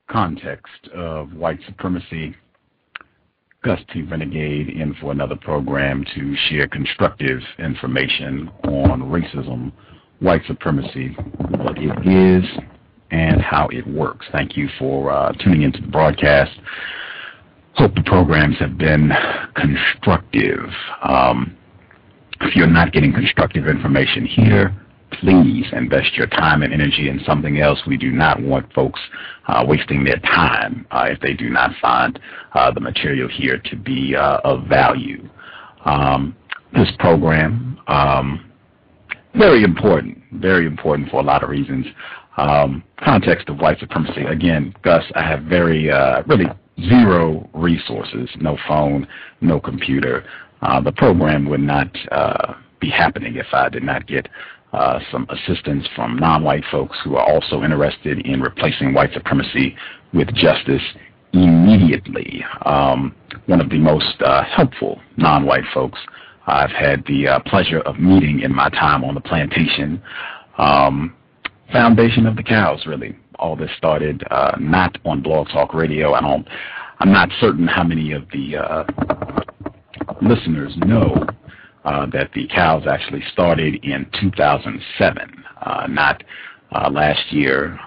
context of white supremacy, Gus T Renegade in for another program to share constructive information on racism, white supremacy, what it is, and how it works. Thank you for tuning into the broadcast. Hope the programs have been constructive. If you're not getting constructive information here, please invest your time and energy in something else. We do not want folks wasting their time if they do not find the material here to be of value. This program, very important for a lot of reasons. Context of white supremacy. Again, Gus, I have really zero resources, no phone, no computer. The program would not be happening if I did not get some assistance from non-white folks who are also interested in replacing white supremacy with justice immediately. One of the most helpful non-white folks I've had the pleasure of meeting in my time on the plantation. Foundation of the Cows, really. All this started not on Blog Talk Radio. I'm not certain how many of the listeners know that the Cows actually started in 2007, not last year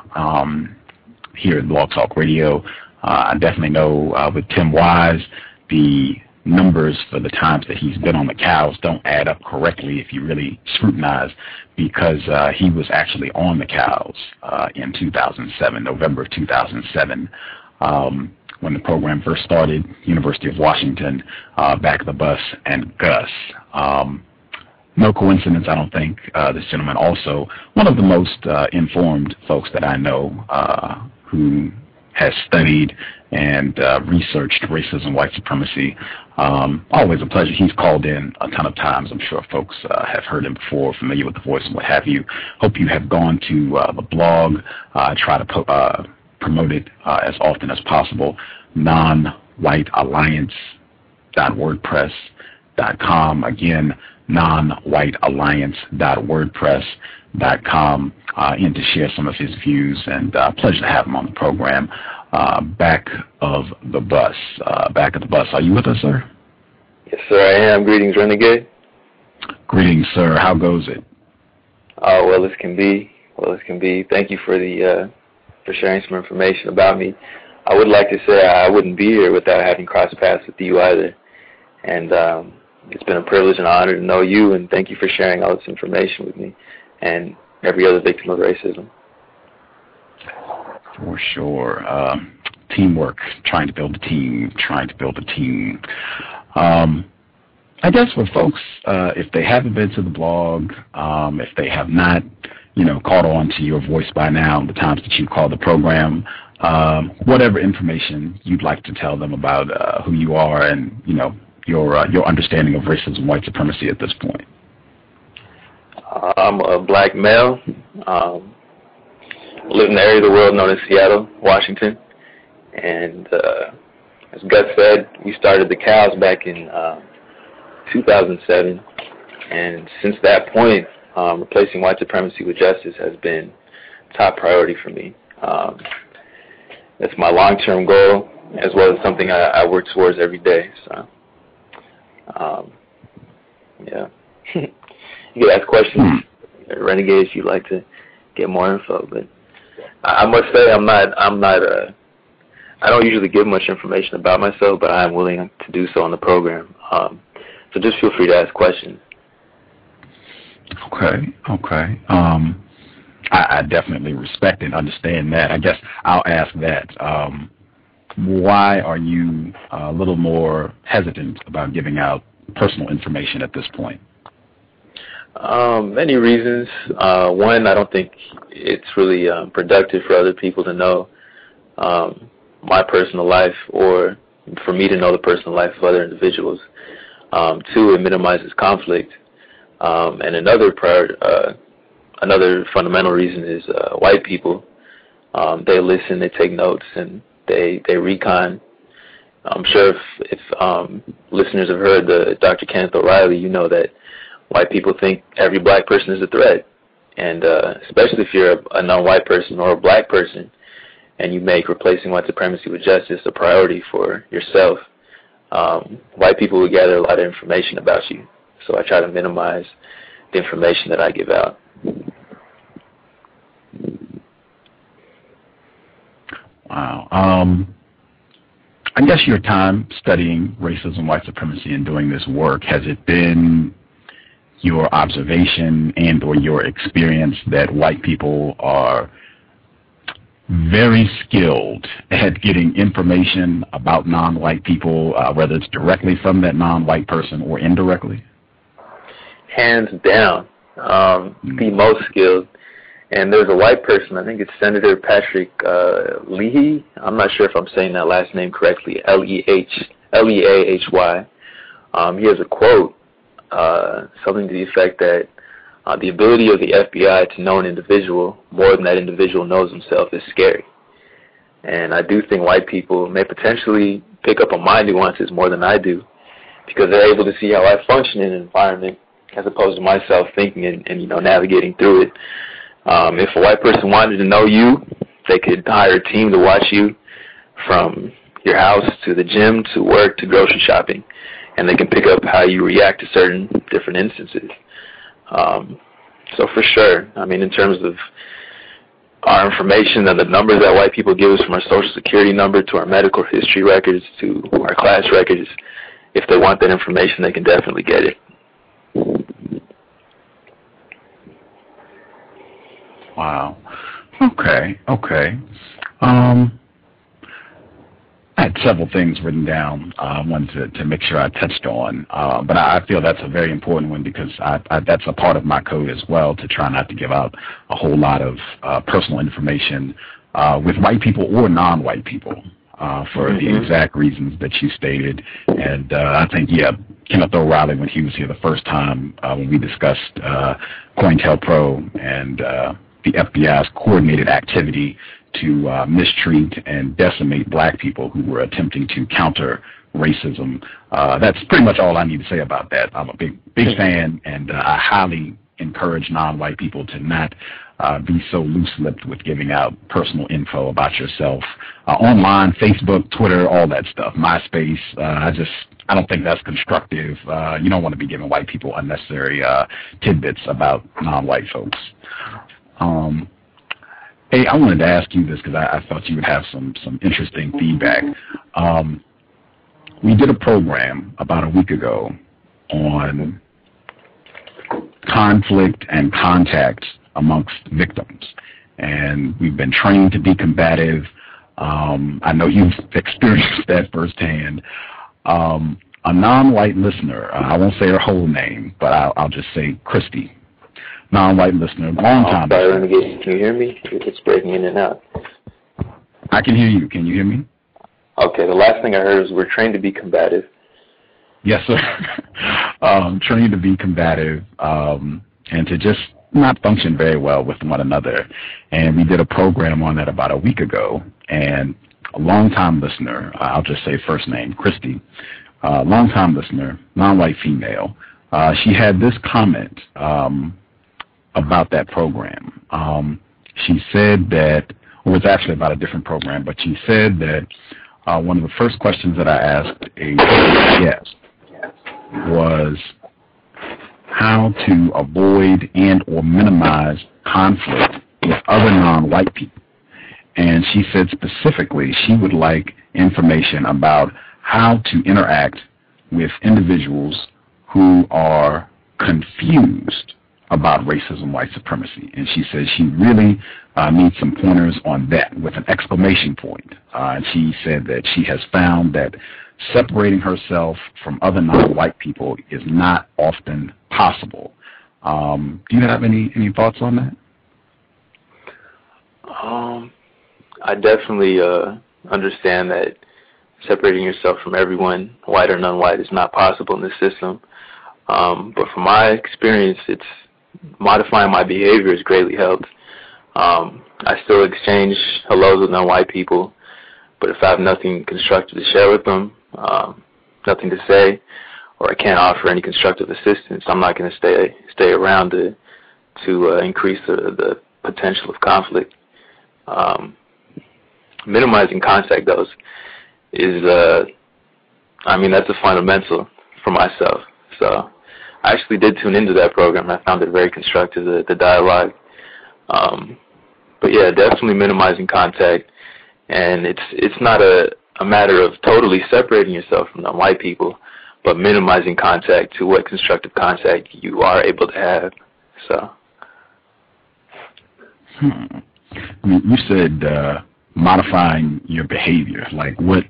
here at Blog Talk Radio. I definitely know with Tim Wise, the numbers for the times that he's been on the Cows don't add up correctly if you really scrutinize, because he was actually on the Cows in 2007, November of 2007. When the program first started, University of Washington, Back of the Bus, and Gus. No coincidence, I don't think. This gentleman also one of the most informed folks that I know who has studied and researched racism, white supremacy. Always a pleasure. He's called in a ton of times. I'm sure folks have heard him before, familiar with the voice and what have you. Hope you have gone to the blog. Try to promote it as often as possible. nonwhitealliance.wordpress.com. Again, nonwhitealliance.wordpress.com, and to share some of his views, and pleasure to have him on the program. Back of the Bus. Back of the Bus. Are you with us, sir? Yes, sir, I am. Greetings, Renegade. Greetings, sir. How goes it? Oh, well as can be. Well as can be. Thank you for for sharing some information about me. I would like to say I wouldn't be here without having crossed paths with you either. And it's been a privilege and honor to know you, and thank you for sharing all this information with me and every other victim of racism. For sure. Teamwork, trying to build a team. I guess for folks, if they haven't been to the blog, if they have not, caught on to your voice by now, the times that you call the program, whatever information you'd like to tell them about who you are and, your understanding of racism, white supremacy at this point. I'm a black male. Live in the area of the world known as Seattle, Washington. And as Gus said, we started the Cows back in 2007. And since that point, replacing white supremacy with justice has been top priority for me. It's my long-term goal, as well as something I work towards every day. So, yeah. You can ask questions, Renegade, if you'd like to get more info. But I must say, I don't usually give much information about myself, but I am willing to do so on the program. So just feel free to ask questions. Okay. I definitely respect and understand that. I guess I'll ask that. Why are you a little more hesitant about giving out personal information at this point? Many reasons. One, I don't think it's really productive for other people to know my personal life, or for me to know the personal life of other individuals. Two, it minimizes conflict. And another fundamental reason is white people. They listen, they take notes, and they recon. I'm sure if listeners have heard the Dr. Kenneth O'Reilly, you know that white people think every black person is a threat. And especially if you're a non-white person or a black person, and you make replacing white supremacy with justice a priority for yourself, white people will gather a lot of information about you. So I try to minimize the information that I give out. Wow. I guess your time studying racism, white supremacy, and doing this work, has it been your observation and or your experience that white people are very skilled at getting information about non-white people, whether it's directly from that non-white person or indirectly? Hands down, the most skilled. And there's a white person, I think it's Senator Patrick Leahy. I'm not sure if I'm saying that last name correctly, Leahy. He has a quote, something to the effect that the ability of the FBI to know an individual more than that individual knows himself is scary. And I do think white people may potentially pick up on my nuances more than I do, because they're able to see how I function in an environment as opposed to myself thinking and navigating through it. If a white person wanted to know you, they could hire a team to watch you from your house to the gym to work to grocery shopping, and they can pick up how you react to certain different instances. So for sure, I mean, in terms of our information and the numbers that white people give us, from our social security number to our medical history records to our class records, if they want that information, they can definitely get it. Wow. Okay. I had several things written down I wanted to make sure I touched on, but I feel that's a very important one because that's a part of my code as well, to try not to give out a whole lot of personal information with white people or non-white people for the exact reasons that you stated. And I think, Kenneth O'Reilly, when he was here the first time, when we discussed COINTELPRO and the FBI's coordinated activity to mistreat and decimate black people who were attempting to counter racism. That's pretty much all I need to say about that. I'm a big fan, and I highly encourage non-white people to not be so loose-lipped with giving out personal info about yourself online, Facebook, Twitter, all that stuff, MySpace. I don't think that's constructive. You don't want to be giving white people unnecessary tidbits about non-white folks. Hey, I wanted to ask you this because I thought you would have some interesting feedback. We did a program about a week ago on conflict and contact amongst victims, and we've been trained to be combative. I know you've experienced that firsthand. A non-white listener, I won't say her whole name, but I'll just say Christy. Non-white listener, long time. Sorry, Renegade, can you hear me? It's breaking in and out. I can hear you. Can you hear me? Okay, the last thing I heard was we're trained to be combative. Yes, sir. Trained to be combative and to just not function very well with one another. And we did a program on that about a week ago. And a long-time listener, I'll just say first name, Christy, long-time listener, non-white female, she had this comment about that program. She said that, well, it's actually about a different program, but she said that one of the first questions that I asked a guest was how to avoid and or minimize conflict with other non-white people. And she said specifically she would like information about how to interact with individuals who are confused about racism, white supremacy. And she says she really needs some pointers on that with an exclamation point. And she said that she has found that separating herself from other non-white people is not often possible. Do you have any thoughts on that? I definitely understand that separating yourself from everyone, white or non-white, is not possible in this system. But from my experience, it's modifying my behavior has greatly helped. I still exchange hellos with non-white people, but if I have nothing constructive to share with them, nothing to say, or I can't offer any constructive assistance, I'm not going to stay around to increase the potential of conflict. minimizing contact, though, is I mean, that's a fundamental for myself. So I actually did tune into that program. I found it very constructive, the dialogue. But yeah, definitely minimizing contact, and it's not a matter of totally separating yourself from non-white people, but minimizing contact to what constructive contact you are able to have. So. You said modifying your behavior. Like, what,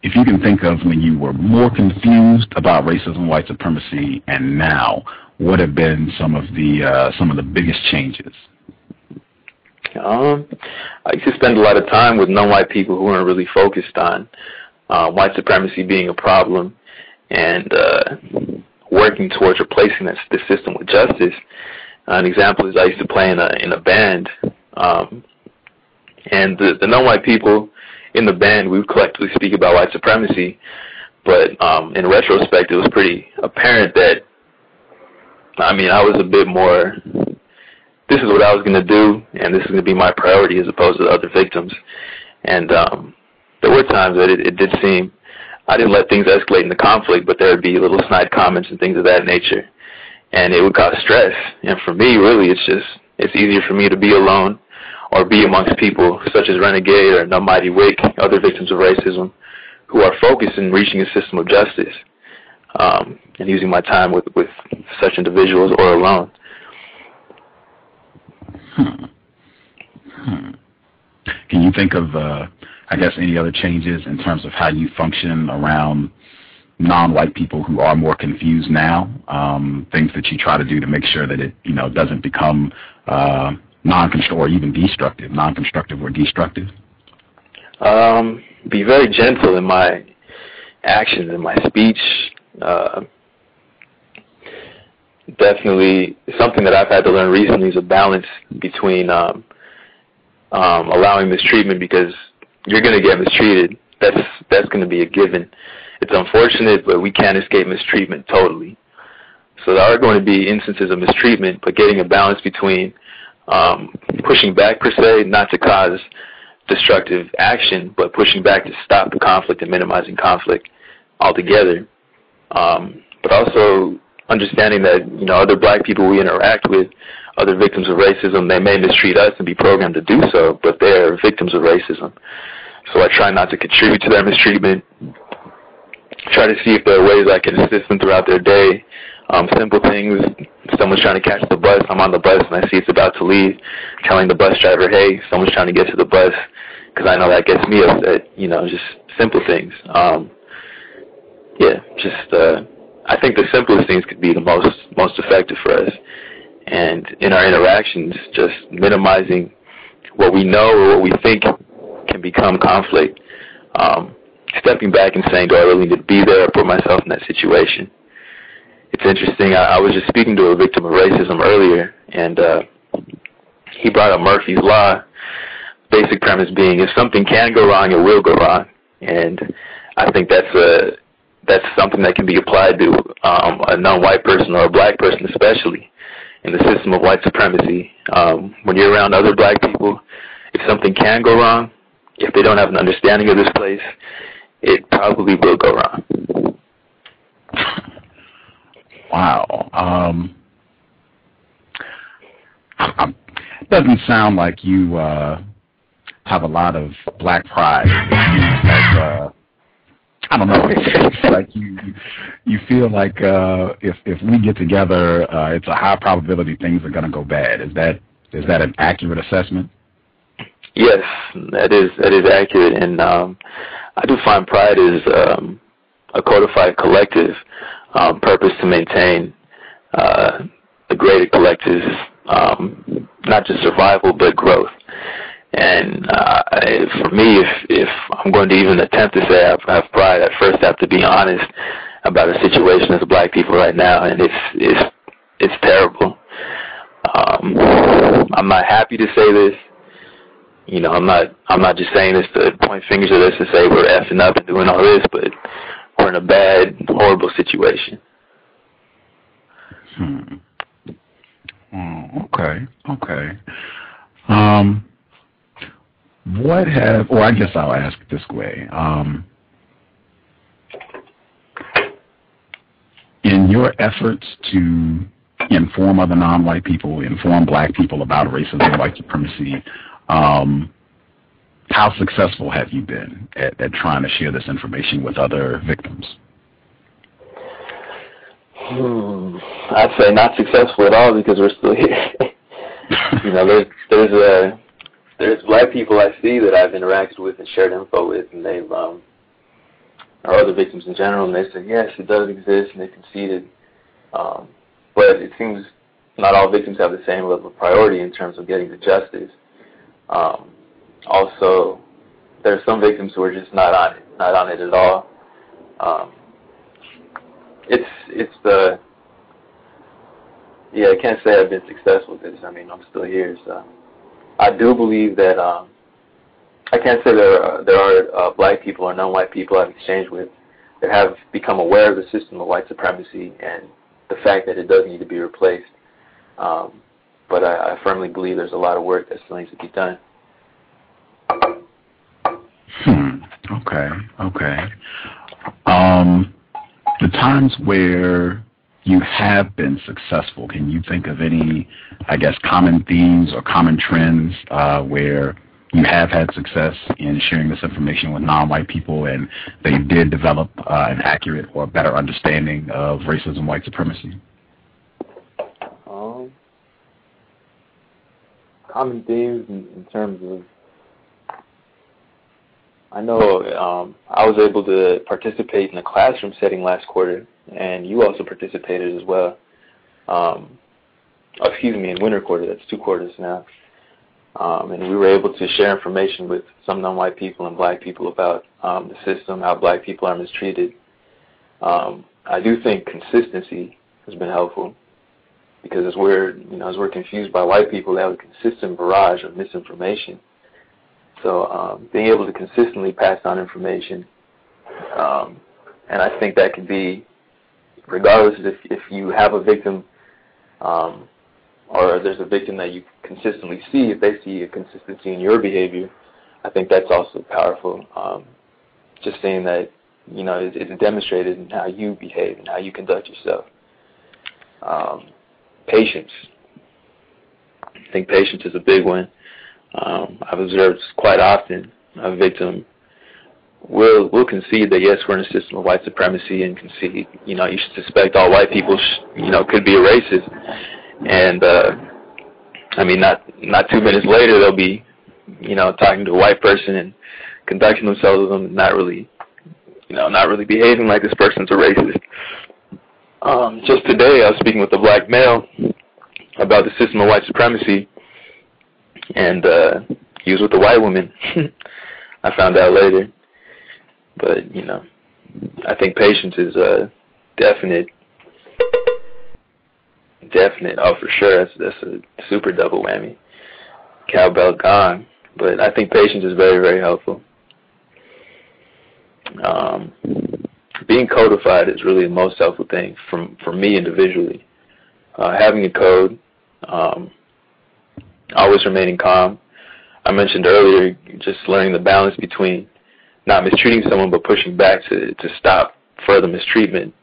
if you can think of when you were more confused about racism, white supremacy, and now, what have been some of the biggest changes? I used to spend a lot of time with non-white people who weren't really focused on white supremacy being a problem and working towards replacing the system with justice. An example is I used to play in a band, and the non-white people in the band, we would collectively speak about white supremacy, but in retrospect, it was pretty apparent that, I mean, I was a bit more, this is what I was going to do, and this is going to be my priority as opposed to the other victims. And there were times that it did seem, I didn't let things escalate into conflict, but there would be little snide comments and things of that nature, and it would cause stress. And for me, really, it's easier for me to be alone or be amongst people such as Renegade or Mighty Wick, other victims of racism, who are focused in reaching a system of justice, and using my time with such individuals or alone. Can you think of, I guess, any other changes in terms of how you function around non-white people who are more confused now? Things that you try to do to make sure that it, doesn't become non-constructive or even destructive, non-constructive or destructive? Be very gentle in my actions, in my speech. Definitely something that I've had to learn recently is a balance between allowing mistreatment, because you're going to get mistreated. That's going to be a given. It's unfortunate, but we can't escape mistreatment totally. So there are going to be instances of mistreatment, but getting a balance between pushing back per se, not to cause destructive action, but pushing back to stop the conflict and minimizing conflict altogether. But also understanding that, other black people we interact with, other victims of racism, they may mistreat us and be programmed to do so, but they're victims of racism. So I try not to contribute to their mistreatment. Try to see if there are ways I can assist them throughout their day. Simple things. If someone's trying to catch the bus, I'm on the bus and I see it's about to leave, telling the bus driver, hey, someone's trying to get to the bus, because I know that gets me upset. Just simple things. I think the simplest things could be the most effective for us. And in our interactions, just minimizing what we know or what we think can become conflict. Stepping back and saying, do I really need to be there or put myself in that situation? It's interesting. I was just speaking to a victim of racism earlier, and he brought up Murphy's Law, basic premise being if something can go wrong, it will go wrong. And I think that's something that can be applied to a non-white person or a black person especially in the system of white supremacy. When you're around other black people, if something can go wrong, if they don't have an understanding of this place, it probably will go wrong. Wow. It doesn't sound like you have a lot of black pride. I don't know. It's like you feel like if we get together, it's a high probability things are going to go bad. Is that an accurate assessment? Yes, that is accurate, and I do find pride is a codified collective purpose to maintain the greater collective's not just survival but growth. And for me, if I'm going to even attempt to say I have pride, I first have to be honest about a situation as black people right now, and it's terrible. I'm not happy to say this. I'm not just saying this to point fingers at us and say we're effing up and doing all this, but we're in a bad, horrible situation. Okay. I guess I'll ask it this way. In your efforts to inform other non-white people, inform black people about racism and white supremacy, how successful have you been at trying to share this information with other victims? I'd say not successful at all because we're still here. You know, there's black people I see that I've interacted with and shared info with, and they've or other victims in general, and they said yes, it does exist, and they conceded. But it seems not all victims have the same level of priority in terms of getting to justice. Also, there are some victims who are just not on it at all. I can't say I've been successful with this. I mean, I'm still here, so I do believe that I can't say there are black people or non-white people I've exchanged with that have become aware of the system of white supremacy and the fact that it does need to be replaced. But I firmly believe there's a lot of work that still needs to be done. Okay. The times where you have been successful, can you think of any, I guess, common themes or common trends where you have had success in sharing this information with non-white people and they did develop an accurate or better understanding of racism, white supremacy? Common themes in terms of, I know I was able to participate in a classroom setting last quarter, and you also participated as well. In winter quarter, that's 2 quarters now. And we were able to share information with some non-white people and black people about the system, how black people are mistreated. I do think consistency has been helpful because as we're confused by white people, they have a consistent barrage of misinformation. So being able to consistently pass on information, and I think that could be, regardless if you have a victim or there's a victim that you consistently see, if they see a consistency in your behavior, I think that's also powerful. Just saying that, it's demonstrated in how you behave and how you conduct yourself. Patience. I think patience is a big one. I've observed quite often a victim will concede that yes, we're in a system of white supremacy and concede, you should suspect all white people, could be a racist. And, not 2 minutes later, they'll be, talking to a white person and conducting themselves with them, not really behaving like this person's a racist. Just today, I was speaking with a black male about the system of white supremacy, and he was with a white woman. I found out later. But, I think patience is definite. Oh, for sure. That's a super double whammy. Cowbell gone. But I think patience is very, very helpful. Being codified is really the most helpful thing for me individually. Having a code, always remaining calm. I mentioned earlier just learning the balance between not mistreating someone but pushing back to stop further mistreatment.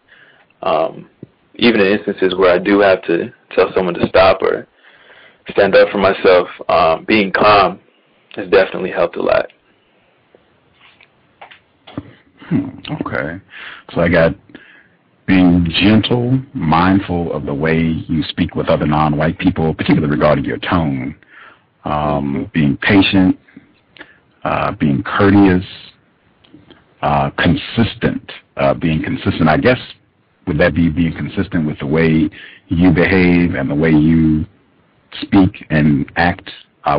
Even in instances where I do have to tell someone to stop or stand up for myself, being calm has definitely helped a lot. Okay. So I got being gentle, mindful of the way you speak with other non-white people, particularly regarding your tone, being patient, being courteous, consistent, being consistent. I guess, would that be being consistent with the way you behave and the way you speak and act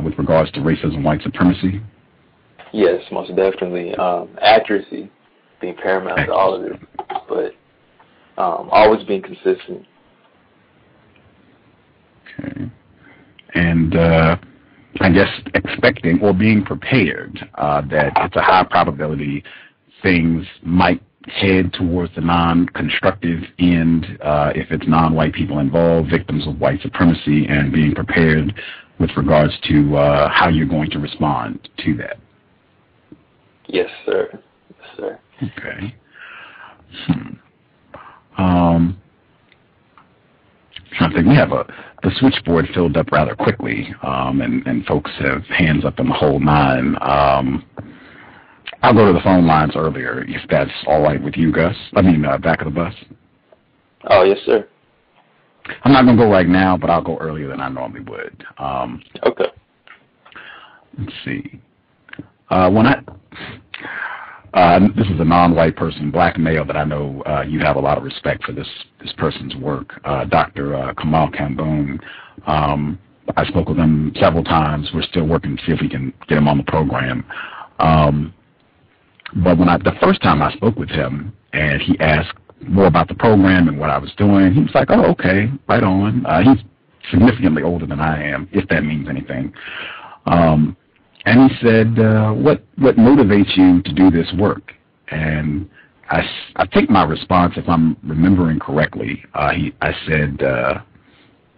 with regards to racism, white supremacy? Yes, most definitely. Accuracy being paramount to all of it, but always being consistent. Okay. And I guess expecting or being prepared that it's a high probability things might head towards the non-constructive end if it's non-white people involved, victims of white supremacy, and being prepared with regards to how you're going to respond to that. Yes, sir. Yes, sir. Okay. I think we have the switchboard filled up rather quickly, and folks have hands up in the whole nine. I'll go to the phone lines earlier, if that's all right with you, Gus. Back of the bus. Oh, yes, sir. I'm not going to go right now, but I'll go earlier than I normally would. Okay. Let's see. This is a non-white person, black male, that I know you have a lot of respect for this person's work, Dr. Kamal Kambon. I spoke with him several times. We're still working to see if we can get him on the program. But the first time I spoke with him and he asked more about the program and what I was doing, he was like, oh, okay, right on. He's significantly older than I am, if that means anything. And he said, what motivates you to do this work? And I think my response, if I'm remembering correctly, I said,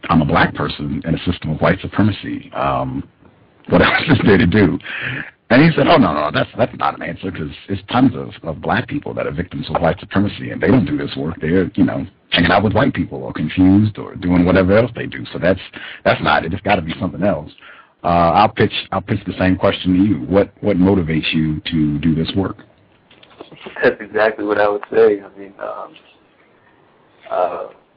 I'm a black person in a system of white supremacy. What else is there to do? And he said, oh, no, that's not an answer, because there's tons of black people that are victims of white supremacy, and they don't do this work. They're, hanging out with white people or confused or doing whatever else they do. So that's not it. It's got to be something else. I'll pitch the same question to you. What motivates you to do this work? That's exactly what I would say.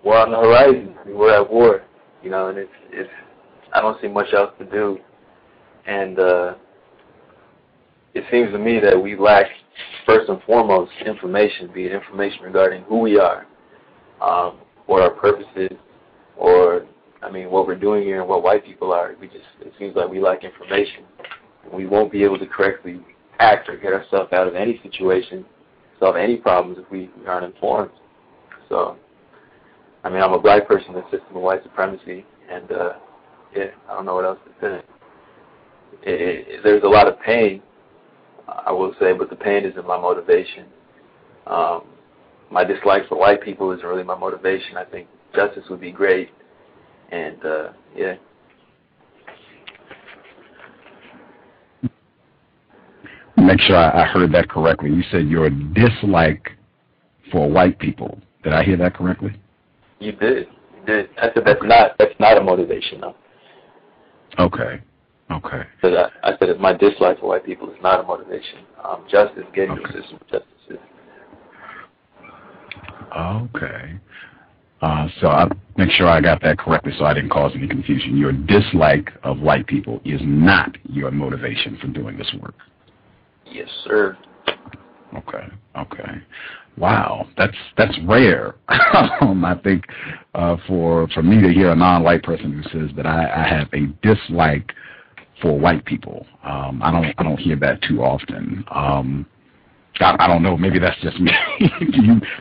We're on the horizon. We're at war, and it's I don't see much else to do. And it seems to me that we lack, first and foremost, information, be it information regarding who we are, what our purpose is, or what we're doing here and what white people are. It seems like we lack information. We won't be able to correctly act or get ourselves out of any situation, solve any problems if we aren't informed. So, I'm a black person in the system of white supremacy, and I don't know what else to say. There's a lot of pain, I will say, but the pain isn't my motivation. My dislike for white people isn't really my motivation. I think justice would be great. And, yeah. Make sure I heard that correctly. You said your dislike for white people. Did I hear that correctly? You did. I said that's not a motivation, though. Okay. But I said that my dislike for white people is not a motivation. Justice, getting to a system of justice is. Okay. So I'll make sure I got that correctly so I didn't cause any confusion. Your dislike of white people is not your motivation for doing this work. Yes, sir. Okay. Wow, that's rare. I think for me to hear a non-white person who says that I have a dislike for white people, I don't hear that too often. I don't know. Maybe that's just me.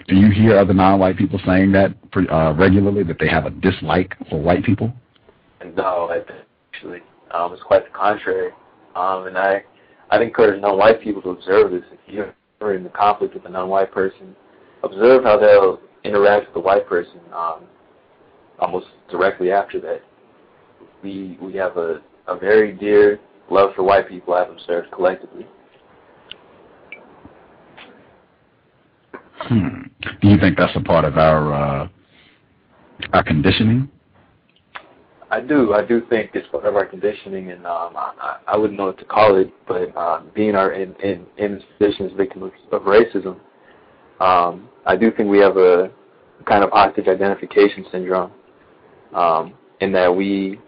Do you hear other non-white people saying that regularly, that they have a dislike for white people? No, actually, it's quite the contrary. And I encourage non-white people to observe this. If you're in the conflict with a non-white person, observe how they'll interact with the white person. Almost directly after that, we have a very dear love for white people, I've observed collectively. Do you think that's a part of our conditioning? I do think it's part of our conditioning, and I wouldn't know what to call it, but being in this position as victims of racism, I do think we have a kind of hostage identification syndrome, in that we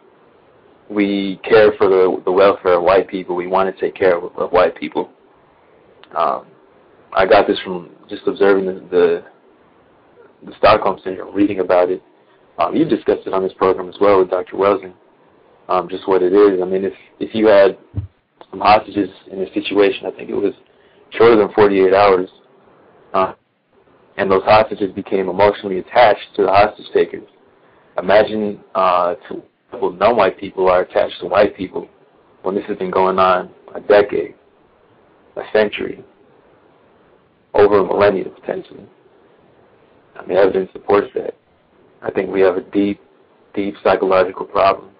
care for the welfare of white people. We want to take care of white people. I got this from just observing the Stockholm Syndrome, reading about it. You discussed it on this program as well with Dr. Welsing, just what it is. If you had some hostages in a situation, I think it was shorter than 48 hours, and those hostages became emotionally attached to the hostage takers. Imagine non-white people are attached to white people when this has been going on a decade, a century, over a millennia potentially. Evidence supports that. I think we have a deep, deep psychological problem.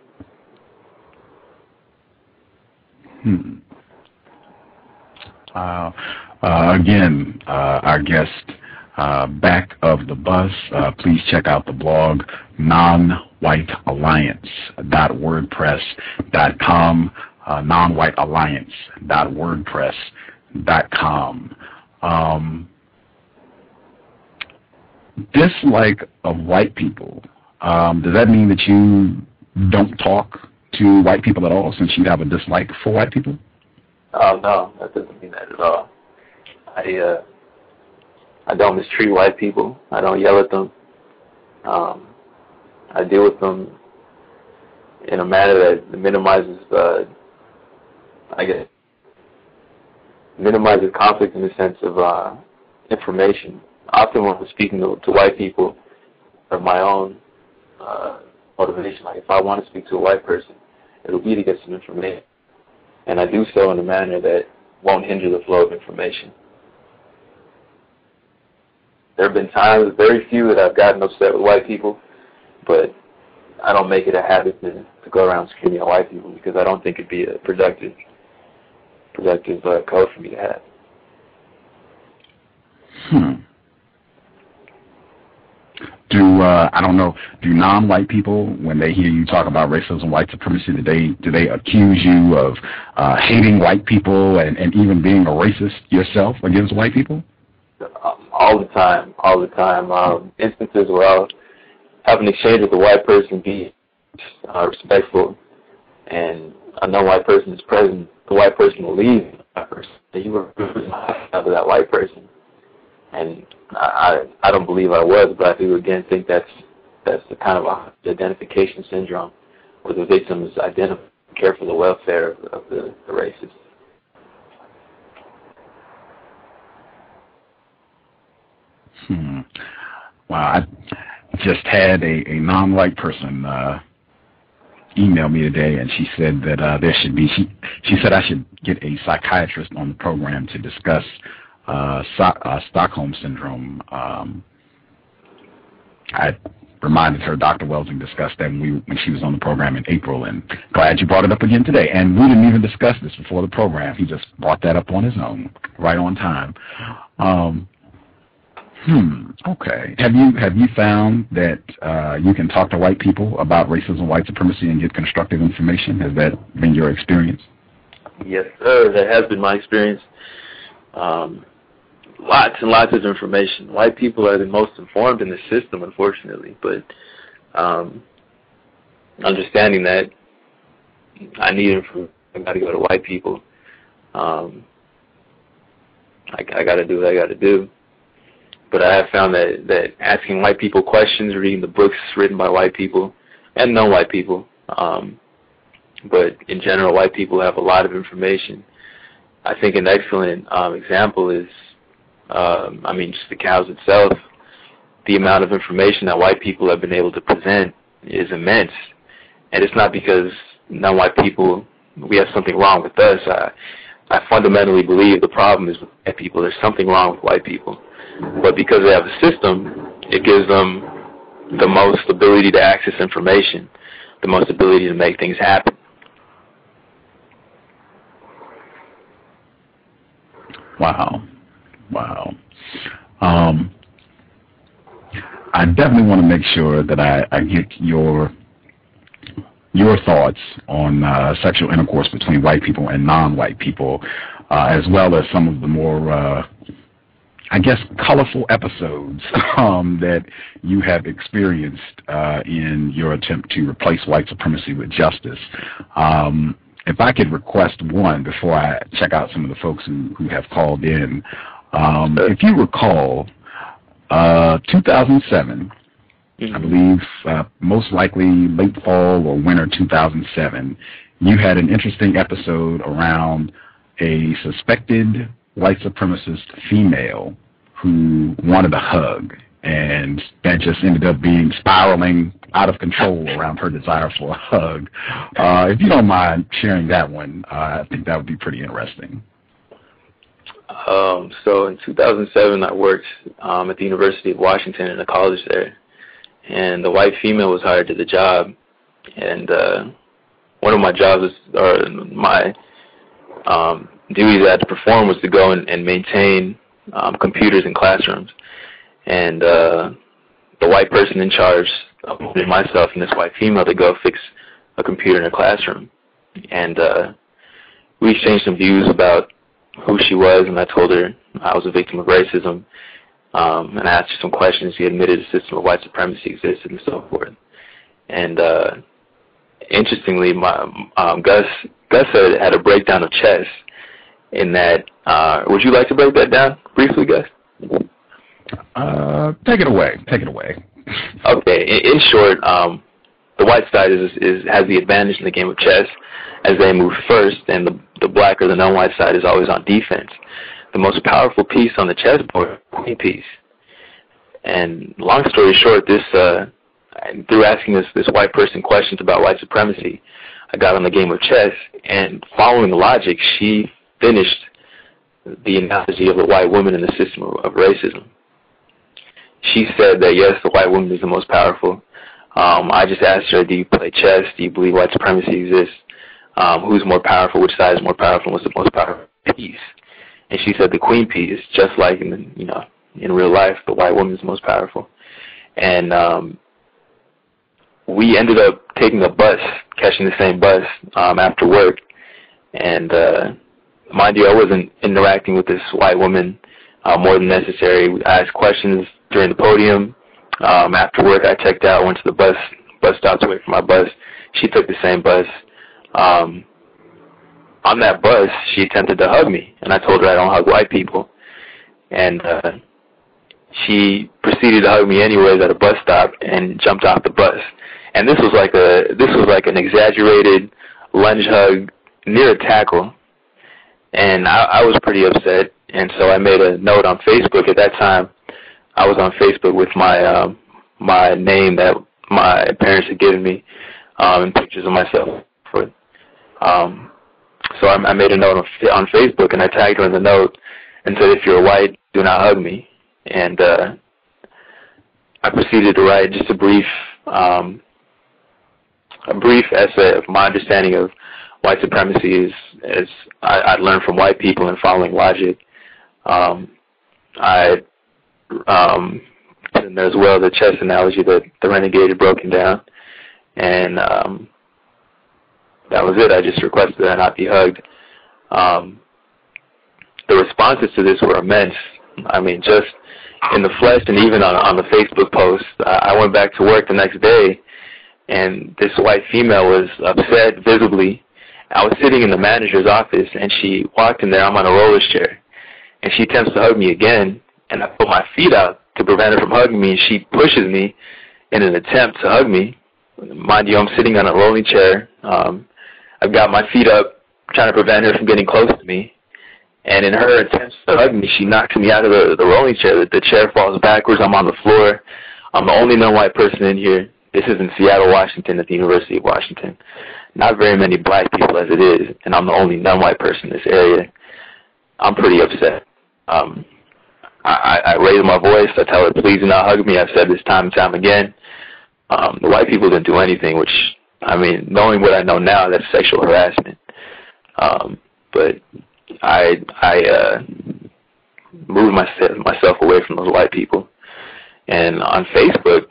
Again, our guest, back of the bus. Please check out the blog, nonwhitealliance.wordpress.com, nonwhitealliance.wordpress.com. Dislike of white people. Does that mean that you don't talk to white people at all, since you have a dislike for white people? Oh, no, that doesn't mean that at all. I don't mistreat white people. I don't yell at them. I deal with them in a manner that minimizes, minimizes conflict in the sense of information. Often when I'm speaking to white people, of my own motivation, like if I want to speak to a white person, it'll be to get some information. And I do so in a manner that won't hinder the flow of information. There have been times, very few, that I've gotten upset with white people, but I don't make it a habit to go around screaming at white people, because I don't think it'd be a productive code for me to have. I don't know, do non-white people, when they hear you talk about racism, white supremacy, do they accuse you of hating white people and even being a racist yourself against white people? All the time. Instances where I'll have an exchange with a white person, be respectful, and a non-white person is present, the white person will leave that person. You were of that white person. And I don't believe I was, but I do again think that's the kind of identification syndrome, where the victim is care for the welfare of the racist. Wow, I just had a non-white person email me today, and she said that there should be. She said I should get a psychiatrist on the program to discuss Stockholm syndrome. I reminded her Dr. Welsing discussed that when she was on the program in April, and glad you brought it up again today. And we didn't even discuss this before the program. He just brought that up on his own, right on time. Okay. Have you found that you can talk to white people about racism, white supremacy, and get constructive information? Has that been your experience? Yes, sir. That has been my experience. Lots and lots of information. White people are the most informed in the system, unfortunately. But understanding that I need information, I got to go to white people. I got to do what I got to do. But I have found that asking white people questions, reading the books written by white people and non-white people, but in general, white people have a lot of information. I think an excellent example is, just the C.O.W.S itself. The amount of information that white people have been able to present is immense. And it's not because non-white people, we have something wrong with us. I fundamentally believe the problem is with white people. There's something wrong with white people. But because they have a system, it gives them the most ability to access information, the most ability to make things happen. Wow. I definitely want to make sure that I get your thoughts on sexual intercourse between white people and non-white people, as well as some of the more colorful episodes that you have experienced in your attempt to replace white supremacy with justice. If I could request one before I check out some of the folks who have called in. If you recall, 2007, I believe most likely late fall or winter 2007, you had an interesting episode around a suspected white supremacist female who wanted a hug, and that just ended up being spiraling out of control around her desire for a hug. If you don't mind sharing that one, I think that would be pretty interesting. So in 2007, I worked at the University of Washington in a college there, and the white female was hired to the job, and one of my jobs my duties I had to perform was to go and maintain computers in classrooms. And the white person in charge appointed myself and this white female to go fix a computer in a classroom. And we exchanged some views about who she was, and I told her I was a victim of racism. And I asked her some questions. She admitted a system of white supremacy existed and so forth. And interestingly, Gus had a breakdown of chess in that. Would you like to break that down briefly, Gus? Take it away. Take it away. Okay. In short, the white side has the advantage in the game of chess as they move first, and the black or the non-white side is always on defense. The most powerful piece on the chessboard is the queen piece. And long story short, through asking this white person questions about white supremacy, I got on the game of chess, and following the logic, she finished the analogy of the white woman in the system of racism. She said that, yes, the white woman is the most powerful. I just asked her, do you play chess? Do you believe white supremacy exists? Who's more powerful? Which side is more powerful? What's the most powerful piece? And she said the queen piece, just like in real life, the white woman is the most powerful. And we ended up taking a bus, catching the same bus after work. And mind you, I wasn't interacting with this white woman more than necessary. I asked questions during the podium. After work, I checked out, went to the bus stop to wait for my bus. She took the same bus. On that bus, she attempted to hug me, and I told her I don't hug white people. And she proceeded to hug me anyways at a bus stop and jumped off the bus. And this was like an exaggerated lunge hug near a tackle. And I was pretty upset, and so I made a note on Facebook. At that time, I was on Facebook with my name that my parents had given me, and pictures of myself. So I made a note on Facebook, and I tagged her in the note and said, if you're white, do not hug me. And I proceeded to write just a brief essay of my understanding of white supremacy as I'd learned from white people and following logic. I put in there as well the chess analogy that the Renegade had broken down, and that was it. I just requested that I not be hugged. The responses to this were immense. I mean, just in the flesh and even on the Facebook post. I went back to work the next day, and this white female was upset visibly. I was sitting in the manager's office, and she walked in there. I'm on a roller chair, and she attempts to hug me again, and I put my feet out to prevent her from hugging me, and she pushes me in an attempt to hug me. Mind you, I'm sitting on a rolling chair. I've got my feet up, trying to prevent her from getting close to me. And in her attempts to hug me, she knocks me out of the rolling chair. The chair falls backwards. I'm on the floor. I'm the only non-white person in here. This is in Seattle, Washington, at the University of Washington. Not very many black people as it is, and I'm the only non-white person in this area. I'm pretty upset. I raise my voice. I tell her, please do not hug me. I've said this time and time again. The white people didn't do anything, which, I mean, knowing what I know now, that's sexual harassment. But I moved myself away from those white people. And on Facebook,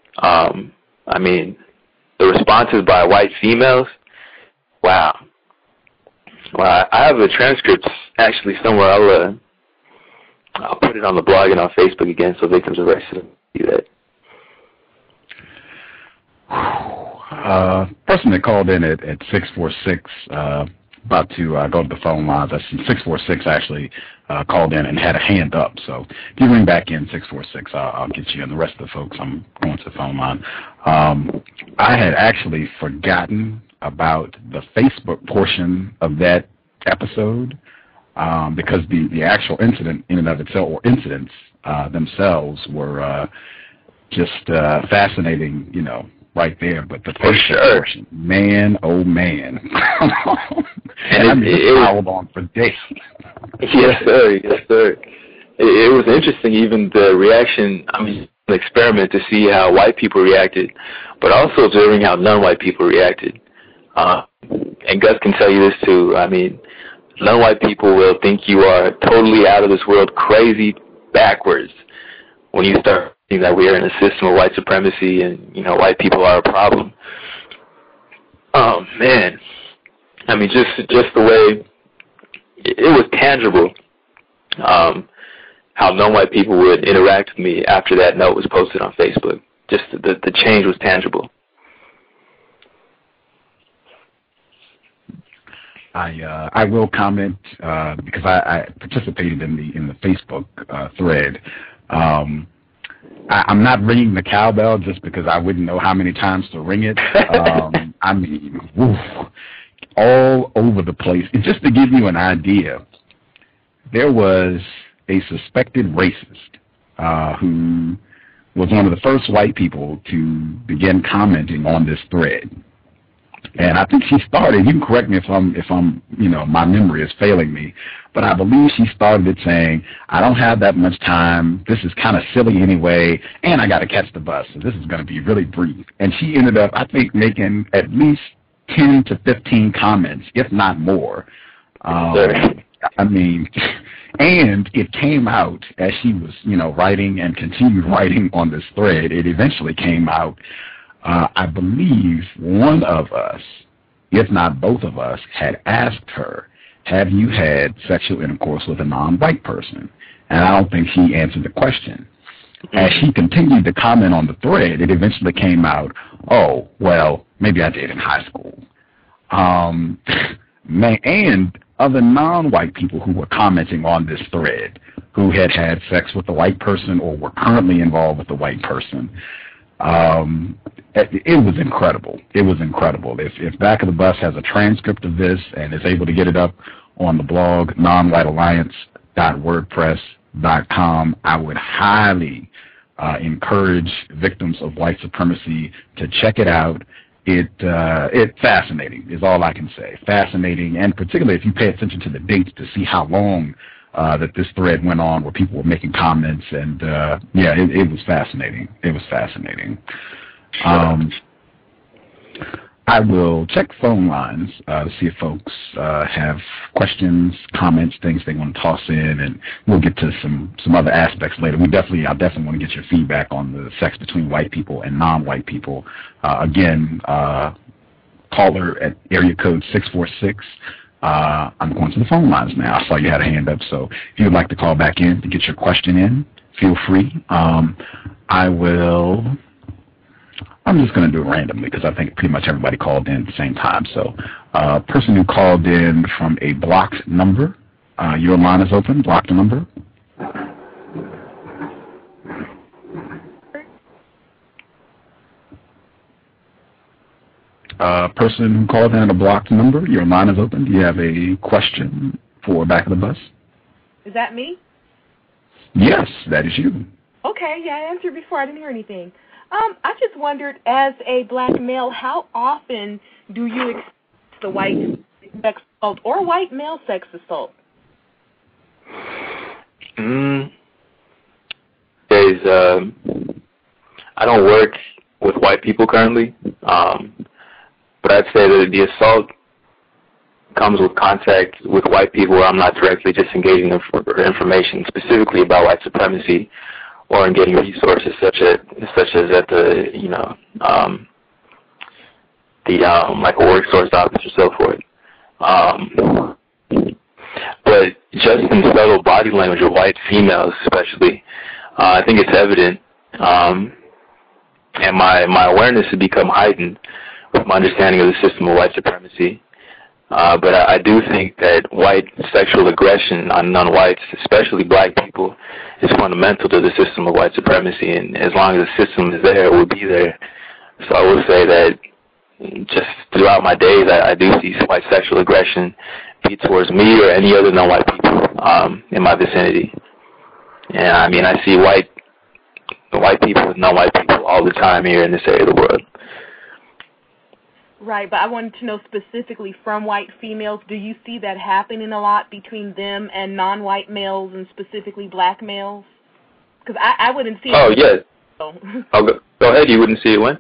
I mean, the responses by white females, wow. Well, I have the transcripts actually somewhere. I'll put it on the blog and on Facebook again so victims of racism see that. Person that called in at 646, about to go to the phone line. That's 646 actually called in and had a hand up. So if you ring back in 646, I'll get you. And the rest of the folks, I'm going to the phone line. I had actually forgotten about the Facebook portion of that episode because the actual incident in and of itself, or incidents themselves, were just fascinating, you know, right there. But the first portion, man, oh man. And it followed on for days. Yes, sir. Yes, sir. It was interesting, even the reaction. I mean, an experiment to see how white people reacted, but also observing how non-white people reacted. And Gus can tell you this too. I mean, non-white people will think you are totally out of this world, crazy, backwards, when you start thinking that we are in a system of white supremacy and, you know, white people are a problem. Oh, man. I mean, just the way it was tangible, how non-white people would interact with me after that note was posted on Facebook. Just the change was tangible. I will comment because I participated in the Facebook thread. I'm not ringing the cowbell just because I wouldn't know how many times to ring it. I mean, woof, all over the place. And just to give you an idea, there was a suspected racist who was one of the first white people to begin commenting on this thread. And I think she started, you can correct me if I'm, you know, my memory is failing me, but I believe she started it saying, I don't have that much time, this is kind of silly anyway, and I got to catch the bus, so this is going to be really brief. And she ended up, I think, making at least 10 to 15 comments, if not more. I mean, and it came out as she was, you know, writing and continued writing on this thread, it eventually came out. I believe one of us, if not both of us, had asked her, have you had sexual intercourse with a non-white person? And I don't think she answered the question. As she continued to comment on the thread, it eventually came out, oh, well, maybe I did in high school. And other non-white people who were commenting on this thread, who had had sex with a white person or were currently involved with a white person, it was incredible. It was incredible. If Back of the Bus has a transcript of this and is able to get it up on the blog, nonwhitealliance.wordpress.com, I would highly encourage victims of white supremacy to check it out. It's fascinating is all I can say. Fascinating, and particularly if you pay attention to the dates to see how long that this thread went on, where people were making comments, and yeah, it was fascinating. It was fascinating. I will check phone lines to see if folks have questions, comments, things they want to toss in, and we'll get to some other aspects later. I definitely want to get your feedback on the sex between white people and non-white people. Again, caller at area code 646. I'm going to the phone lines now. I saw you had a hand up, so if you would like to call back in to get your question in, feel free. I'm just going to do it randomly because I think pretty much everybody called in at the same time. So person who called in from a blocked number, your line is open. Block the number. Person who called in at a blocked number, your line is open. Do you have a question for Back of the Bus? Is that me? Yes, that is you. Okay, yeah, I answered before. I didn't hear anything. I just wondered, as a black male, how often do you experience the white sex assault or white male sex assault? I don't work with white people currently, but I'd say that the assault comes with contact with white people where I'm not directly just engaging them for information specifically about white supremacy, or in getting resources such as at the, you know, like a work source office or so forth. But just in subtle body language of white females especially, I think it's evident, and my awareness has become heightened with my understanding of the system of white supremacy. But I do think that white sexual aggression on non-whites, especially black people, is fundamental to the system of white supremacy, and as long as the system is there, it will be there. So I will say that just throughout my days, I do see white sexual aggression be towards me or any other non-white people in my vicinity. And I mean, I see white people with non-white people all the time here in this area of the world. Right, but I wanted to know specifically from white females, do you see that happening a lot between them and non-white males and specifically black males? Because I wouldn't see it. Oh, yes. Go ahead. You wouldn't see it when?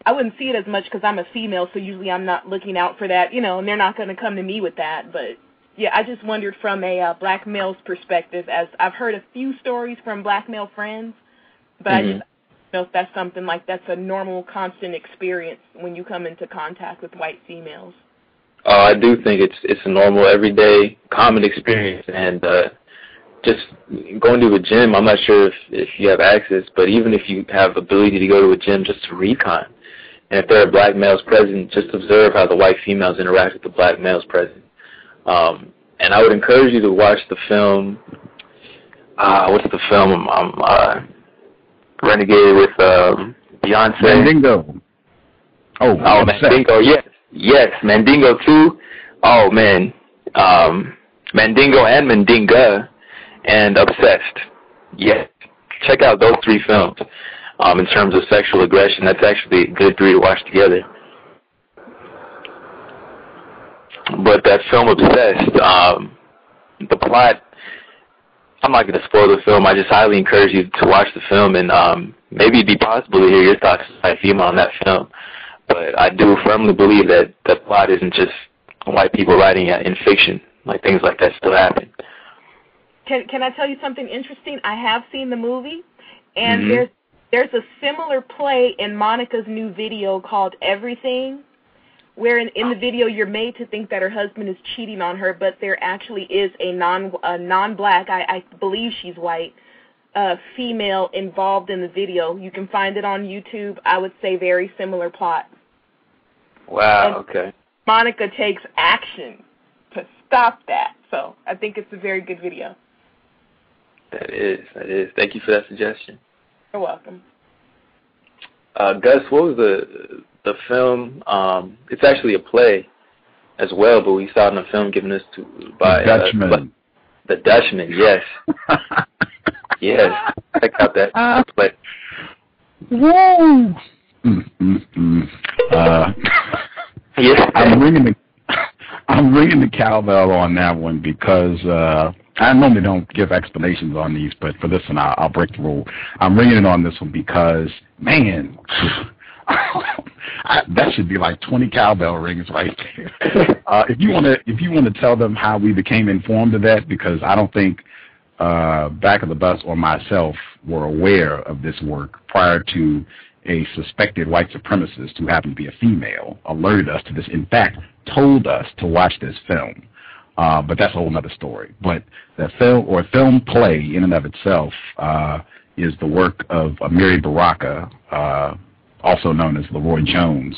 I wouldn't see it as much because I'm a female, so usually I'm not looking out for that, you know, and they're not going to come to me with that. But Yeah, I just wondered from a black male's perspective, as I've heard a few stories from black male friends, but I just don't know if that's something like that's a normal, constant experience when you come into contact with white females. Oh, I do think it's a normal, everyday, common experience, and just going to a gym, I'm not sure if you have access, but even if you have ability to go to a gym just to recon, and if there are black males present, just observe how the white females interact with the black males present. And I would encourage you to watch the film, what's the film? Renegade with Beyonce. Mandingo. Oh, Mandingo, yes. Yes, Mandingo 2. Oh, man. Mandingo and Mandinga and Obsessed. Yes. Check out those 3 films. In terms of sexual aggression, that's actually a good 3 to watch together. But that film Obsessed, the plot, I'm not going to spoil the film. I just highly encourage you to watch the film, and maybe it'd be possible to hear your thoughts as a female on that film. But I do firmly believe that the plot isn't just white people writing in fiction. Like, things like that still happen. Can I tell you something interesting? I have seen the movie, and there's a similar play in Monica's new video called Everything, where in the video you're made to think that her husband is cheating on her, but there actually is a non-black, I believe she's white, female involved in the video. You can find it on YouTube. I would say very similar plot. Wow, and okay. Monica takes action to stop that. So I think it's a very good video. That is. Thank you for that suggestion. You're welcome. Gus, what was the film? It's actually a play as well, but we saw it in a film given us by The Dutchman. The Dutchman, yes. Yes. Check out that play. Whoa! Yes. I'm ringing the cowbell on that one because I normally don't give explanations on these, but for this one I'll break the rule. I'm ringing it on this one because, man, that should be like 20 cowbell rings right there. If you want to tell them how we became informed of that, because I don't think Back of the Bus or myself were aware of this work prior to a suspected white supremacist who happened to be a female alerted us to this. In fact, told us to watch this film. But that's a whole other story. But the film play in and of itself is the work of Amiri Baraka, also known as Leroy Jones.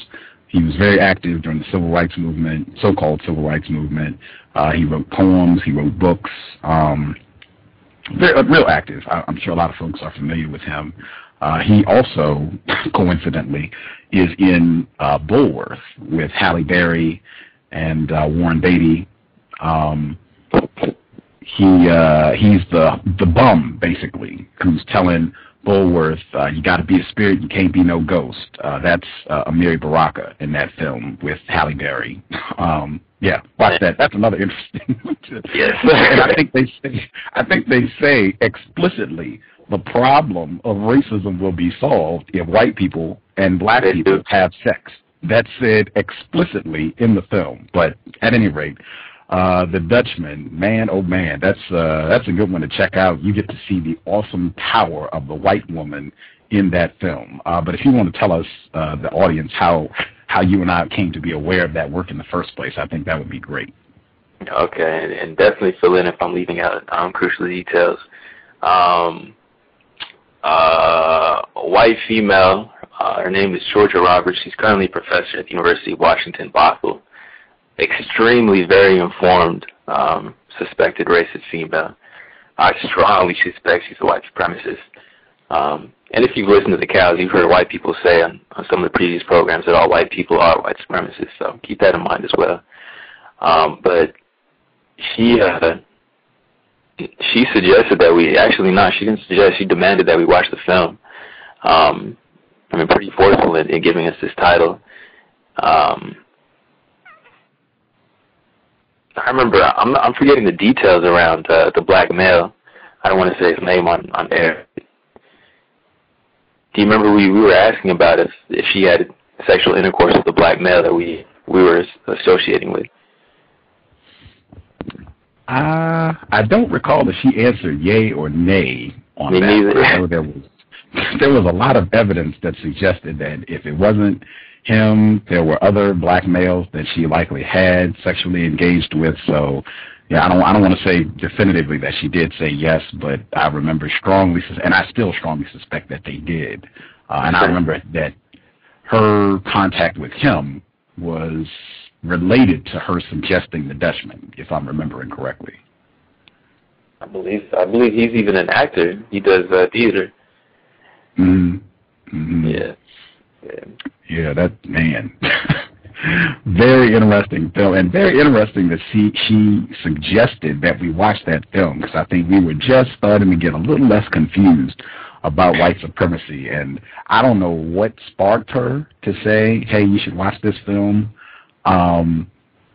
He was very active during the civil rights movement, so-called civil rights movement. He wrote poems, he wrote books, real active. I'm sure a lot of folks are familiar with him. He also, coincidentally, is in Bulworth with Halle Berry and Warren Beatty. He's the bum, basically, who's telling Bulworth, you got to be a spirit, you can't be no ghost. That's Amiri Baraka in that film with Halle Berry. Yeah, watch that. That's another interesting one. Yes. And I think they say explicitly the problem of racism will be solved if white people and black people have sex. That's said explicitly in the film. But at any rate, The Dutchman, man, oh man, that's a good one to check out. You get to see the awesome power of the white woman in that film. But if you want to tell us, the audience, how you and I came to be aware of that work in the first place, I think that would be great. Okay, and definitely fill in if I'm leaving out crucial details. White female, her name is Georgia Roberts. She's currently a professor at the University of Washington, Bothell. Extremely very informed, suspected racist female. I strongly suspect she's a white supremacist. And if you've listened to the cows, you've heard white people say on some of the previous programs that all white people are white supremacists, so keep that in mind as well. But she suggested that we, actually not, she didn't suggest, she demanded that we watch the film. I mean, pretty forceful in giving us this title. I remember, I'm forgetting the details around the black male. I don't want to say his name on air. Do you remember we were asking about if she had sexual intercourse with the black male that we were associating with? I don't recall if she answered yay or nay on Me that. neither. I know there was a lot of evidence that suggested that if it wasn't him, there were other black males that she likely had sexually engaged with. So, yeah, I don't want to say definitively that she did say yes, but I remember strongly, and I still strongly suspect that they did. And I remember that her contact with him was related to her suggesting the Dutchman, if I'm remembering correctly. I believe he's even an actor. He does theater. Mm-hmm. Mm-hmm. Yeah. Yeah, that man. Very interesting film, and very interesting that she suggested that we watch that film, because I think we were just starting to get a little less confused about white supremacy, and I don't know what sparked her to say, hey, you should watch this film. And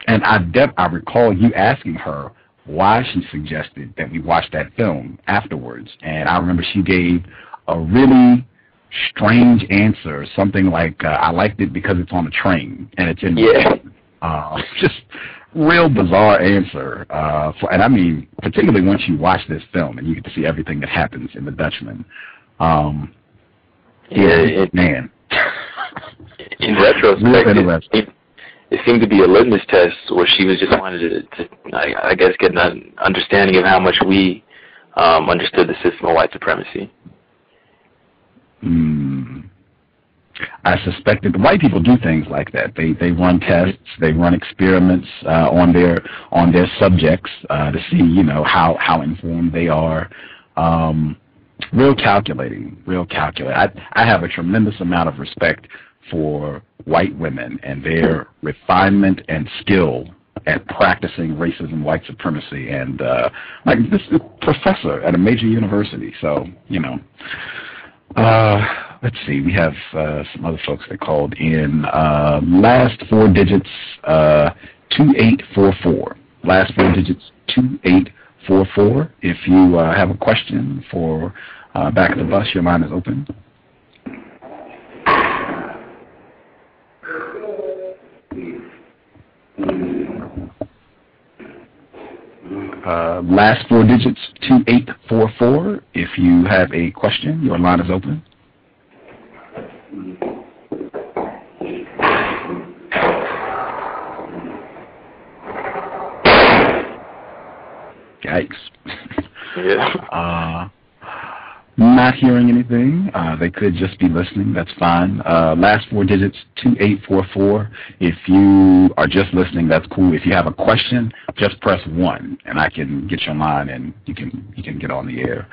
I recall you asking her why she suggested that we watch that film afterwards, and I remember she gave a really strange answer, something like, I liked it because it's on a train and it's in just real bizarre answer. And I mean, particularly once you watch this film and you get to see everything that happens in The Dutchman. Man. In retrospect, it seemed to be a litmus test where she was just wanted to I guess, get an understanding of how much we understood the system of white supremacy. I suspected the white people do things like that. They run tests, they run experiments on their subjects to see, how informed they are. Real calculating. I have a tremendous amount of respect for white women and their refinement and skill at practicing racism, white supremacy, and like this professor at a major university. So, let's see, we have some other folks that called in. Last four digits, 2844. Last four digits, 2844. If you have a question for Back of the Bus, your line is open. Last four digits, 2844. If you have a question, your line is open. Yikes. Yeah. Not hearing anything. They could just be listening. That's fine. Last four digits, 2844. If you are just listening, that's cool. If you have a question, just press 1, and I can get you online, and you can get on the air.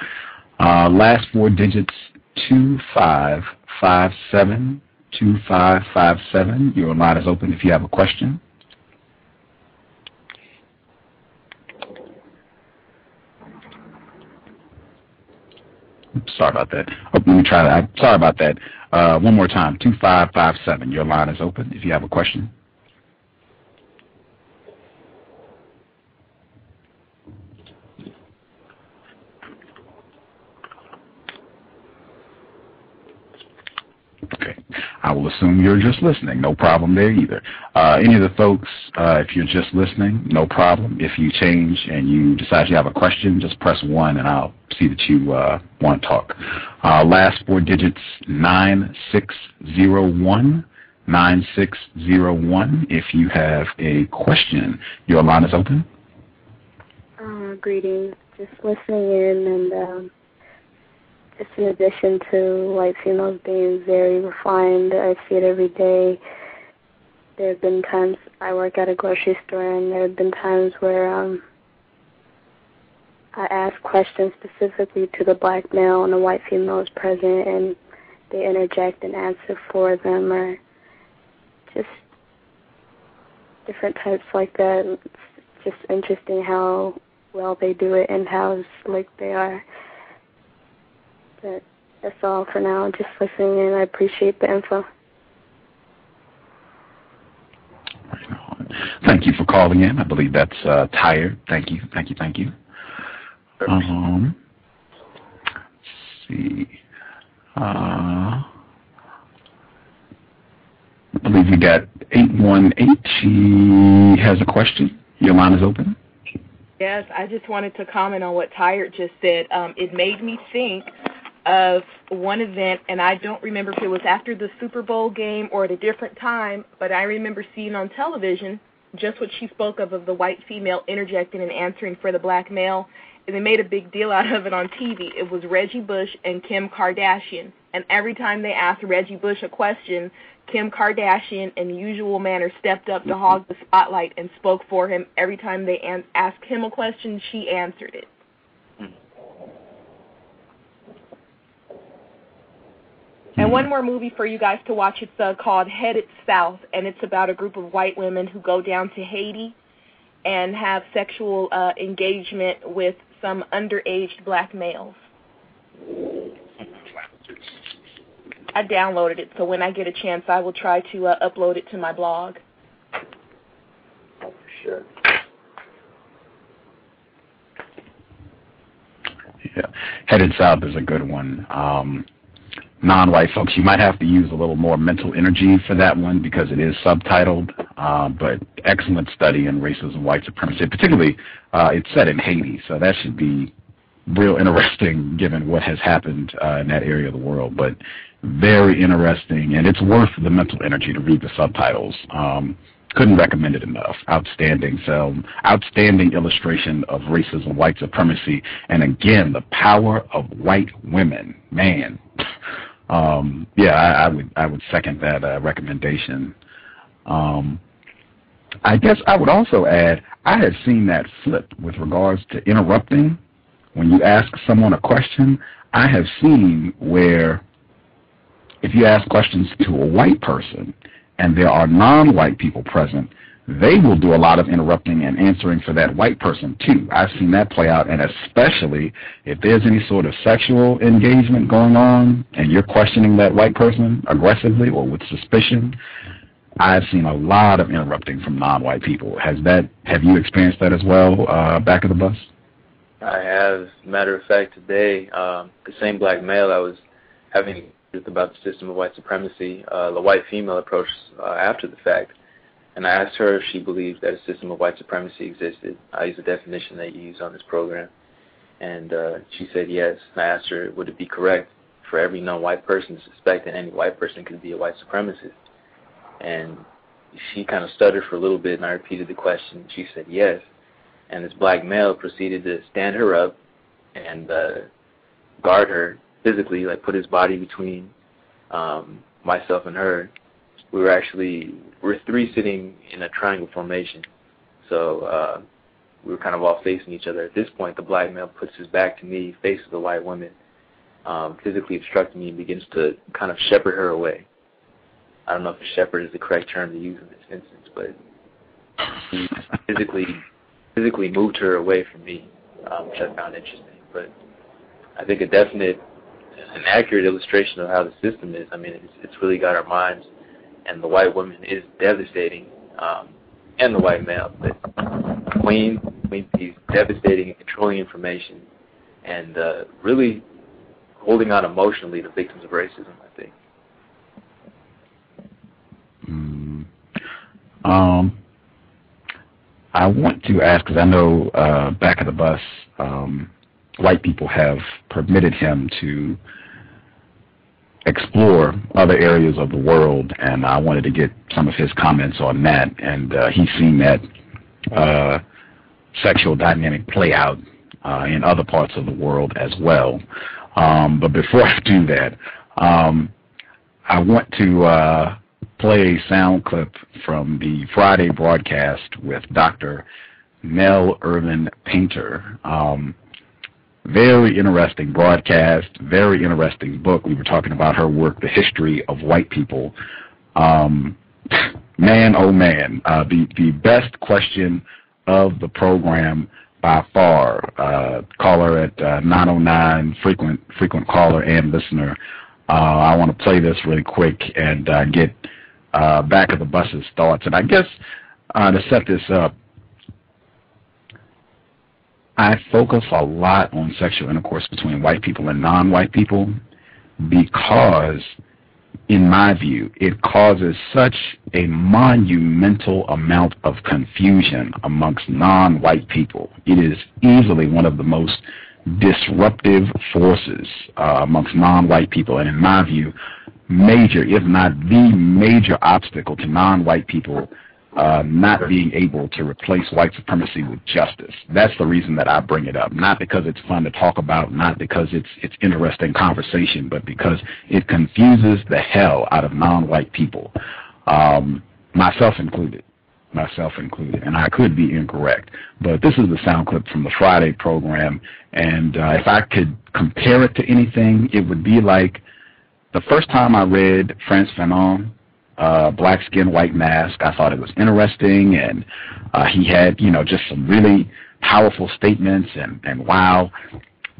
Last four digits, 2557. 2557. Your line is open if you have a question. Sorry about that. Let me try that. Sorry about that. One more time. 2557. Your line is open if you have a question. Okay. I will assume you're just listening. No problem there either. Any of the folks, if you're just listening, no problem. If you change and you decide you have a question, just press 1 and I'll see that you want to talk. Last four digits, 9601. 9601. If you have a question, your line is open. Greetings. Just listening in, and just in addition to white females being very refined, I see it every day. There have been times I work at a grocery store, and there have been times where I ask questions specifically to the black male and the white female is present, and they interject and answer for them, or just different types like that. It's just interesting how well they do it and how slick they are. But that's all for now. Just listening in. I appreciate the info. Thank you for calling in. I believe that's Tired. Thank you. Let's see. I believe we got 818. She has a question. Your line is open. Yes, I just wanted to comment on what Tyred just said. It made me think of one event, and I don't remember if it was after the Super Bowl game or at a different time, but I remember seeing on television just what she spoke of the white female interjecting and answering for the black male, and they made a big deal out of it on TV. It was Reggie Bush and Kim Kardashian, and every time they asked Reggie Bush a question, Kim Kardashian, in the usual manner, stepped up to hog the spotlight and spoke for him. Every time they asked him a question, she answered it. And one more movie for you guys to watch. It's called Headed South, and it's about a group of white women who go down to Haiti and have sexual engagement with some underaged black males. I downloaded it, so when I get a chance, I will try to upload it to my blog. Sure. Yeah, Headed South is a good one. Non-white folks, you might have to use a little more mental energy for that one because it is subtitled, but excellent study in racism, white supremacy. Particularly, it's set in Haiti, so that should be real interesting given what has happened in that area of the world. But very interesting, and it's worth the mental energy to read the subtitles. Couldn't recommend it enough. Outstanding film, outstanding illustration of racism, white supremacy, and again, the power of white women. Man. Yeah, I would second that recommendation. I guess I would also add, I have seen that flip with regards to interrupting. When you ask someone a question, I have seen where if you ask questions to a white person and there are non-white people present, they will do a lot of interrupting and answering for that white person too. I've seen that play out, and especially if there's any sort of sexual engagement going on and you're questioning that white person aggressively or with suspicion, I've seen a lot of interrupting from non-white people. Have you experienced that as well, back of the bus? I have. As a matter of fact, today, the same black male I was having about the system of white supremacy, the white female approached after the fact, and I asked her if she believes that a system of white supremacy existed. I used the definition that you use on this program, and she said yes. And I asked her, would it be correct for every non-white person to suspect that any white person could be a white supremacist? And she kind of stuttered for a little bit, and I repeated the question. She said yes. And this black male proceeded to stand her up and guard her physically, like put his body between myself and her. We're three sitting in a triangle formation, so we were kind of all facing each other. At this point, the black male puts his back to me, faces the white woman, physically obstructing me, and begins to kind of shepherd her away. I don't know if shepherd is the correct term to use in this instance, but he physically moved her away from me, which I found interesting. But I think an accurate illustration of how the system is. I mean, it's really got our minds, and the white woman is devastating, and the white male. But Queen is devastating and controlling information, and really holding out emotionally the victims of racism, I think. I want to ask, because I know back of the bus, white people have permitted him to explore other areas of the world, and I wanted to get some of his comments on that. And he's seen that sexual dynamic play out in other parts of the world as well. But before I do that, I want to play a sound clip from the Friday broadcast with Dr. Nell Irvin Painter. Very interesting broadcast, very interesting book. We were talking about her work, The History of White People. Man, oh man, the best question of the program by far. Caller at 909, frequent caller and listener. I want to play this really quick and get back of the bus's thoughts. And I guess to set this up, I focus a lot on sexual intercourse between white people and non-white people because in my view, it causes such a monumental amount of confusion amongst non-white people. It is easily one of the most disruptive forces amongst non-white people, and in my view, major, if not the major obstacle to non-white people not being able to replace white supremacy with justice. That's the reason that I bring it up. Not because it's fun to talk about, not because it's interesting conversation, but because it confuses the hell out of non-white people, myself included. And I could be incorrect, but this is the sound clip from the Friday program, and if I could compare it to anything, it would be like the first time I read Frantz Fanon, Black Skin, White Mask. I thought it was interesting, and he had, just some really powerful statements, and wow,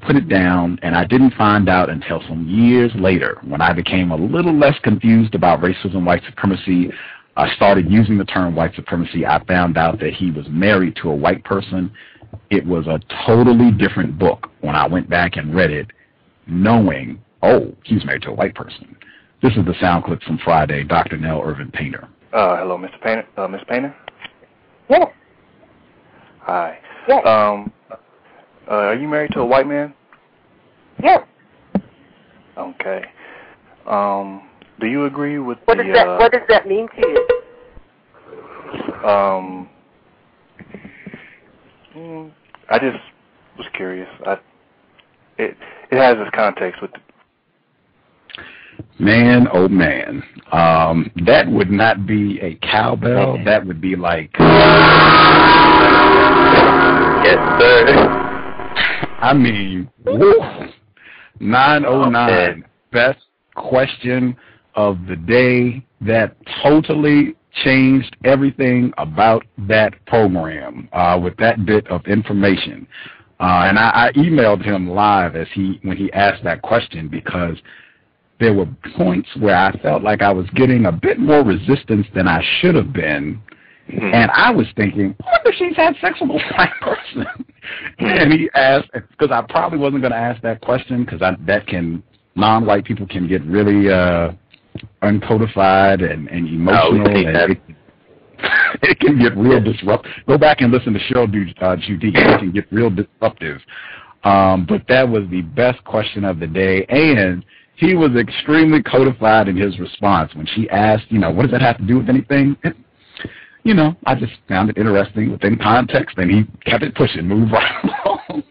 put it down, and I didn't find out until some years later when I became a little less confused about racism, white supremacy. I started using the term white supremacy. I found out that he was married to a white person. It was a totally different book when I went back and read it, knowing, oh, he's married to a white person. This is the sound clip from Friday, Dr. Nell Irvin Painter. Hello, Mr. Painter. Miss Painter? Yes. Hi. Yes. Are you married to a white man? Yes. Okay. Do you agree with what does that mean to you? I just was curious. It has its context with Man, oh man, that would not be a cowbell. That would be like, yes, sir. I mean, woo, 909, best question of the day. That totally changed everything about that program with that bit of information. And I emailed him live when he asked that question, because there were points where I felt like I was getting a bit more resistance than I should have been. And I was thinking, what if she's had sex with a white person? And he asked, because I probably wasn't going to ask that question, because non-white people can get really uncodified and emotional. And it can get real disruptive. Go back and listen to Cheryl Judy. It can get real disruptive. But that was the best question of the day, and he was extremely codified in his response when she asked, what does that have to do with anything? I just found it interesting within context, and he kept it pushing, moved right along.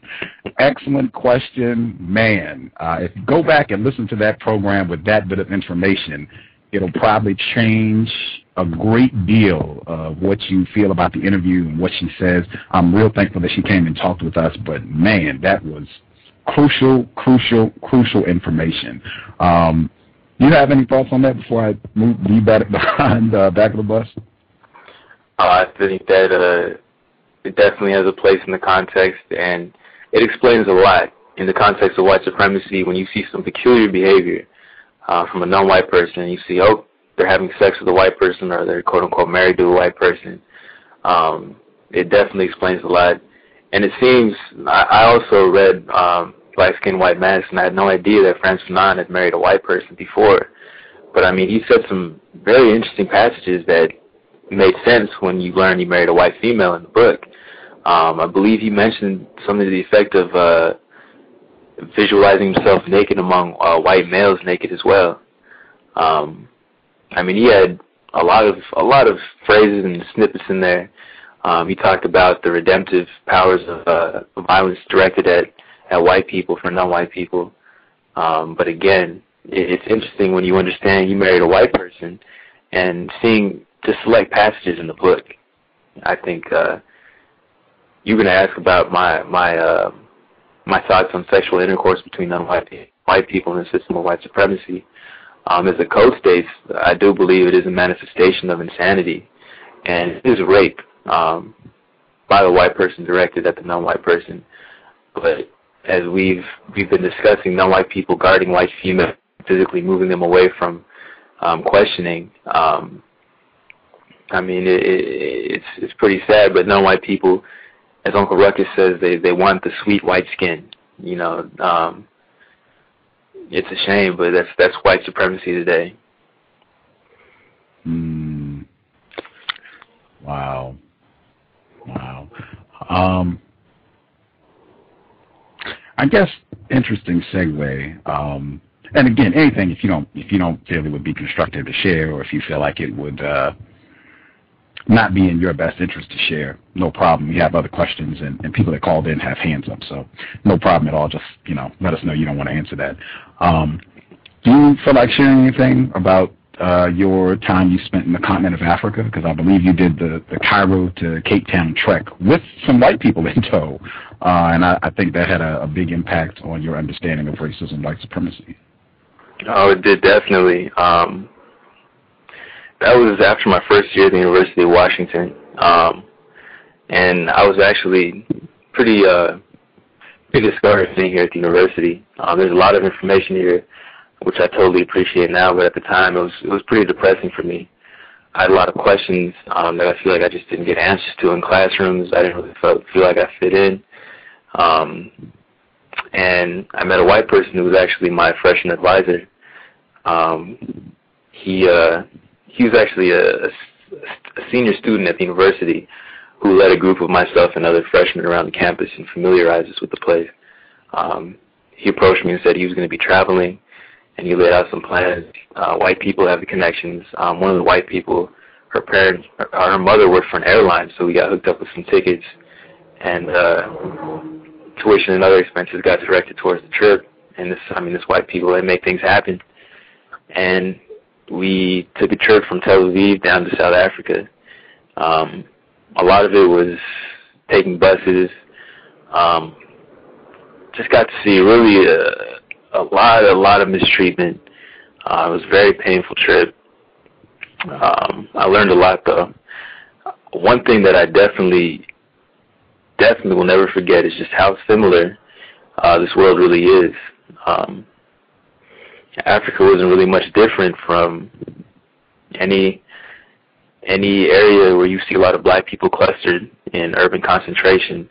Excellent question, man. If you go back and listen to that program with that bit of information, it'll probably change a great deal of what you feel about the interview and what she says. I'm real thankful that she came and talked with us, but man, that was crucial information. You have any thoughts on that before I move you back behind back of the bus? I think that it definitely has a place in the context, and it explains a lot in the context of white supremacy. When you see some peculiar behavior from a non-white person, you see, oh, they're having sex with a white person, or they're quote-unquote married to a white person. It definitely explains a lot. And it seems, I also read Black Skin, White Mask, and I had no idea that Frantz Fanon had married a white person before. But, I mean, he said some very interesting passages that made sense when you learn he married a white female in the book. I believe he mentioned something to the effect of visualizing himself naked among white males naked as well. I mean, he had a lot of phrases and snippets in there. He talked about the redemptive powers of violence directed at white people for non-white people. But again, it's interesting when you understand he married a white person and seeing the select passages in the book. I think you're going to ask about my thoughts on sexual intercourse between non-white people and the system of white supremacy. As the code states, I do believe it is a manifestation of insanity, and it is rape by the white person directed at the non-white person. But as we've been discussing, non-white people guarding white females, physically moving them away from questioning. I mean, it's pretty sad, but non-white people, as Uncle Ruckus says, they want the sweet white skin. You know, it's a shame, but that's white supremacy today. Wow. I guess interesting segue. And again, anything if you don't feel it would be constructive to share, or if you feel like it would not be in your best interest to share, no problem. We have other questions, and people that called in have hands up, so no problem at all. Just let us know you don't want to answer that. Do you feel like sharing anything about your time you spent in the continent of Africa? Because I believe you did the Cairo to Cape Town trek with some white people in tow, and I think that had a big impact on your understanding of racism, white supremacy. Oh, it did, definitely. That was after my first year at the University of Washington, and I was actually pretty discouraged being here at the university. There's a lot of information here, which I totally appreciate now, but at the time it was pretty depressing for me. I had a lot of questions that I feel like I just didn't get answers to in classrooms. I didn't really feel like I fit in. And I met a white person who was actually my freshman advisor. He was actually a senior student at the university who led a group of myself and other freshmen around the campus and familiarized us with the place. He approached me and said he was going to be traveling, and he laid out some plans. White people have the connections. One of the white people, her mother worked for an airline, so we got hooked up with some tickets, and tuition and other expenses got directed towards the trip. And this white people, they make things happen. And we took a trip from Tel Aviv down to South Africa. A lot of it was taking buses. Just got to see really a lot of mistreatment. It was a very painful trip. I learned a lot, though. One thing that I definitely will never forget is just how similar this world really is. Africa wasn't really much different from any area where you see a lot of black people clustered in urban concentration,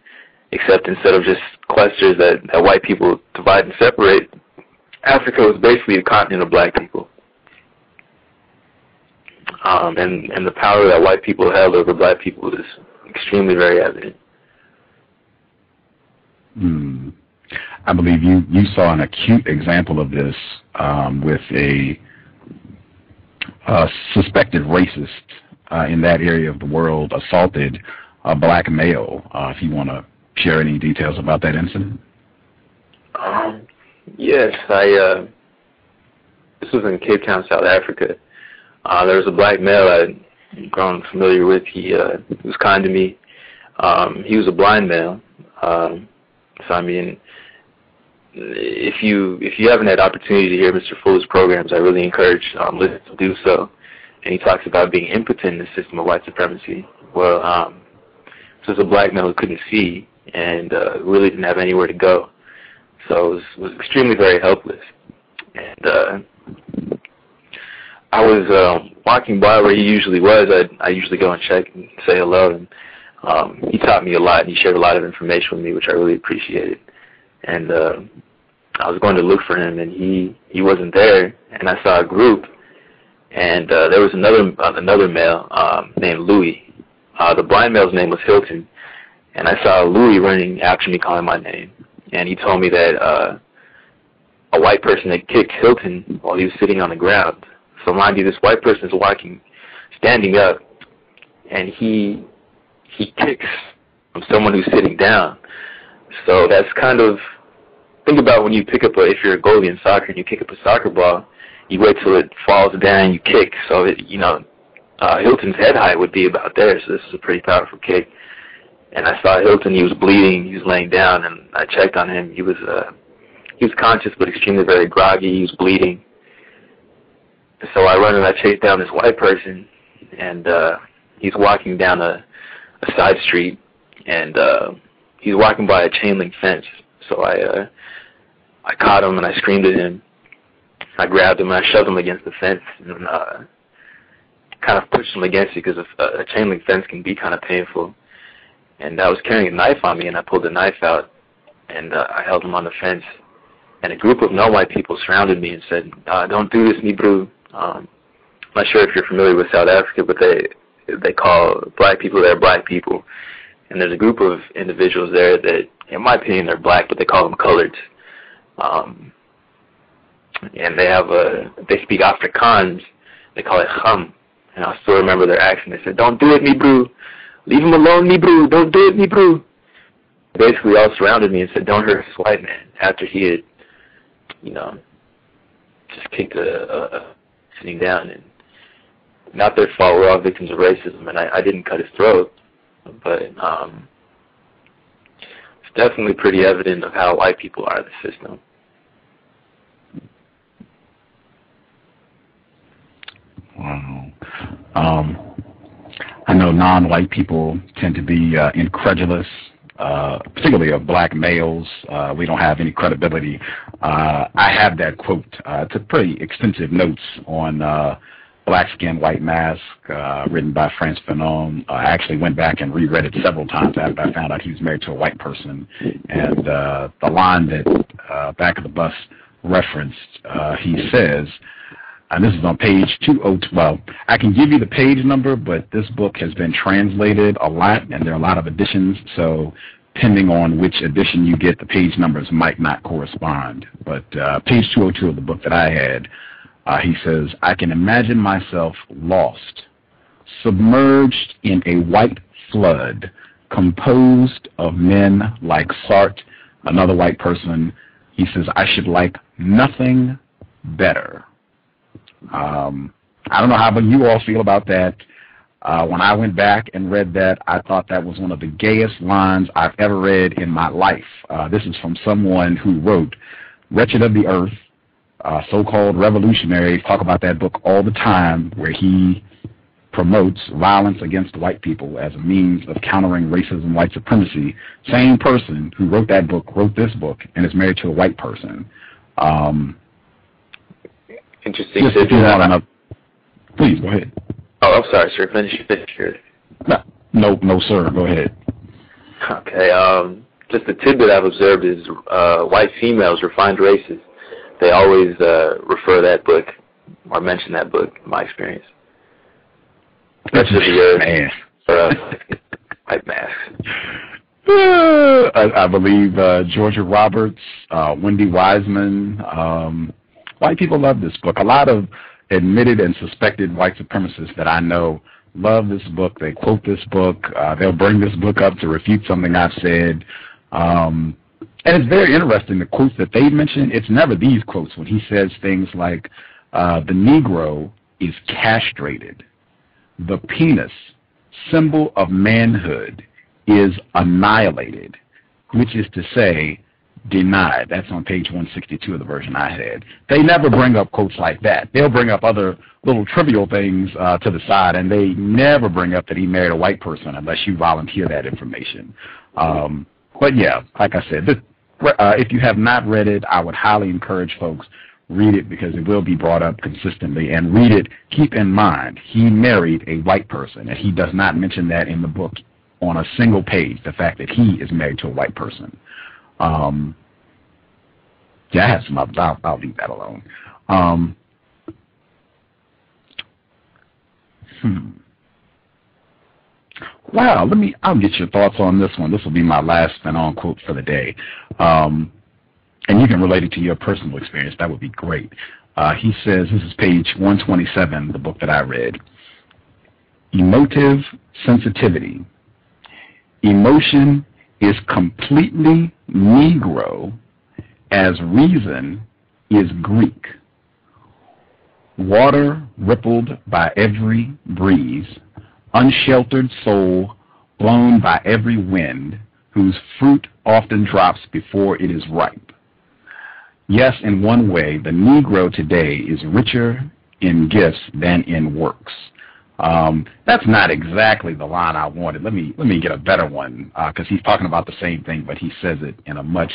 except instead of just clusters that white people divide and separate, Africa was basically a continent of black people. And the power that white people held over black people is extremely very evident. I believe you saw an acute example of this with a suspected racist in that area of the world assaulted a black male. If you want to share any details about that incident. Yes, this was in Cape Town, South Africa. There was a black male I'd grown familiar with. He was kind to me. He was a blind male. So I mean, if you haven't had opportunity to hear Mr. Fuller's programs, I really encourage listeners to do so. And he talks about being impotent in the system of white supremacy. Well, this was a black male who couldn't see and really didn't have anywhere to go. So was extremely very helpless. And I was walking by where he usually was. I usually go and check and say hello. And he taught me a lot, and he shared a lot of information with me, which I really appreciated. And I was going to look for him, and he wasn't there. And I saw a group, and there was another male named Louis. The blind male's name was Hilton, and I saw Louis running after me, calling my name. And he told me that a white person had kicked Hilton while he was sitting on the ground. So mind you, this white person is standing up, and he kicks from someone who's sitting down. So that's kind of, think about when you pick up if you're a goalie in soccer and you kick up a soccer ball, you wait till it falls down and you kick. So Hilton's head height would be about there. So this is a pretty powerful kick. And I saw Hilton. He was bleeding. He was laying down, and I checked on him. He was conscious but extremely very groggy. He was bleeding. So I run and I chase down this white person, and he's walking down a side street, and he's walking by a chain link fence. So I caught him and I screamed at him. I grabbed him and I shoved him against the fence and kind of pushed him against it, because a chain link fence can be kind of painful. And I was carrying a knife on me, and I pulled the knife out, and I held him on the fence. And a group of non-white people surrounded me and said, "Don't do this, Nibru." I'm not sure if you're familiar with South Africa, but they call black people, they're black people. And there's a group of individuals there that, in my opinion, they're black, but they call them coloreds. And they speak Afrikaans. They call it Cham. And I still remember their accent. They said, "Don't do it, me bro. Leave him alone, me bro. Don't do it, me bro." Basically, all surrounded me and said, "Don't hurt this white man." After he had, just kicked a sitting down. And not their fault. We're all victims of racism, and I didn't cut his throat. But it's definitely pretty evident of how white people are in the system. Wow. I know non-white people tend to be incredulous, particularly of black males. We don't have any credibility. I have that quote. Took pretty extensive notes on Black Skin, White Mask, written by Frantz Fanon. I actually went back and reread it several times after I found out he was married to a white person. And the line that Back of the Bus referenced, he says, and this is on page 2012. I can give you the page number, but this book has been translated a lot, and there are a lot of editions, so depending on which edition you get, the page numbers might not correspond. But page 202 of the book that I had, he says, "I can imagine myself lost, submerged in a white flood, composed of men like Sartre, another white person." He says, "I should like nothing better." I don't know how you all feel about that. When I went back and read that, I thought that was one of the gayest lines I've ever read in my life. This is from someone who wrote Wretched of the Earth, so-called revolutionary, talk about that book all the time, where he promotes violence against white people as a means of countering racism, white supremacy. Same person who wrote that book wrote this book and is married to a white person. Interesting. Please, go ahead. Oh, I'm sorry, sir. Finish your... No, sir. Go ahead. Okay. Just a tidbit I've observed is white females, refined races. They always refer that book or mention that book, in my experience. That's man. White masks. I believe Georgia Roberts, Wendy Wiseman. White people love this book. A lot of admitted and suspected white supremacists that I know love this book. They quote this book. They'll bring this book up to refute something I've said. And it's very interesting, the quotes that they mention. It's never these quotes when he says things like, the Negro is castrated. The penis, symbol of manhood, is annihilated, which is to say, denied. That's on page 162 of the version I had. They never bring up quotes like that. They'll bring up other little trivial things to the side, and they never bring up that he married a white person unless you volunteer that information. But yeah, like I said, if you have not read it, I would highly encourage folks, read it, because it will be brought up consistently. And read it, keep in mind, he married a white person, and he does not mention that in the book on a single page, the fact that he is married to a white person. Yeah, I have some others. I'll leave that alone. Wow, I'll get your thoughts on this one. This will be my last Fanon quote for the day. And you can relate it to your personal experience. That would be great. He says, this is page 127, the book that I read. Emotive sensitivity. Emotion is completely Negro as reason is Greek. Water rippled by every breeze, unsheltered soul blown by every wind, whose fruit often drops before it is ripe. Yes, in one way, the Negro today is richer in gifts than in works. That's not exactly the line I wanted. Let me get a better one, because he's talking about the same thing, but he says it in a much,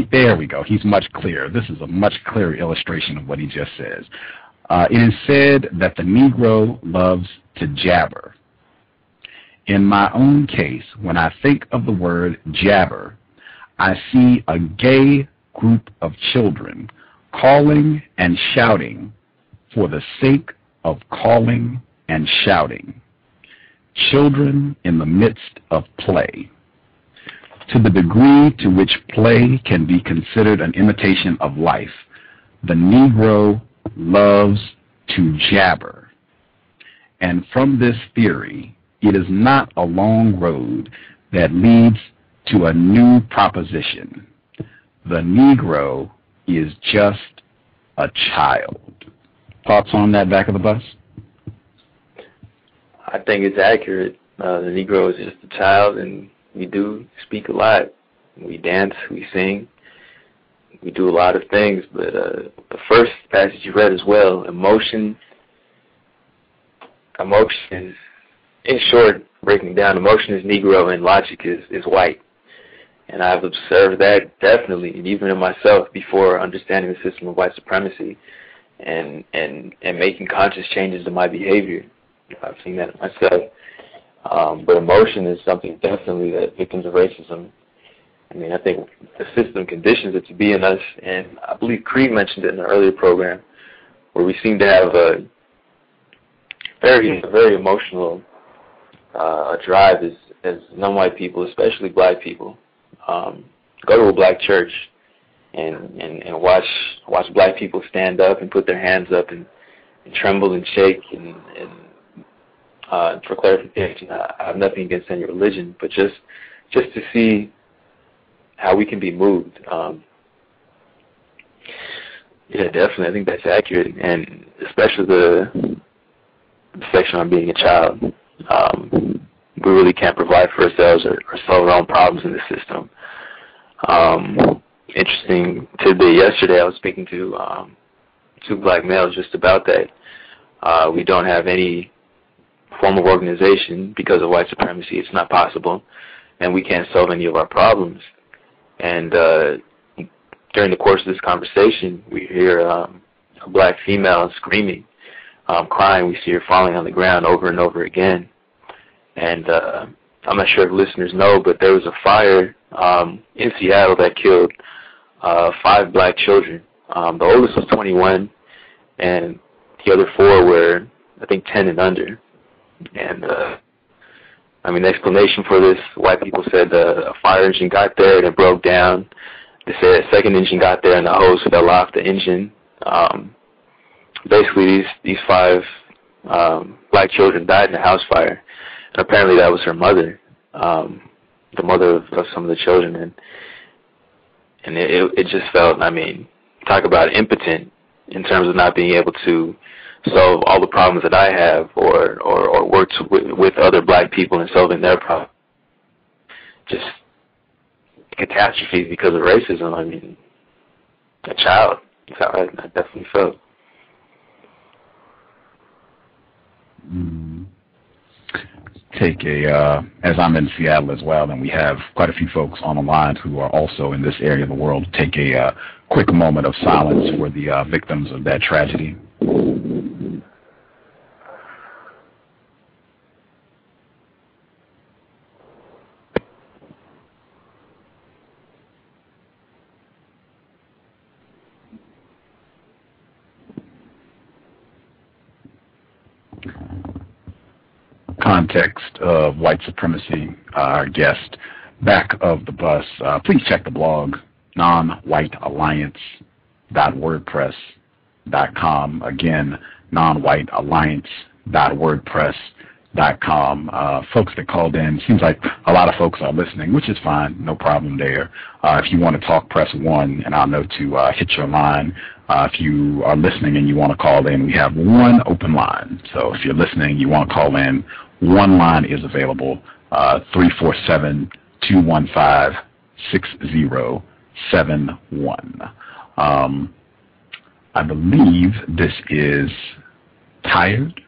there we go. He's much clearer. This is a much clearer illustration of what he just says. It is said that the Negro loves to jabber. In my own case, when I think of the word jabber, I see a gay group of children calling and shouting for the sake of calling and shouting. children in the midst of play. To the degree to which play can be considered an imitation of life, the Negro loves to jabber. And from this theory, it is not a long road that leads to a new proposition. The Negro is just a child. Thoughts on that, back of the bus? I think it's accurate. The Negro is just a child, and we do speak a lot. We dance, we sing, we do a lot of things. But the first passage you read as well, emotion is, in short, breaking down, emotion is Negro and logic is white. And I've observed that definitely, and even in myself before understanding the system of white supremacy and making conscious changes to my behavior. I've seen that in myself. But emotion is something definitely that victims of racism, I mean, I think the system conditions it to be in us, and I believe Creed mentioned it in an earlier program, where we seem to have a very emotional drive as non-white people, especially black people. Go to a black church and watch black people stand up and put their hands up and tremble and shake and for clarification, I have nothing against any religion, but just to see how we can be moved. Yeah, definitely. I think that's accurate, and especially the section on being a child. We really can't provide for ourselves or solve our own problems in the system. Interesting tidbit yesterday, I was speaking to two black males just about that. We don't have any form of organization because of white supremacy. It's not possible, and we can't solve any of our problems. And during the course of this conversation, we hear a black female screaming, crying. We see her falling on the ground over and over again. And I'm not sure if listeners know, but there was a fire in Seattle that killed 5 black children. The oldest was 21, and the other 4 were, I think, 10 and under. And I mean, the explanation for this, white people said a fire engine got there and it broke down. They said a second engine got there and the hose fell off the engine. Basically, these 5 black children died in a house fire. And apparently that was her mother, the mother of some of the children. And it just felt, I mean, talk about impotent in terms of not being able to solve all the problems that I have or work with other black people in solving their problems. Just catastrophes because of racism. I mean, a child. That's how I definitely felt. Take as I'm in Seattle as well, and we have quite a few folks on the line who are also in this area of the world, take a quick moment of silence for the victims of that tragedy. Context of white supremacy, our guest, back of the bus. Please check the blog, nonwhitealliance.wordpress.com. Again, nonwhitealliance.wordpress.com. Folks that called in, seems like a lot of folks are listening, which is fine, no problem there. If you want to talk, press 1, and I'll know to hit your line. If you are listening and you want to call in, we have 1 open line. So if you're listening, you want to call in, 1 line is available, 347-215-6071. I believe this is Tired.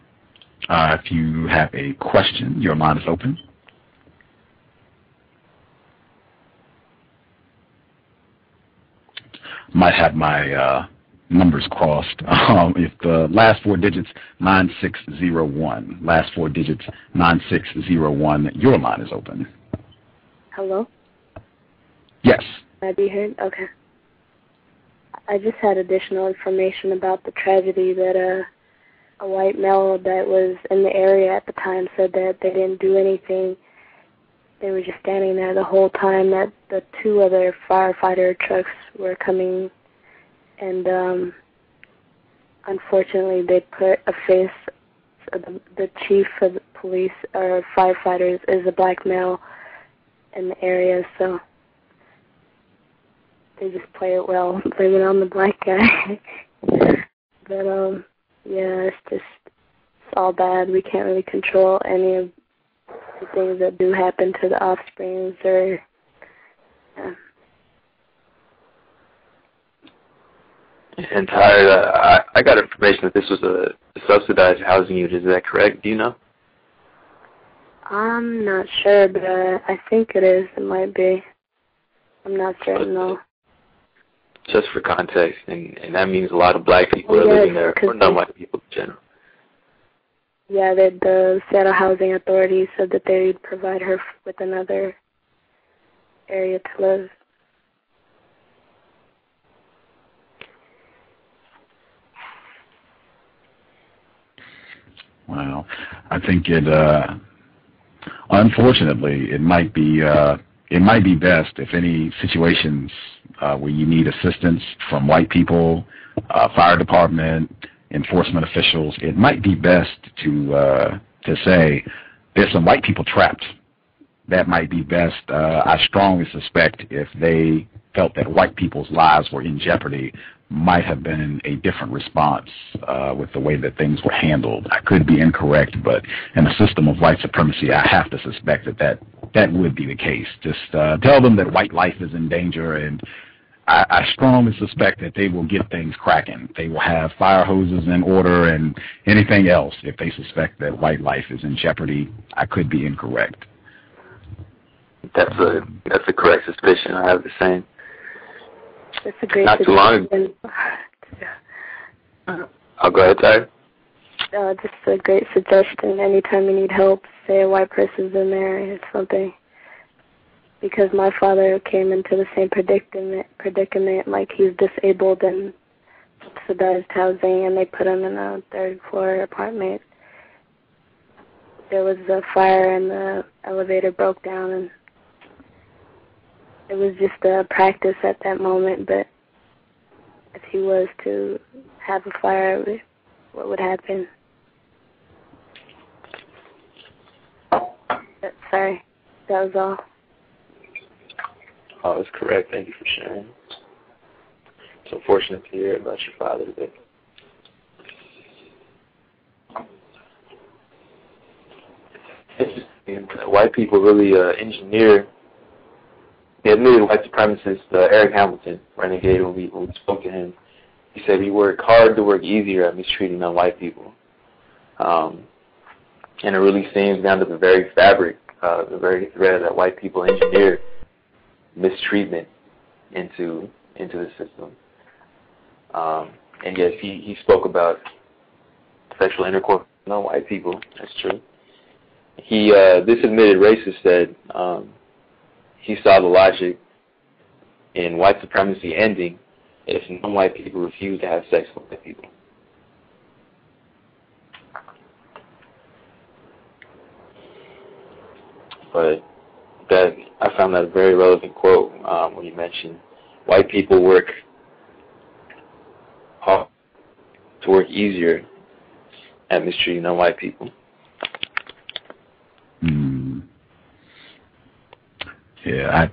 If you have a question, your line is open. Might have my numbers crossed. If the last 4 digits, 9601. Last 4 digits, 9601. Your line is open. Hello? Yes. Can I be heard? Okay. I just had additional information about the tragedy that a white male that was in the area at the time said that they didn't do anything. They were just standing there the whole time that the two other firefighter trucks were coming, and unfortunately they put a face, the chief of the police or firefighters is a black male in the area, so they just play it well, blame it on the black guy. But yeah, it's all bad. We can't really control any of the things that do happen to the offsprings or And Tyler, I got information that this was a subsidized housing unit. Is that correct? Do you know? I'm not sure, but I think it is. It might be. I'm not certain though. Just for context, and that means a lot of black people are living there, or non-white people in general. Yeah, the Seattle Housing Authority said that they would provide her with another area to live. Wow. I think unfortunately, it might be best if any situations where you need assistance from white people, fire department, enforcement officials, it might be best to say there's some white people trapped. That might be best. I strongly suspect if they felt that white people's lives were in jeopardy, might have been a different response with the way that things were handled. I could be incorrect, but in a system of white supremacy, I have to suspect that would be the case. Just tell them that white life is in danger, and I strongly suspect that they will get things cracking. They will have fire hoses in order and anything else if they suspect that white life is in jeopardy. I could be incorrect. That's a correct suspicion. I have the same. That's a great Not too long ago. I'll go ahead, Tyler. Just a great suggestion. Anytime you need help, say a white person's in there. It's something. Because my father came into the same predicament, like he's disabled and subsidized housing, and they put him in a third-floor apartment. There was a fire and the elevator broke down, and it was just a practice at that moment, but if he was to have a fire, what would happen? Sorry, that was all. Oh, that's correct. Thank you for sharing. It's unfortunate to hear about your father today. White people really engineer. They admitted white supremacist Eric Hamilton, Renegade, when we spoke to him. He said we work hard to work easier at mistreating non-white people. And it really seems down to the very fabric, the very thread that white people engineer mistreatment into the system. And yes, he spoke about sexual intercourse with non-white people. That's true. This admitted racist said he saw the logic in white supremacy ending if non-white people refuse to have sex with white people. But I found that a very relevant quote when you mentioned white people work hard to work easier at mistreating non-white people. Yeah, I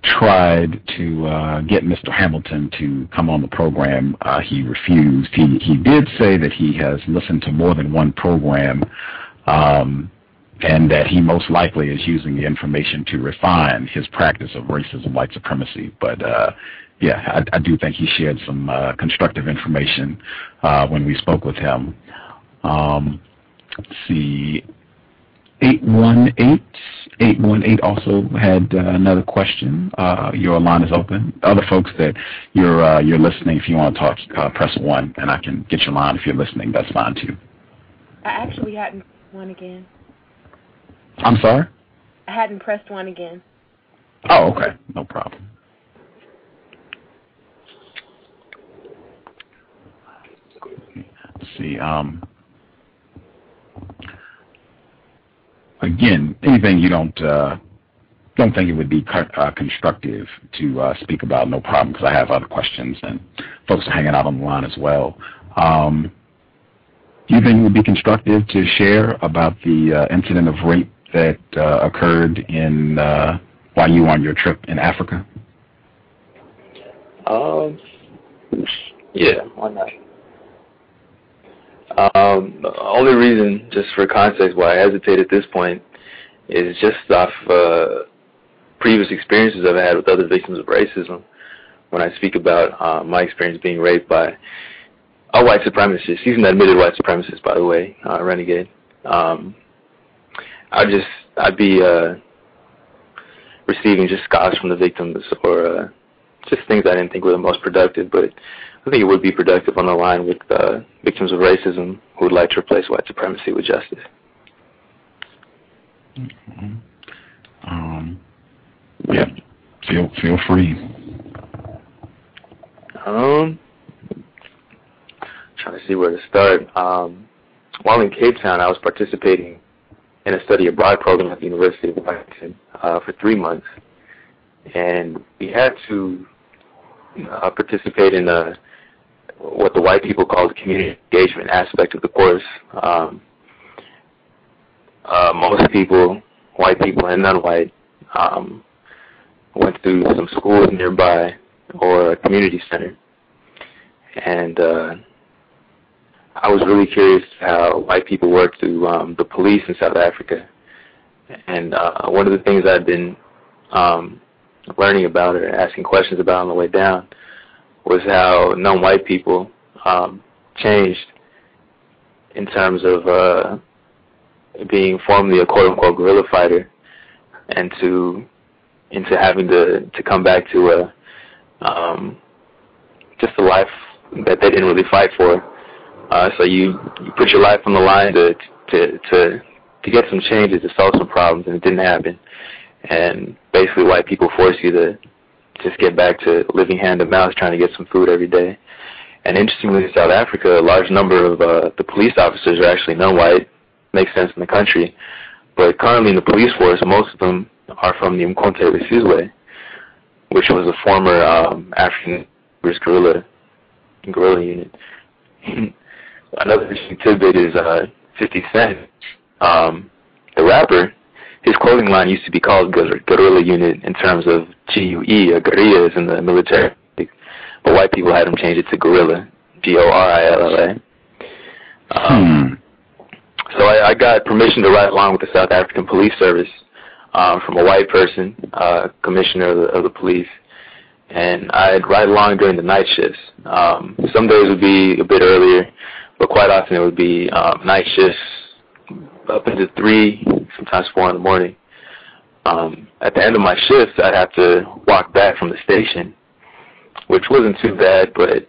tried to get Mr. Hamilton to come on the program. He refused. He did say that he has listened to more than one program, and that he most likely is using the information to refine his practice of racism, white supremacy. But yeah, I do think he shared some constructive information when we spoke with him. Let's see. 818 also had another question. Your line is open. Other folks that you're listening, if you want to talk, press 1, and I can get your line if you're listening. That's fine too. I actually hadn't pressed 1 again. I'm sorry? I hadn't pressed 1 again. Oh, okay. No problem. Let's see. again, anything you don't think it would be constructive to speak about, no problem, because I have other questions and folks are hanging out on the line as well. Do you think it would be constructive to share about the incident of rape that occurred in while you were on your trip in Africa? Yeah, why not? The only reason, just for context, why I hesitate at this point is just off previous experiences I've had with other victims of racism. When I speak about my experience being raped by a white supremacist, he's an admitted white supremacist, by the way, Renegade. I'd be receiving just scoffs from the victims or just things I didn't think were the most productive, but I think it would be productive on the line with victims of racism who would like to replace white supremacy with justice. Mm-hmm. Yeah, feel free. Trying to see where to start. While in Cape Town, I was participating in a study abroad program at the University of Washington for 3 months, and we had to participate in what the white people call the community engagement aspect of the course. Most people, white people and non-white, went to some schools nearby or a community center, and I was really curious how white people work through the police in South Africa. And one of the things I'd been learning about or asking questions about on the way down was how non-white people changed in terms of being formerly a quote-unquote guerrilla fighter and into having to come back to just a life that they didn't really fight for. So you put your life on the line to get some changes, to solve some problems, and it didn't happen. And basically white people force you to just get back to living hand to mouth, trying to get some food every day. And interestingly, in South Africa, a large number of the police officers are actually non-white. Makes sense in the country. But currently in the police force, most of them are from the C.O.W.S, which was a former African guerrilla unit. Another interesting tidbit is 50 Cent, the rapper. His clothing line used to be called Guerrilla Unit in terms of GUE, guerrillas in the military. But white people had him change it to Gorilla, Gorilla. So I got permission to ride along with the South African Police Service from a white person, commissioner of the police. And I'd ride along during the night shifts. Some days would be a bit earlier, but quite often it would be night shifts up into 3, sometimes 4 in the morning. At the end of my shifts, I'd have to walk back from the station, which wasn't too bad, but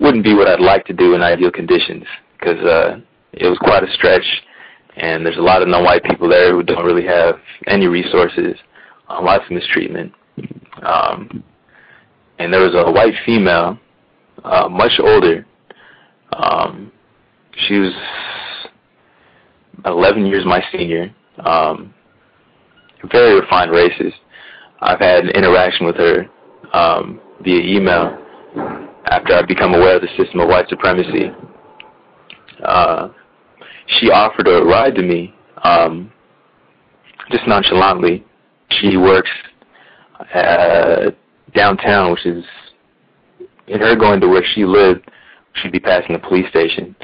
wouldn't be what I'd like to do in ideal conditions, because it was quite a stretch, and there's a lot of non-white people there who don't really have any resources, lots of mistreatment. And there was a white female, much older. She was 11 years my senior, very refined racist. I've had an interaction with her via email after I'd become aware of the System of White Supremacy. She offered a ride to me, just nonchalantly. She works downtown, which is, in her going to where she lived, she'd be passing the police station.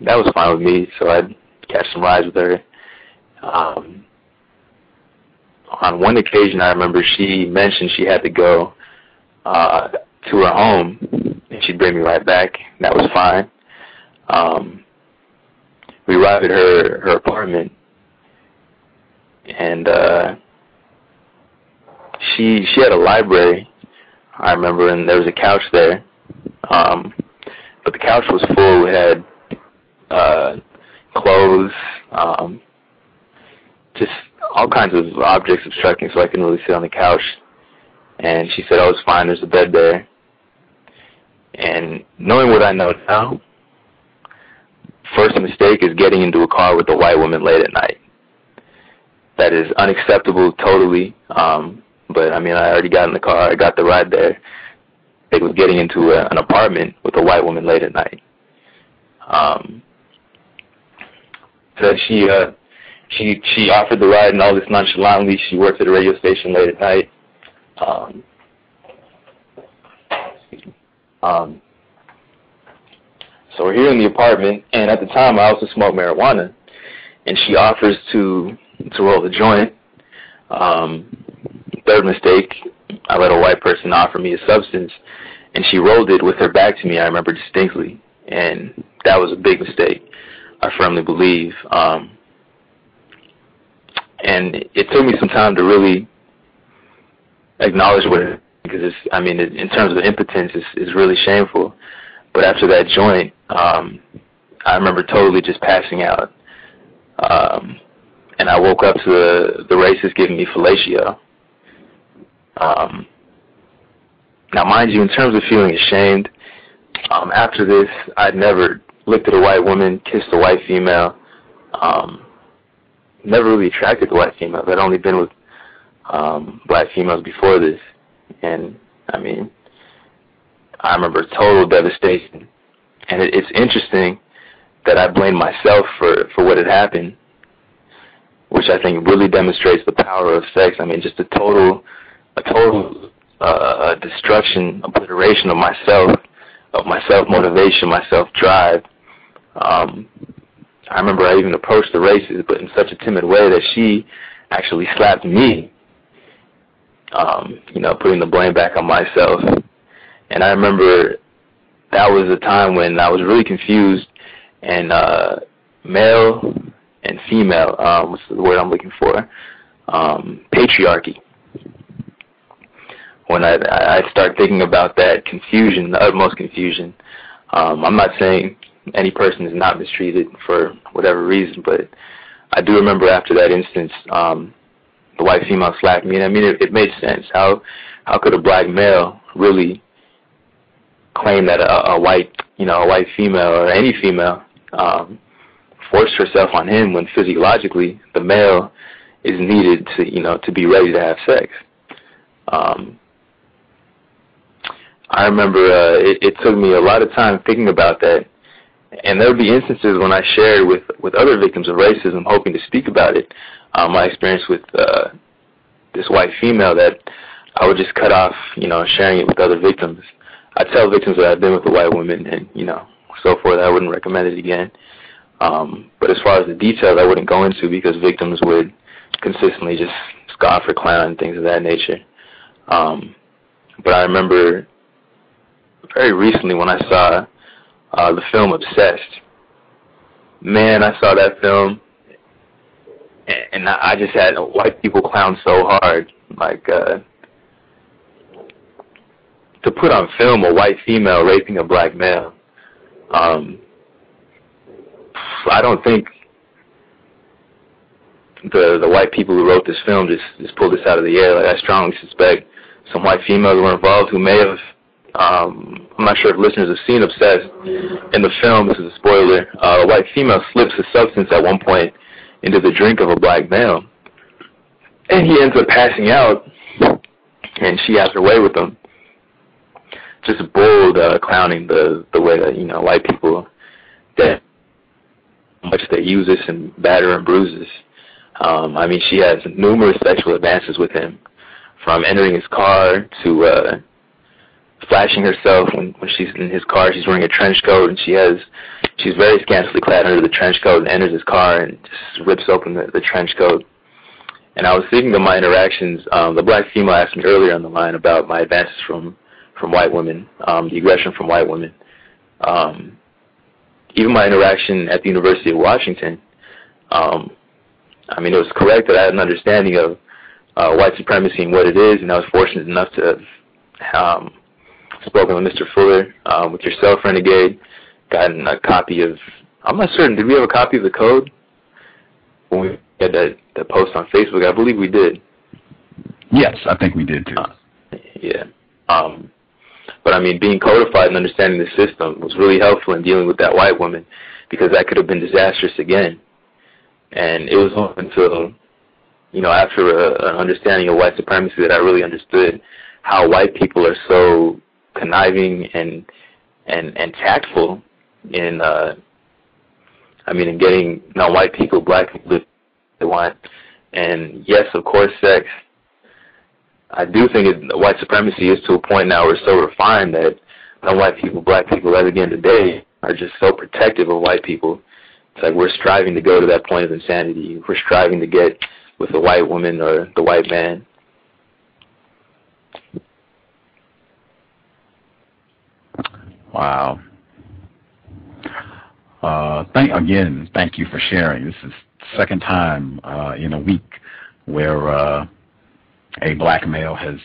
That was fine with me, so I'd catch some rides with her. On one occasion, I remember she mentioned she had to go to her home, and she'd bring me right back. That was fine. We arrived at her apartment, and she had a library, I remember, and there was a couch there. But the couch was full. It had clothes, just all kinds of objects obstructing, so I couldn't really sit on the couch. And she said, "Oh, it's fine, there's a bed there." And knowing what I know now, first mistake is getting into a car with a white woman late at night. That is unacceptable totally. But I mean, I already got in the car. I got the ride there. It was getting into an apartment with a white woman late at night. So she offered the ride and all this nonchalantly. She worked at a radio station late at night. So we're here in the apartment, and at the time I also smoked marijuana, and she offers to roll the joint. Third mistake, I let a white person offer me a substance, and she rolled it with her back to me, I remember distinctly, and that was a big mistake, I firmly believe. And it took me some time to really acknowledge what it, because it's, I mean, in terms of impotence, it's really shameful. But after that joint, I remember totally just passing out. And I woke up to the racist giving me fellatio. Now, mind you, in terms of feeling ashamed, after this, I'd never looked at a white woman, kissed a white female, never really attracted to white females. I'd only been with black females before this. And, I mean, I remember total devastation. And it's interesting that I blame myself for what had happened, which I think really demonstrates the power of sex. I mean, just a total destruction, obliteration of my self-motivation, my self-drive. I remember I even approached the racist, but in such a timid way that she actually slapped me, putting the blame back on myself. And I remember that was a time when I was really confused, and male and female, what's the word I'm looking for? Patriarchy. When I start thinking about that confusion, the utmost confusion, I'm not saying any person is not mistreated for whatever reason, but I do remember after that instance, the white female slapped me, and I mean, it made sense. How could a black male really claim that a white female or any female forced herself on him when physiologically the male is needed to be ready to have sex? I remember it took me a lot of time thinking about that, and there would be instances when I shared with other victims of racism, hoping to speak about it, my experience with this white female, that I would just cut off, sharing it with other victims. I tell victims that I've been with a white woman and, so forth, I wouldn't recommend it again. But as far as the details, I wouldn't go into, because victims would consistently just scoff or clown and things of that nature. But I remember very recently when I saw the film Obsessed. Man, I saw that film, and I just had white people clown so hard. Like, to put on film a white female raping a black male, I don't think the white people who wrote this film just pulled this out of the air. Like, I strongly suspect some white females were involved who may have, I'm not sure if listeners have seen Obsessed. In the film, this is a spoiler, a white female slips a substance at one point into the drink of a black male, and he ends up passing out, and she has her way with him. Just bold clowning the way that, white people, that much they use this and batter and bruise this. I mean, she has numerous sexual advances with him, from entering his car to flashing herself when she's in his car. She's wearing a trench coat, and she's very scantily clad under the trench coat, and enters his car and just rips open the trench coat. And I was thinking of my interactions. The black female asked me earlier on the line about my advances from white women, the aggression from white women. Even my interaction at the University of Washington, I mean, it was correct that I had an understanding of white supremacy and what it is, and I was fortunate enough to have spoken with Mr. Fuller, with yourself, Renegade, gotten a copy of, I'm not certain, did we have a copy of the code when we had that post on Facebook? I believe we did. Yes, I think we did too. Yeah. But I mean, being codified and understanding the system was really helpful in dealing with that white woman, because that could have been disastrous again. And it was until, after an understanding of white supremacy that I really understood how white people are so conniving and tactful in getting non-white people, black people, they want. And yes, of course, sex. I do think white supremacy is to a point now where it's so refined that non-white people, black people, as again today, are just so protective of white people. It's like we're striving to go to that point of insanity. We're striving to get with the white woman or the white man. Wow. Thank you for sharing. This is the second time in a week where a black male has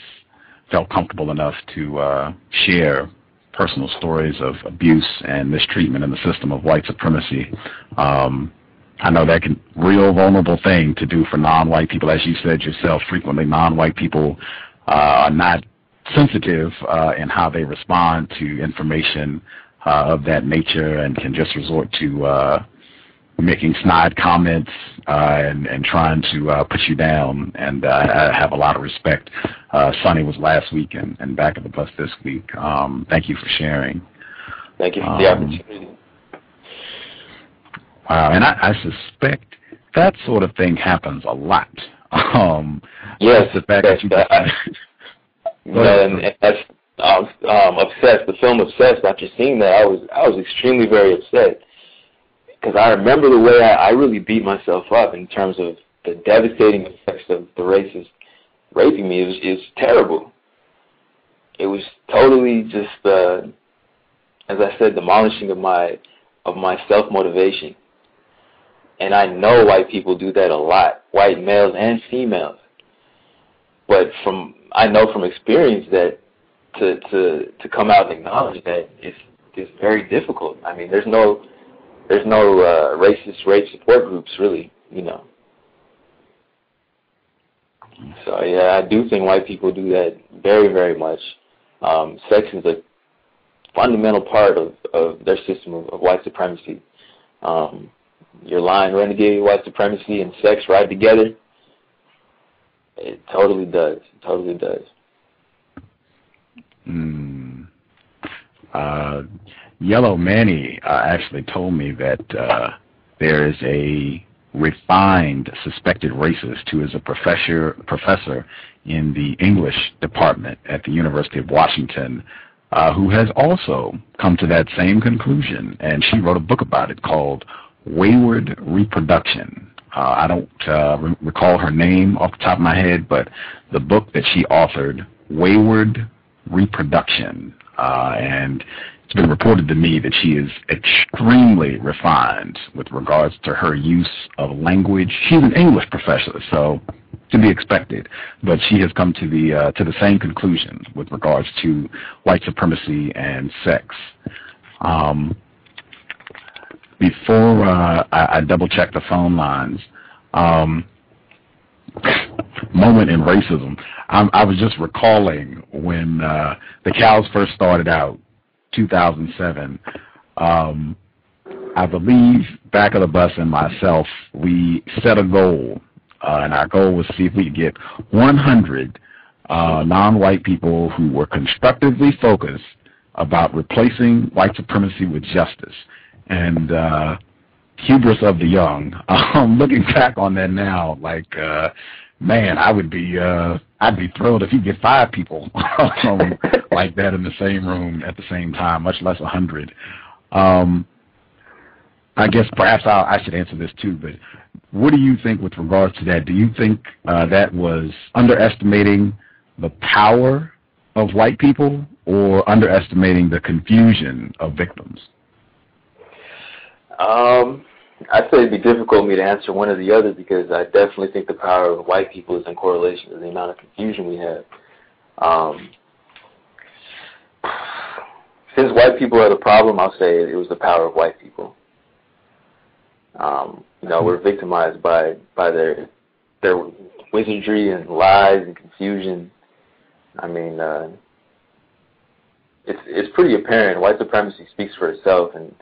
felt comfortable enough to share personal stories of abuse and mistreatment in the system of white supremacy. I know that can real vulnerable thing to do for non-white people. As you said yourself, frequently non-white people are not sensitive in how they respond to information of that nature and can just resort to making snide comments and trying to put you down. And I have a lot of respect. Sonny was last week and back at the bus this week. Thank you for sharing. Thank you for the opportunity. Wow, and I suspect that sort of thing happens a lot. Yes, the fact that you and that's Obsessed. The film Obsessed. After seeing that, I was extremely very upset because I remember the way I really beat myself up in terms of the devastating effects of the racist raping me. It was terrible. It was totally just, as I said, demolishing of my self-motivation. And I know white people do that a lot, white males and females. But I know from experience that to come out and acknowledge that it's very difficult. I mean, there's no racist rape support groups really, So yeah, I do think white people do that very, very much. Sex is a fundamental part of their system of white supremacy. Your line, renegade, white supremacy, and sex right together. It totally does. It totally does. Yellow Manny actually told me that there is a refined suspected racist who is a professor in the English department at the University of Washington who has also come to that same conclusion, and she wrote a book about it called Wayward Reproduction. I don't recall her name off the top of my head, but the book that she authored, Wayward Reproduction, and it's been reported to me that she is extremely refined with regards to her use of language. She's an English professor, so to be expected, but she has come to the same conclusion with regards to white supremacy and sex. Before I double-check the phone lines, moment in racism, I was just recalling when the C.O.W.S first started out, 2007, I believe Back of the Bus and myself, we set a goal, and our goal was to see if we could get 100 non-white people who were constructively focused about replacing white supremacy with justice. And hubris of the young. Looking back on that now, like, man, I'd be thrilled if you get 5 people like that in the same room at the same time, much less 100. I guess perhaps I should answer this too, but what do you think with regards to that? Do you think that was underestimating the power of white people or underestimating the confusion of victims? I'd say it'd be difficult for me to answer one or the other because I definitely think the power of white people is in correlation to the amount of confusion we have. Since white people are the problem, I'll say it was the power of white people. We're victimized by their wizardry and lies and confusion. I mean, it's pretty apparent. White supremacy speaks for itself, and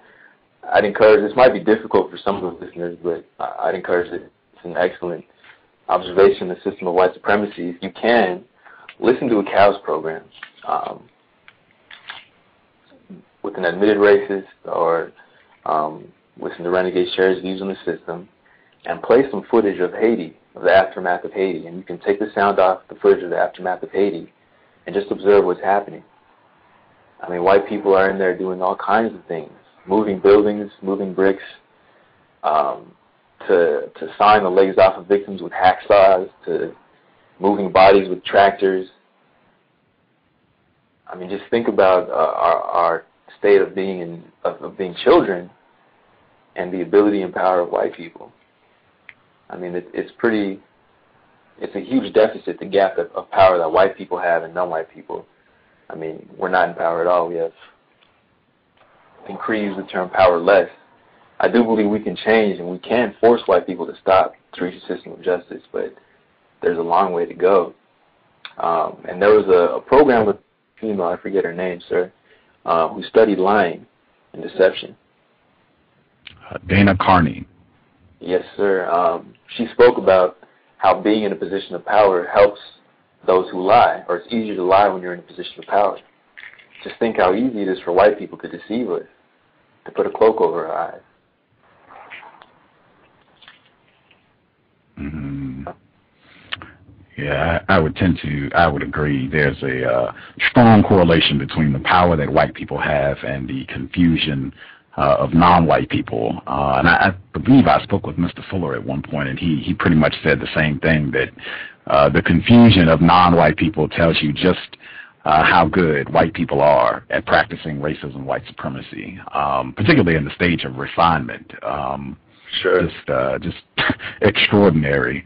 I'd encourage, this might be difficult for some of the listeners, but I'd encourage it. It's an excellent observation, the System of White Supremacy. If you can, listen to a C.O.W.S program with an admitted racist, or listen to Renegade share his views on the system, and play some footage of Haiti, of the aftermath of Haiti. And you can take the sound off the footage of the aftermath of Haiti and just observe what's happening. I mean, white people are in there doing all kinds of things, moving buildings, moving bricks, to sawing the legs off of victims with hacksaws, to moving bodies with tractors. I mean, just think about our state of being being children, and the ability and power of white people. I mean, it's a huge deficit, the gap of power that white people have and non-white people. I mean, we're not in power at all. We have, I think Cree used the term powerless. I do believe we can change, and we can force white people to stop to reach a system of justice, but there's a long way to go. And there was a program with a female, I forget her name, sir, who studied lying and deception. Dana Carney. Yes, sir. She spoke about how being in a position of power helps those who lie, or it's easier to lie when you're in a position of power. Just think how easy it is for white people to deceive us, to put a cloak over our eyes. Mm-hmm. Yeah, I would agree. There's a strong correlation between the power that white people have and the confusion of non-white people. And I believe I spoke with Mr. Fuller at one point, and he pretty much said the same thing, that the confusion of non-white people tells you just how good white people are at practicing racism, white supremacy, particularly in the stage of refinement. Sure. Just extraordinary.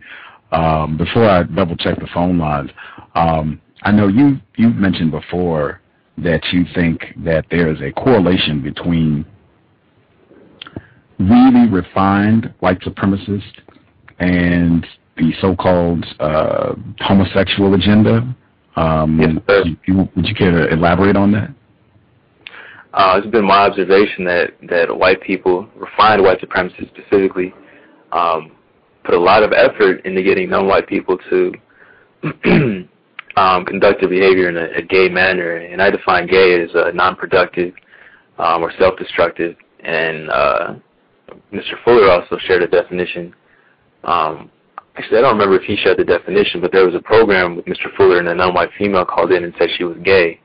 Before I double-check the phone lines, I know you've mentioned before that you think that there is a correlation between really refined white supremacists and the so-called homosexual agenda. Yes, would you care to elaborate on that? It's been my observation that white people, refined white supremacists specifically, put a lot of effort into getting non-white people to conduct their behavior in a gay manner. And I define gay as non-productive or self-destructive. And Mr. Fuller also shared a definition. Actually, I don't remember if he shared the definition, but there was a program with Mr. Fuller, and a non-white female called in and said she was gay.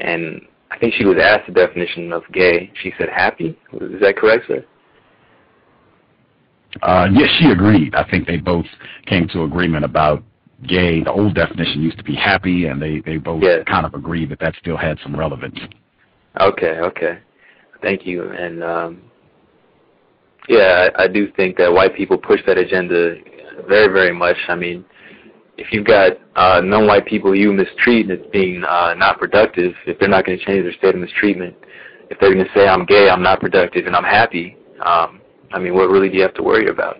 And I think she was asked the definition of gay. She said happy. Is that correct, sir? Yes, she agreed. I think they both came to agreement about gay. The old definition used to be happy, and they both kind of agreed that still had some relevance. Okay. Thank you. And yeah, I do think that white people push that agenda very, very much. I mean, if you've got non-white people you mistreat as being not productive, if they're not going to change their state of mistreatment, if they're going to say I'm gay, I'm not productive, and I'm happy, I mean, what really do you have to worry about?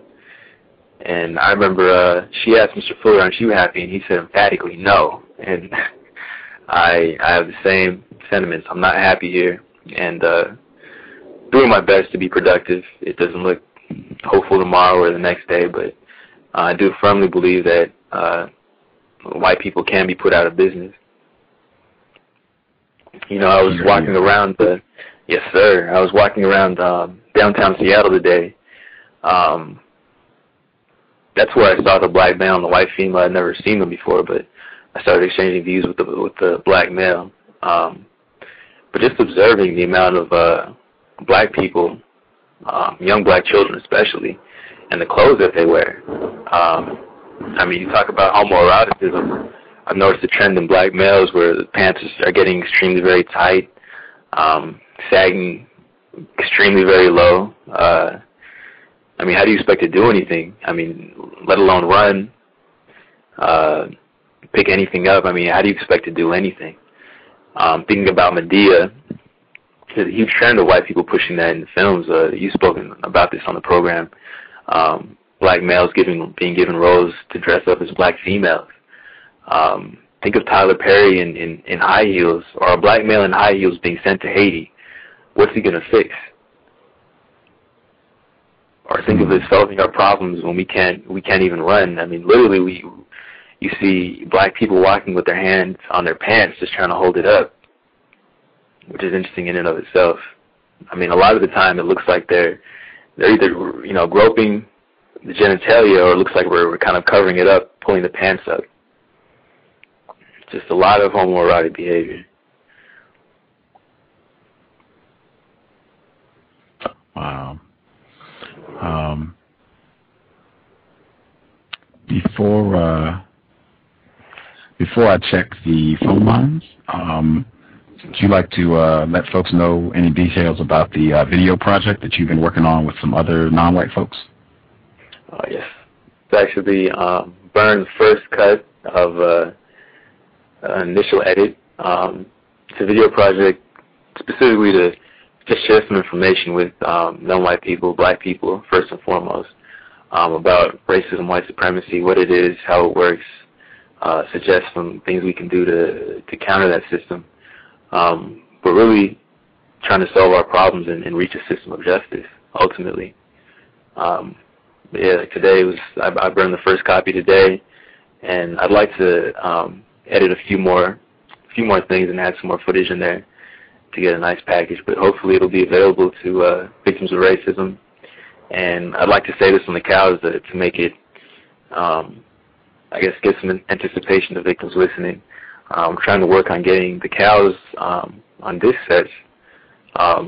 And I remember she asked Mr. Fuller, aren't you happy? And he said emphatically, no. And I have the same sentiments. I'm not happy here, and doing my best to be productive. It doesn't look hopeful tomorrow or the next day, but I do firmly believe that white people can be put out of business. You know, I was walking around yes, sir. I was walking around downtown Seattle today. That's where I saw the black male and the white female. I'd never seen them before, but I started exchanging views with the black male. But just observing the amount of black people, young black children especially, and the clothes that they wear. I mean, you talk about homoeroticism. I've noticed a trend in black males where the pants are getting extremely very tight, sagging extremely very low. I mean, how do you expect to do anything? I mean, let alone run, pick anything up. I mean, how do you expect to do anything? Thinking about Medea, there's a huge trend of white people pushing that in the films. You've spoken about this on the program. Black males being given roles to dress up as black females. Think of Tyler Perry in high heels, or a black male in high heels being sent to Haiti. What's he going to fix? think of it as solving our problems when we can't even run. I mean, literally, you see black people walking with their hands on their pants, just trying to hold it up, which is interesting in and of itself. I mean, a lot of the time it looks like they're either, you know, groping the genitalia, or it looks like we're kind of covering it up, pulling the pants up. Just a lot of homoerotic behavior. Wow. Before I check the phone lines, would you like to let folks know any details about the video project that you've been working on with some other non-white folks? Yes. It's actually Burn's first cut of an initial edit. It's a video project specifically to just share some information with non-white people, black people, first and foremost, about racism, white supremacy, what it is, how it works, suggest some things we can do to counter that system. But really trying to solve our problems and reach a system of justice, ultimately. Yeah, today I burned the first copy today, and I'd like to edit a few more things and add some more footage in there to get a nice package, but hopefully it'll be available to victims of racism. And I'd like to say this on the cows to make it, I guess, get some anticipation to victims listening. I'm trying to work on getting the cows on disc sets. I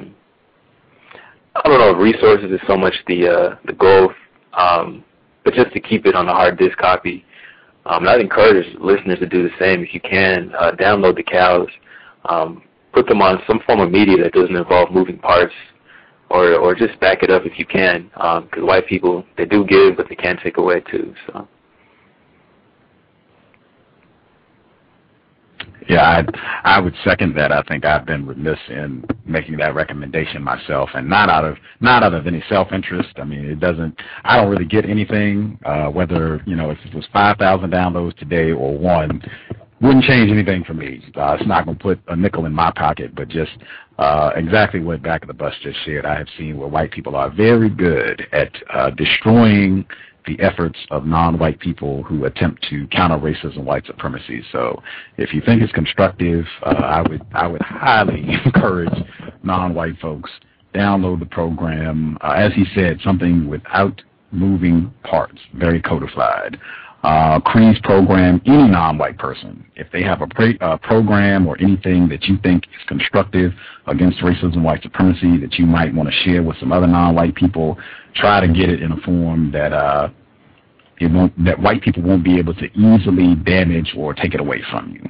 don't know if resources is so much the goal, but just to keep it on a hard disk copy. And I'd encourage listeners to do the same. If you can, download the cows, put them on some form of media that doesn't involve moving parts, or just back it up if you can, because white people, they do give, but they can take away too. So. Yeah, I would second that. I think I've been remiss in making that recommendation myself, and not out of any self-interest. I mean, I don't really get anything, whether, you know, if it was 5,000 downloads today or one, wouldn't change anything for me. It's not going to put a nickel in my pocket, but just exactly what Back of the Bus just shared. I have seen where white people are very good at destroying the efforts of non-white people who attempt to counter racism, white supremacy. So if you think it's constructive, I would highly encourage non-white folks, download the program. As he said, something without moving parts, very codified. Cree's program, any non-white person, if they have a program or anything that you think is constructive against racism, white supremacy, that you might want to share with some other non-white people, try to get it in a form that that white people won't be able to easily damage or take it away from you.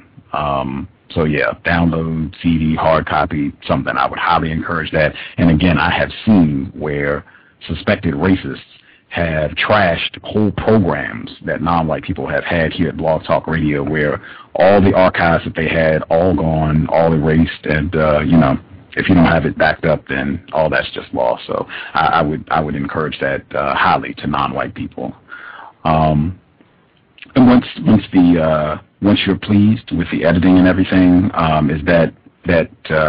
So yeah, download, CD, hard copy, something. I would highly encourage that. And again, I have seen where suspected racists have trashed whole programs that non-white people have had here at Blog Talk Radio, where all the archives that they had, all gone, all erased, and you know, if you don't have it backed up, then all that's just lost. So I would encourage that highly to non-white people. And once you're pleased with the editing and everything, is that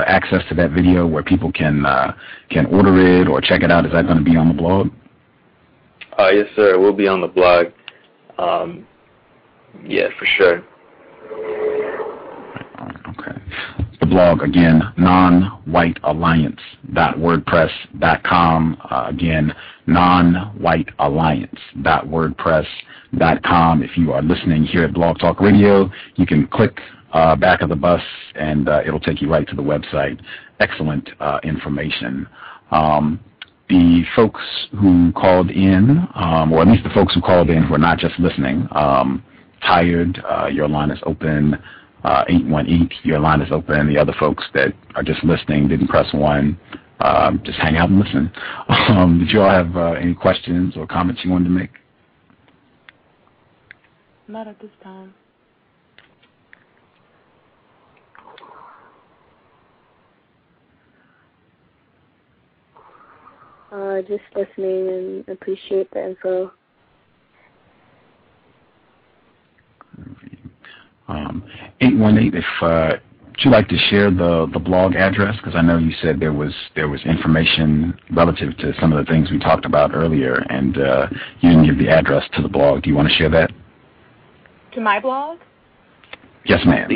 access to that video where people can order it or check it out? Is that going to be on the blog? Yes, sir. It will be on the blog. Yeah, for sure. Okay. The blog, again, nonwhitealliance.wordpress.com. Again, nonwhitealliance.wordpress.com. If you are listening here at Blog Talk Radio, you can click Back of the Bus, and it'll take you right to the website. Excellent information. The folks who called in, or at least the folks who called in who are not just listening, Tired, your line is open. 818, your line is open. The other folks that are just listening, didn't press 1, just hang out and listen. Did you all have any questions or comments you wanted to make? Not at this time. Just listening and appreciate the info. 818, would you like to share the blog address? Because I know you said there was information relative to some of the things we talked about earlier, and you didn't give the address to the blog. Do you want to share that? To my blog? Yes, ma'am.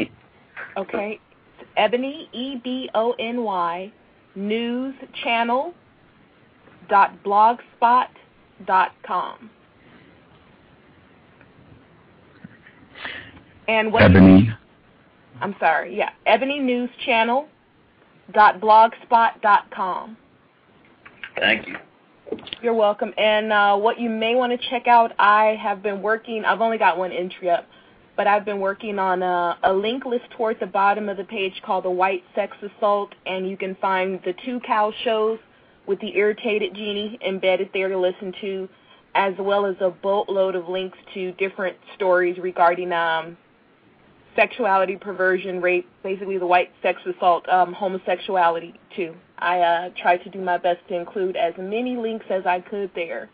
Okay. It's Ebony, EBONY, newschannel.blogspot.com. And what Ebony. I'm sorry, yeah, ebonynewschannel.blogspot.com. Thank you. You're welcome. And what you may want to check out, I've only got one entry up, but I've been working on a link list towards the bottom of the page called The White Sex Assault, and you can find the 2 cow shows with the irritated genie embedded there to listen to, as well as a boatload of links to different stories regarding sexuality, perversion, rape, basically the white sex assault, homosexuality too. I tried to do my best to include as many links as I could there.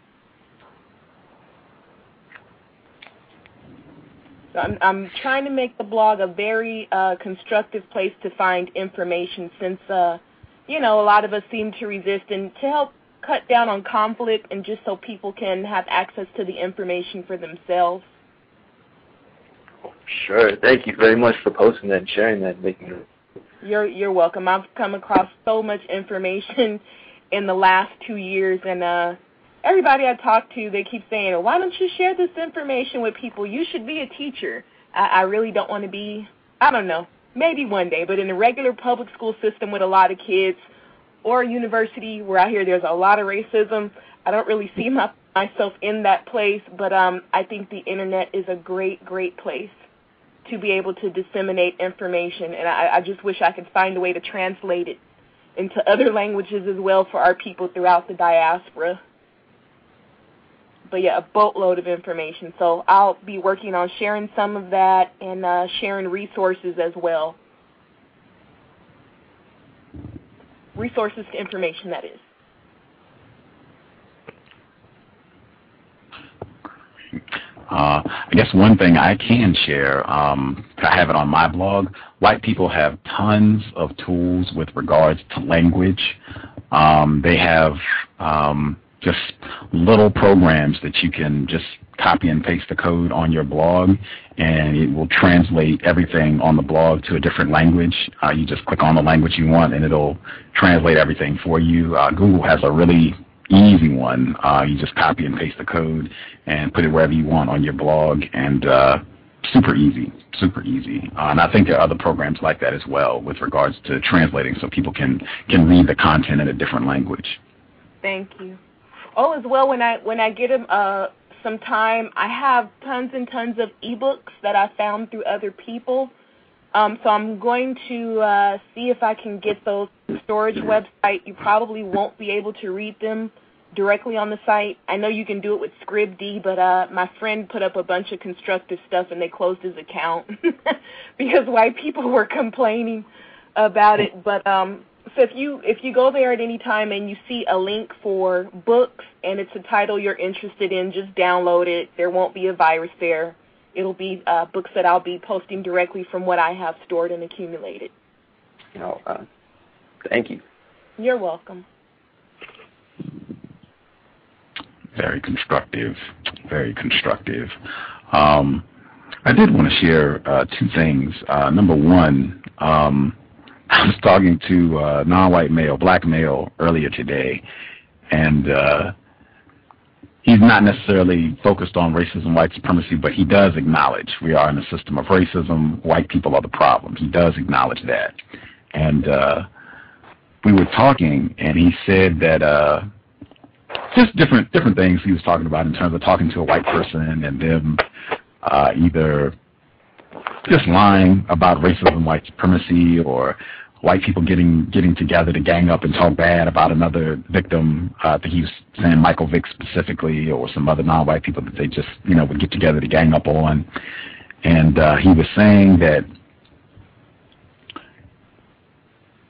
So I'm trying to make the blog a very constructive place to find information, since a lot of us seem to resist, and to help cut down on conflict, and just so people can have access to the information for themselves. Sure. Thank you very much for posting that and sharing that. You're welcome. I've come across so much information in the last 2 years, and everybody I talk to, they keep saying, why don't you share this information with people? You should be a teacher. I really don't want to be, I don't know, maybe one day, but in a regular public school system with a lot of kids, or a university where I hear there's a lot of racism, I don't really see myself in that place, but I think the internet is a great, great place to be able to disseminate information, and I just wish I could find a way to translate it into other languages as well for our people throughout the diaspora. But yeah, a boatload of information. So I'll be working on sharing some of that and sharing resources as well. Resources to information, that is. I guess one thing I can share, I have it on my blog. White people have tons of tools with regards to language. They have just little programs that you can just copy and paste the code on your blog, and it will translate everything on the blog to a different language. You just click on the language you want, and it'll translate everything for you. Google has a really easy one. You just copy and paste the code and put it wherever you want on your blog, and super easy, super easy. And I think there are other programs like that as well with regards to translating, so people can read the content in a different language. Thank you. Oh, as well, when I get some time, I have tons and tons of ebooks that I found through other people. So I'm going to see if I can get those storage website. You probably won't be able to read them directly on the site. I know you can do it with Scribd, but my friend put up a bunch of constructive stuff, and they closed his account because white people were complaining about it. But so if you go there at any time and you see a link for books and it's a title you're interested in, just download it. There won't be a virus there. It'll be books that I'll be posting directly from what I have stored and accumulated. Oh, thank you. You're welcome. Very constructive, very constructive. I did want to share 2 things. Number one, I was talking to a non-white male, black male, earlier today, and he's not necessarily focused on racism, white supremacy, but he does acknowledge we are in a system of racism. White people are the problem. He does acknowledge that. And we were talking, and he said that just different things he was talking about in terms of talking to a white person and them either just lying about racism, white supremacy, or white people getting together to gang up and talk bad about another victim. I think he was saying Michael Vick specifically, or some other non-white people that they just, would get together to gang up on. And he was saying that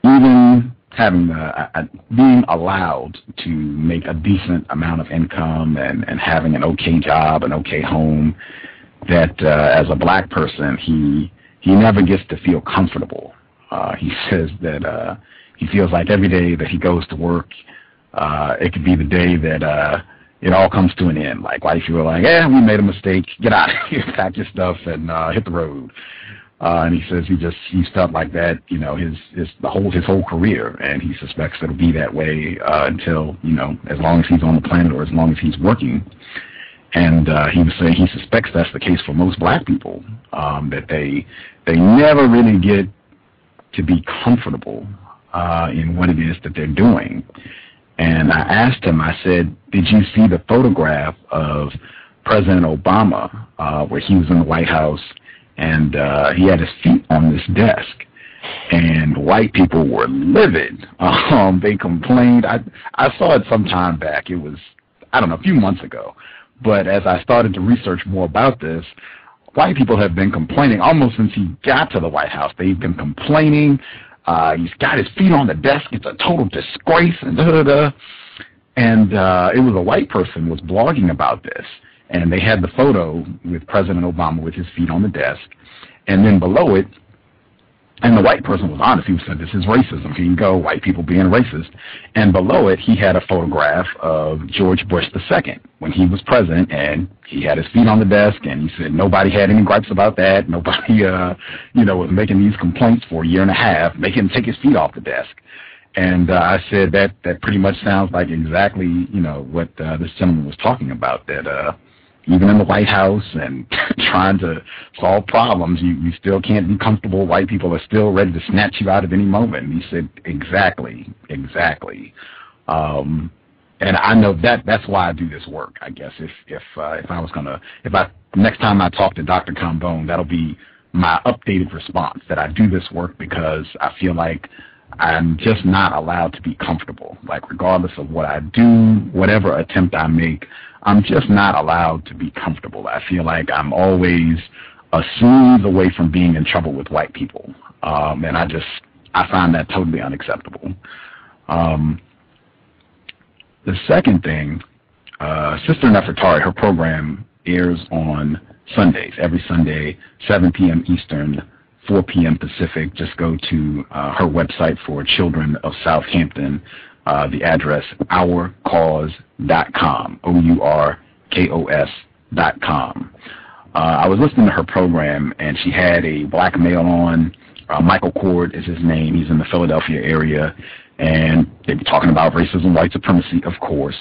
even having being allowed to make a decent amount of income and having an okay job, an okay home, that as a black person, he never gets to feel comfortable He says that he feels like every day that he goes to work, it could be the day that it all comes to an end. Like white people are like, "Yeah, we made a mistake. Get out of here, pack your stuff, and hit the road." And he says he's felt like that, his whole career, and he suspects it'll be that way until as long as he's on the planet or as long as he's working. And he was saying he suspects that's the case for most black people, that they never really get to be comfortable in what it is that they're doing. And I asked him, I said, "Did you see the photograph of President Obama where he was in the White House and he had his feet on this desk?" And white people were livid. They complained. I saw it some time back. It was, I don't know, a few months ago. But as I started to research more about this, white people have been complaining almost since he got to the White House. They've been complaining. He's got his feet on the desk. It's a total disgrace, and da-da-da. And it was a white person was blogging about this. And they had the photo with President Obama with his feet on the desk. And then below it, and the white person was honest. He said, "This is racism. Here you go, white people being racist." And below it, he had a photograph of George Bush II when he was president, and he had his feet on the desk, and he said nobody had any gripes about that. Nobody, was making these complaints for a year and a half, making him take his feet off the desk. And I said that pretty much sounds like exactly, what this gentleman was talking about, that even in the White House and trying to solve problems, you still can't be comfortable. White people are still ready to snatch you out at any moment. And he said, exactly. And I know that's why I do this work, I guess. If next time I talk to Dr. Cambone, that'll be my updated response, that I do this work because I feel like I'm just not allowed to be comfortable. Like, regardless of what I do, whatever attempt I make, I'm just not allowed to be comfortable. I feel like I'm always a smooth away from being in trouble with white people. And I find that totally unacceptable. The second thing, Sister Nefertari, her program airs on Sundays, every Sunday, 7 p.m. Eastern, 4 p.m. Pacific. Just go to her website for Children of Southampton. The address, ourcause.com, OURKOS.com. I was listening to her program, and she had a black male on. Michael Cord is his name. He's in the Philadelphia area, and they were talking about racism, white supremacy, of course.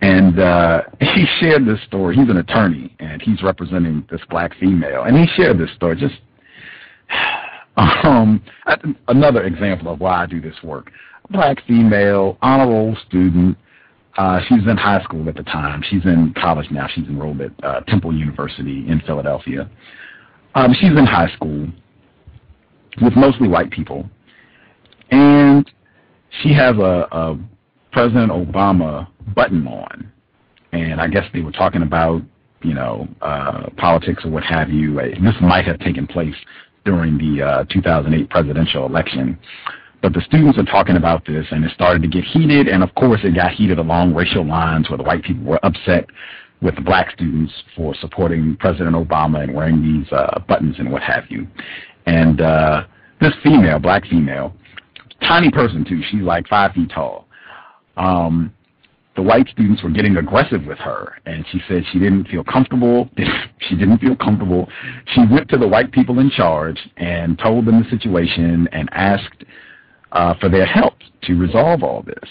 And he shared this story. He's an attorney, and he's representing this black female. And he shared this story. Just another example of why I do this work. Black female, honor roll student. She was in high school at the time. She's in college now. She's enrolled at Temple University in Philadelphia. She's in high school with mostly white people. And she has a President Obama button on. And I guess they were talking about, politics or what have you. This might have taken place during the 2008 presidential election. But the students are talking about this, and it started to get heated, and of course it got heated along racial lines where the white people were upset with the black students for supporting President Obama and wearing these buttons and what have you. And this female, black female, tiny person too, she's like 5 feet tall. The white students were getting aggressive with her, and she said she didn't feel comfortable. She went to the white people in charge and told them the situation and asked for their help to resolve all this.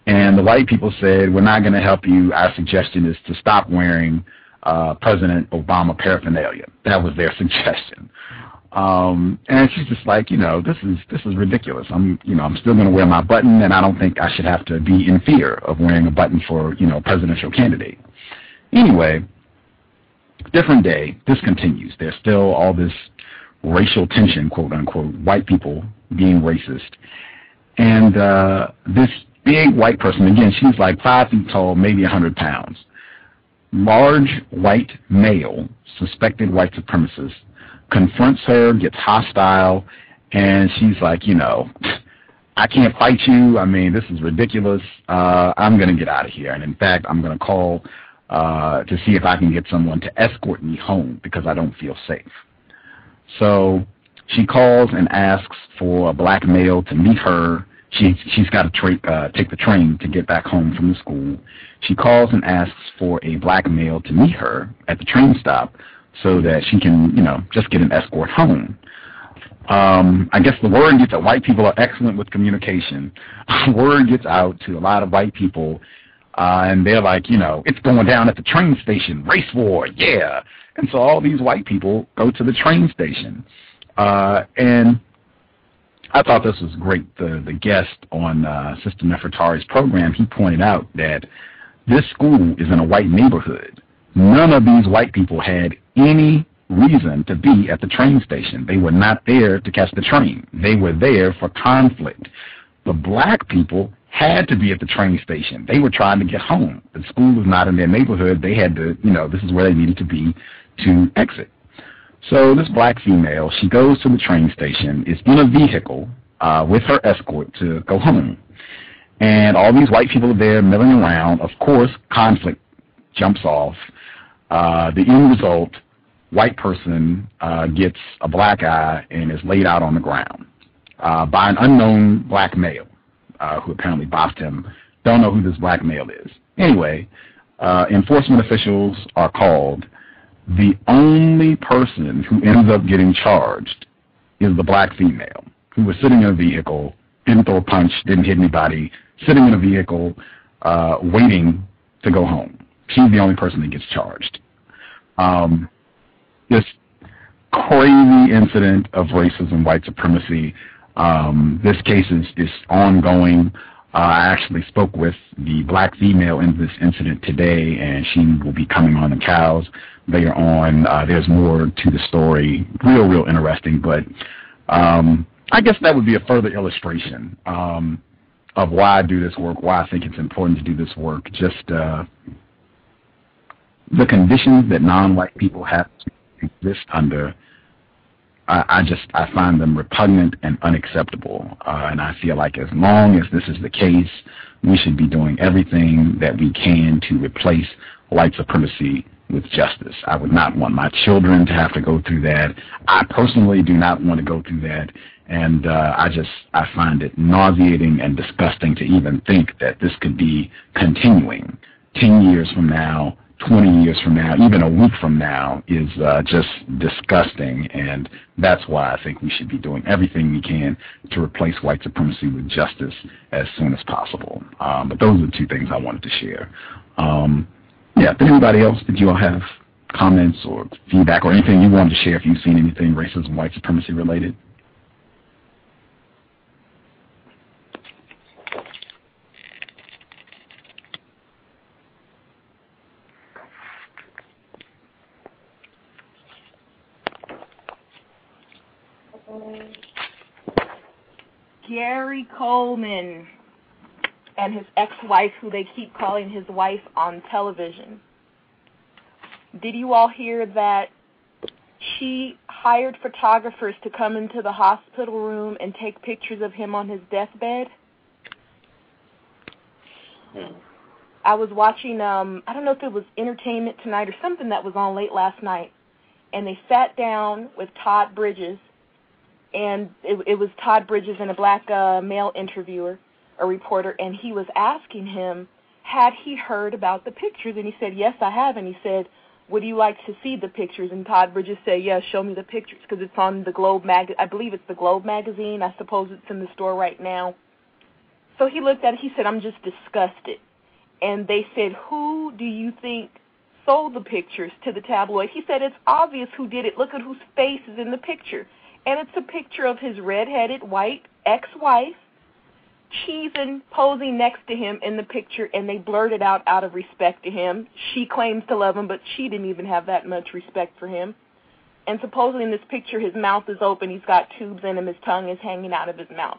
And the white people said, "We're not going to help you. Our suggestion is to stop wearing President Obama paraphernalia." That was their suggestion. And she's just like, this is ridiculous. I'm still going to wear my button, and I don't think I should have to be in fear of wearing a button for, presidential candidate. Anyway, different day. This continues. There's still all this racial tension, quote unquote, white people being racist. And this big white person, again, she's like 5 feet tall, maybe 100 pounds. Large white male, suspected white supremacist, confronts her, gets hostile, and she's like, I can't fight you. I mean, this is ridiculous. I'm going to get out of here. And in fact, I'm going to call to see if I can get someone to escort me home because I don't feel safe. So She calls and asks for a black male to meet her. She's got to take the train to get back home from the school. She calls and asks for a black male to meet her at the train stop so that she can, just get an escort home. I guess the word gets out. White people are excellent with communication. Word gets out to a lot of white people, and they're like, it's going down at the train station, race war, yeah. And so all these white people go to the train station. And I thought this was great. The guest on System of White program, he pointed out that this school is in a white neighborhood. None of these white people had any reason to be at the train station. They were not there to catch the train. They were there for conflict. The black people had to be at the train station. They were trying to get home. The school was not in their neighborhood. They had to, this is where they needed to be to exit. So this black female, she goes to the train station, is in a vehicle with her escort to go home. And all these white people are there milling around. Of course, conflict jumps off. The end result, white person gets a black eye and is laid out on the ground by an unknown black male who apparently bopped him. Don't know who this black male is. Anyway, enforcement officials are called. The only person who ends up getting charged is the black female who was sitting in a vehicle, didn't throw a punch, didn't hit anybody, sitting in a vehicle waiting to go home. She's the only person that gets charged. This crazy incident of racism, white supremacy, this case is ongoing. I actually spoke with the black female in this incident today, and she will be coming on the cows later on. There's more to the story, real interesting, but I guess that would be a further illustration of why I do this work, why I think it's important to do this work, just the conditions that non-white people have to exist under. I find them repugnant and unacceptable, and I feel like as long as this is the case, we should be doing everything that we can to replace white supremacy with justice. I would not want my children to have to go through that. I personally do not want to go through that, and I find it nauseating and disgusting to even think that this could be continuing 10 years from now, 20 years from now, even a week from now is just disgusting, and that's why I think we should be doing everything we can to replace white supremacy with justice as soon as possible. But those are the two things I wanted to share. If anybody else, did you all have comments or feedback or anything you wanted to share if you've seen anything racism, white supremacy related? Gary Coleman and his ex-wife, who they keep calling his wife on television. Did you all hear that she hired photographers to come into the hospital room and take pictures of him on his deathbed? I was watching, I don't know if it was Entertainment Tonight or something that was on late last night, and they sat down with Todd Bridges, and it was Todd Bridges and a black male interviewer, a reporter, and he was asking him, had he heard about the pictures? And he said, yes, I have. And he said, would you like to see the pictures? And Todd Bridges said, yes, show me the pictures, because it's on the Globe I believe it's the Globe magazine. I suppose it's in the store right now. So he looked at it. He said, I'm just disgusted. And they said, who do you think sold the pictures to the tabloid? He said, it's obvious who did it. Look at whose face is in the picture. And it's a picture of his red-headed white ex-wife cheesing, posing next to him in the picture, and they blurted out of respect to him. She claims to love him, but she didn't even have that much respect for him. And supposedly in this picture, his mouth is open, he's got tubes in him, his tongue is hanging out of his mouth.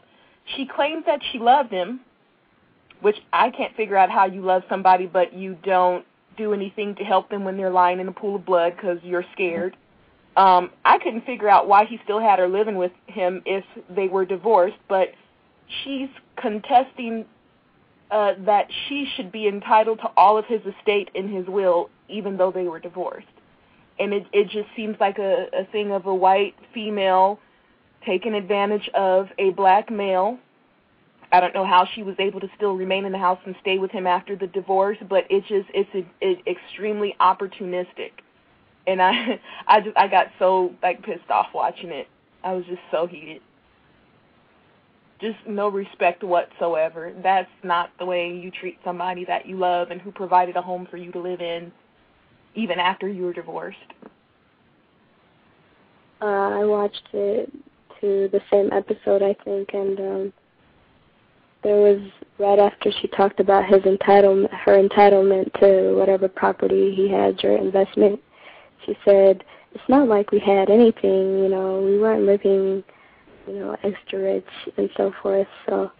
She claims that she loved him, which I can't figure out how you love somebody, but you don't do anything to help them when they're lying in a pool of blood because you're scared. I couldn't figure out why he still had her living with him if they were divorced, but she's contesting that she should be entitled to all of his estate in his will, even though they were divorced. And it just seems like a thing of a white female taken advantage of a black male. I don't know how she was able to still remain in the house and stay with him after the divorce, but it's extremely opportunistic. And I got so pissed off watching it. I was just so heated. Just no respect whatsoever. That's not the way you treat somebody that you love and who provided a home for you to live in, even after you were divorced. I watched it to the same episode, I think, and there was, right after she talked about her entitlement to whatever property he has or investment, she said, it's not like we had anything, we weren't living, extra rich and so forth. So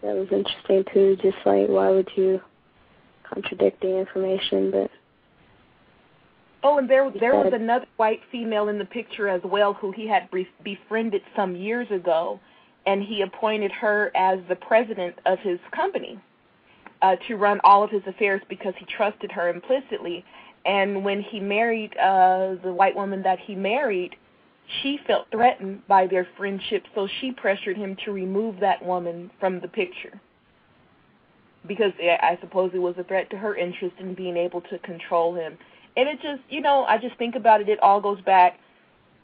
that was interesting too, just why would you contradict the information? But and there was another white female in the picture as well who he had befriended some years ago, and he appointed her as the president of his company to run all of his affairs because he trusted her implicitly. And when he married the white woman that he married, she felt threatened by their friendship, so she pressured him to remove that woman from the picture because I suppose it was a threat to her interest in being able to control him. And it just, I just think about it, it all goes back,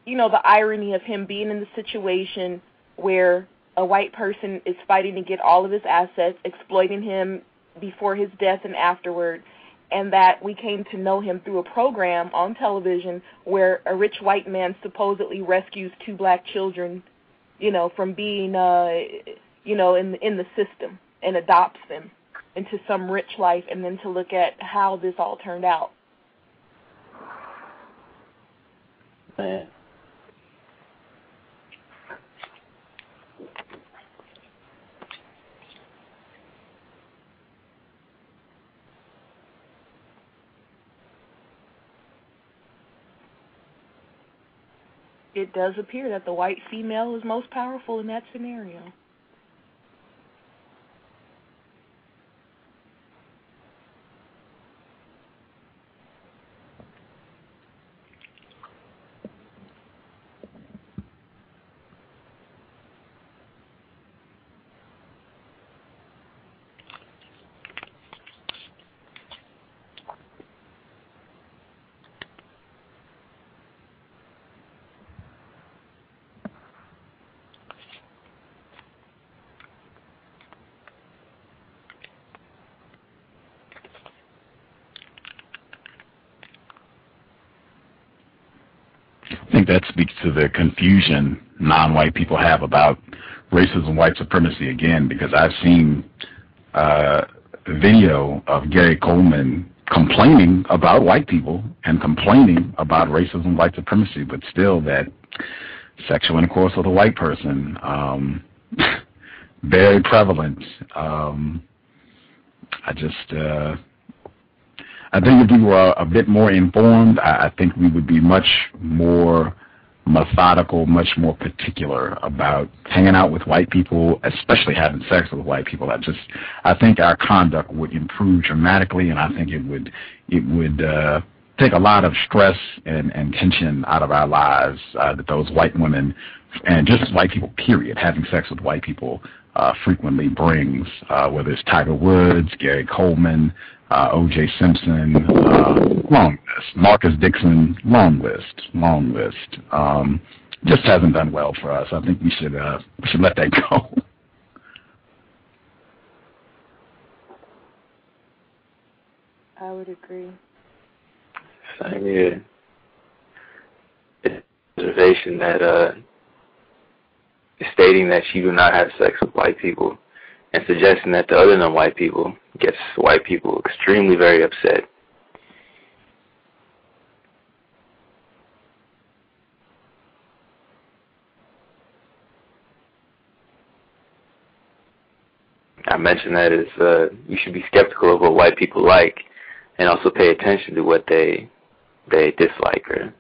the irony of him being in the situation where a white person is fighting to get all of his assets, exploiting him before his death and afterward, and that we came to know him through a program on television where a rich white man supposedly rescues two black children, from being, in the system and adopts them into some rich life, and then to look at how this all turned out. Man. It does appear that the white female is most powerful in that scenario. I think that speaks to the confusion non-white people have about racism, white supremacy again, because I've seen video of Gary Coleman complaining about white people and complaining about racism, white supremacy, but still that sexual intercourse with a white person, very prevalent. I think if we were a bit more informed, I think we would be much more methodical, much more particular about hanging out with white people, especially having sex with white people. I think our conduct would improve dramatically, and I think it would take a lot of stress and tension out of our lives that those white women, and just white people, period, having sex with white people frequently brings, whether it's Tiger Woods, Gary Coleman, O.J. Simpson, long list. Marcus Dixon, long list. Just hasn't done well for us. I think we should let that go. I would agree. Same here. Observation that stating that she do not have sex with white people and suggesting that the other non-white people gets white people extremely very upset. I mentioned that you should be skeptical of what white people like and also pay attention to what they dislike. Or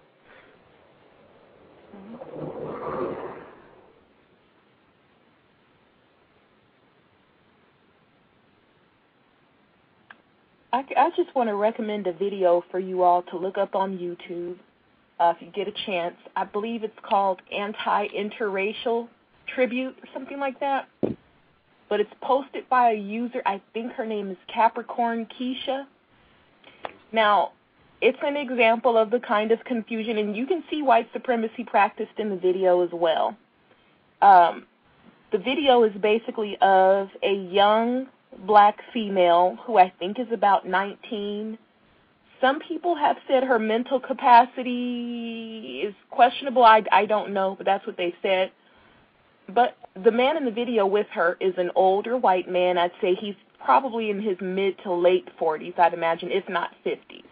I just want to recommend a video for you all to look up on YouTube. if you get a chance. I believe it's called Anti-Interracial Tribute or something like that. But it's posted by a user, I think her name is Capricorn Keisha. Now, it's an example of the kind of confusion, and you can see white supremacy practiced in the video as well. The video is basically of a young black female who I think is about 19. Some people have said her mental capacity is questionable. I don't know, but that's what they said. But the man in the video with her is an older white man. I'd say he's probably in his mid to late 40s, I'd imagine, if not 50s,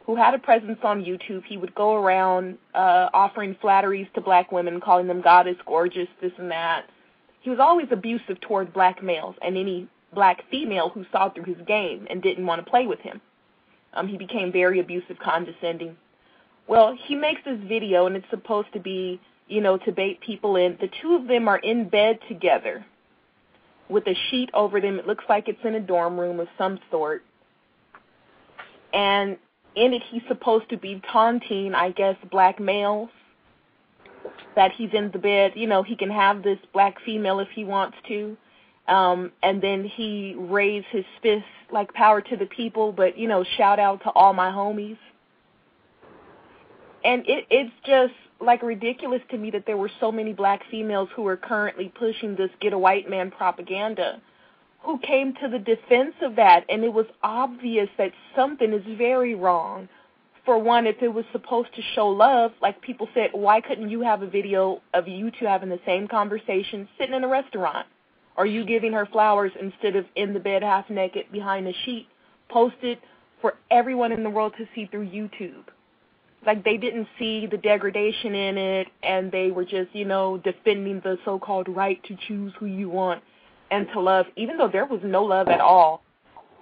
who had a presence on YouTube. He would go around offering flatteries to black women, calling them goddess, gorgeous, this and that. He was always abusive toward black males and any black female who saw through his game and didn't want to play with him. He became very abusive, condescending. Well, he makes this video, and it's supposed to be, to bait people in. The two of them are in bed together with a sheet over them. It looks like it's in a dorm room of some sort. And in it, he's supposed to be taunting, I guess, black males, that he's in the bed. He can have this black female if he wants to. And then he raised his fist like power to the people, but, shout out to all my homies. And it's just like ridiculous to me that there were so many black females who are currently pushing this get a white man propaganda who came to the defense of that. And it was obvious that something is very wrong. For one, if it was supposed to show love, like people said, why couldn't you have a video of you two having the same conversation sitting in a restaurant? Or you giving her flowers instead of in the bed half naked behind a sheet, posted for everyone in the world to see through YouTube. Like they didn't see the degradation in it, and they were just, defending the so-called right to choose who you want and to love, even though there was no love at all,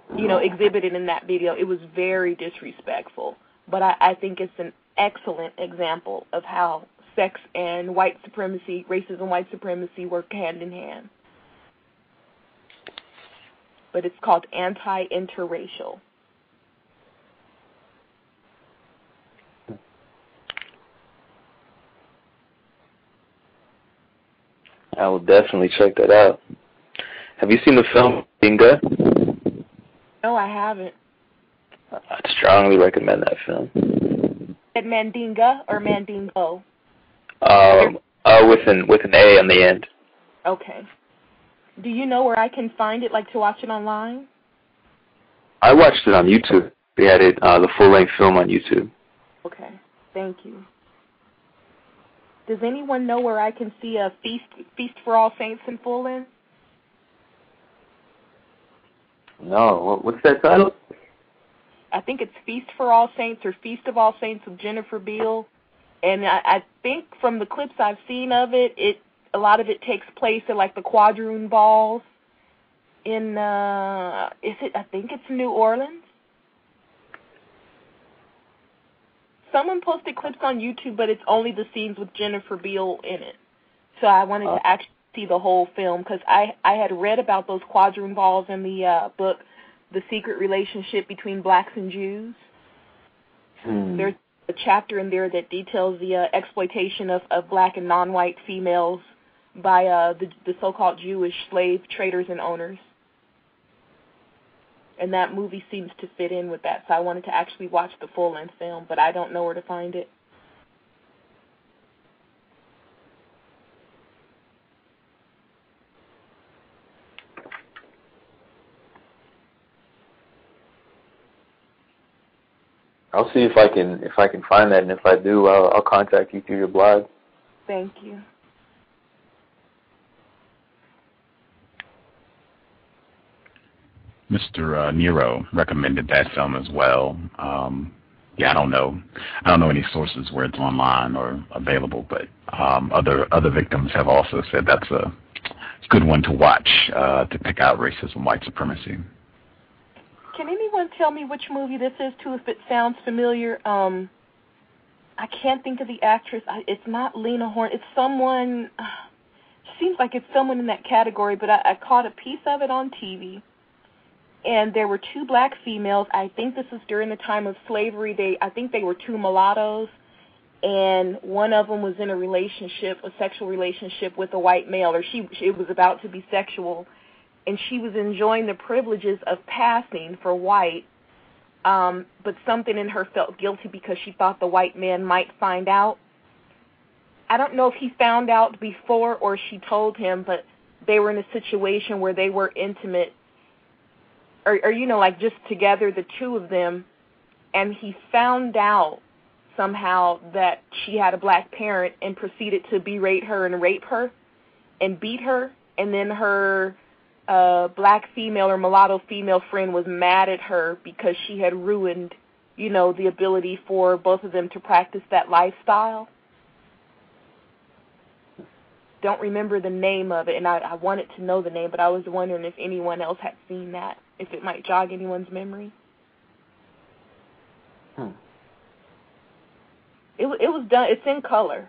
exhibited in that video. It was very disrespectful. But I think it's an excellent example of how sex and white supremacy, racism, white supremacy work hand in hand. But it's called anti-interracial. I will definitely check that out. Have you seen the film Dinga? No, I haven't. I'd strongly recommend that film. Is it Mandinga or Mandingo? With an A on the end. Okay. Do you know where I can find it, like to watch it online? I watched it on YouTube. They had it, the full-length film on YouTube. Okay, thank you. Does anyone know where I can see a Feast for All Saints in full length? No, what's that title? I think it's Feast for All Saints or Feast of All Saints with Jennifer Beal. And I think from the clips I've seen of it, a lot of it takes place at like the Quadroon Balls in, I think it's New Orleans? Someone posted clips on YouTube, but it's only the scenes with Jennifer Beal in it. So I wanted to actually see the whole film because I had read about those Quadroon Balls in the book, The Secret Relationship Between Blacks and Jews. There's a chapter in there that details the exploitation of black and non-white females by the so-called Jewish slave traders and owners. And that movie seems to fit in with that, so I wanted to actually watch the full-length film, but I don't know where to find it. I'll see if I can find that, and if I do, I'll contact you through your blog. Thank you. Mr. Nero recommended that film as well. I don't know any sources where it's online or available, but other victims have also said that's a good one to watch to pick out racism, white supremacy. Can anyone tell me which movie this is, too, if it sounds familiar? I can't think of the actress. It's not Lena Horne. It's someone, seems like it's someone in that category, but I caught a piece of it on TV. And there were two black females. I think this was during the time of slavery. I think they were two mulattoes. and one of them was in a sexual relationship with a white male, or it was about to be sexual, and she was enjoying the privileges of passing for white, but something in her felt guilty because she thought the white man might find out. I don't know if he found out before or she told him, but they were in a situation where they were intimate, or like just together, the two of them, and he found out somehow that she had a black parent and proceeded to berate her and rape her and beat her, and then her black female or mulatto female friend was mad at her because she had ruined, the ability for both of them to practice that lifestyle. Don't remember the name of it, and I wanted to know the name, but I was wondering if anyone else had seen that, if it might jog anyone's memory. It was done. It's in color.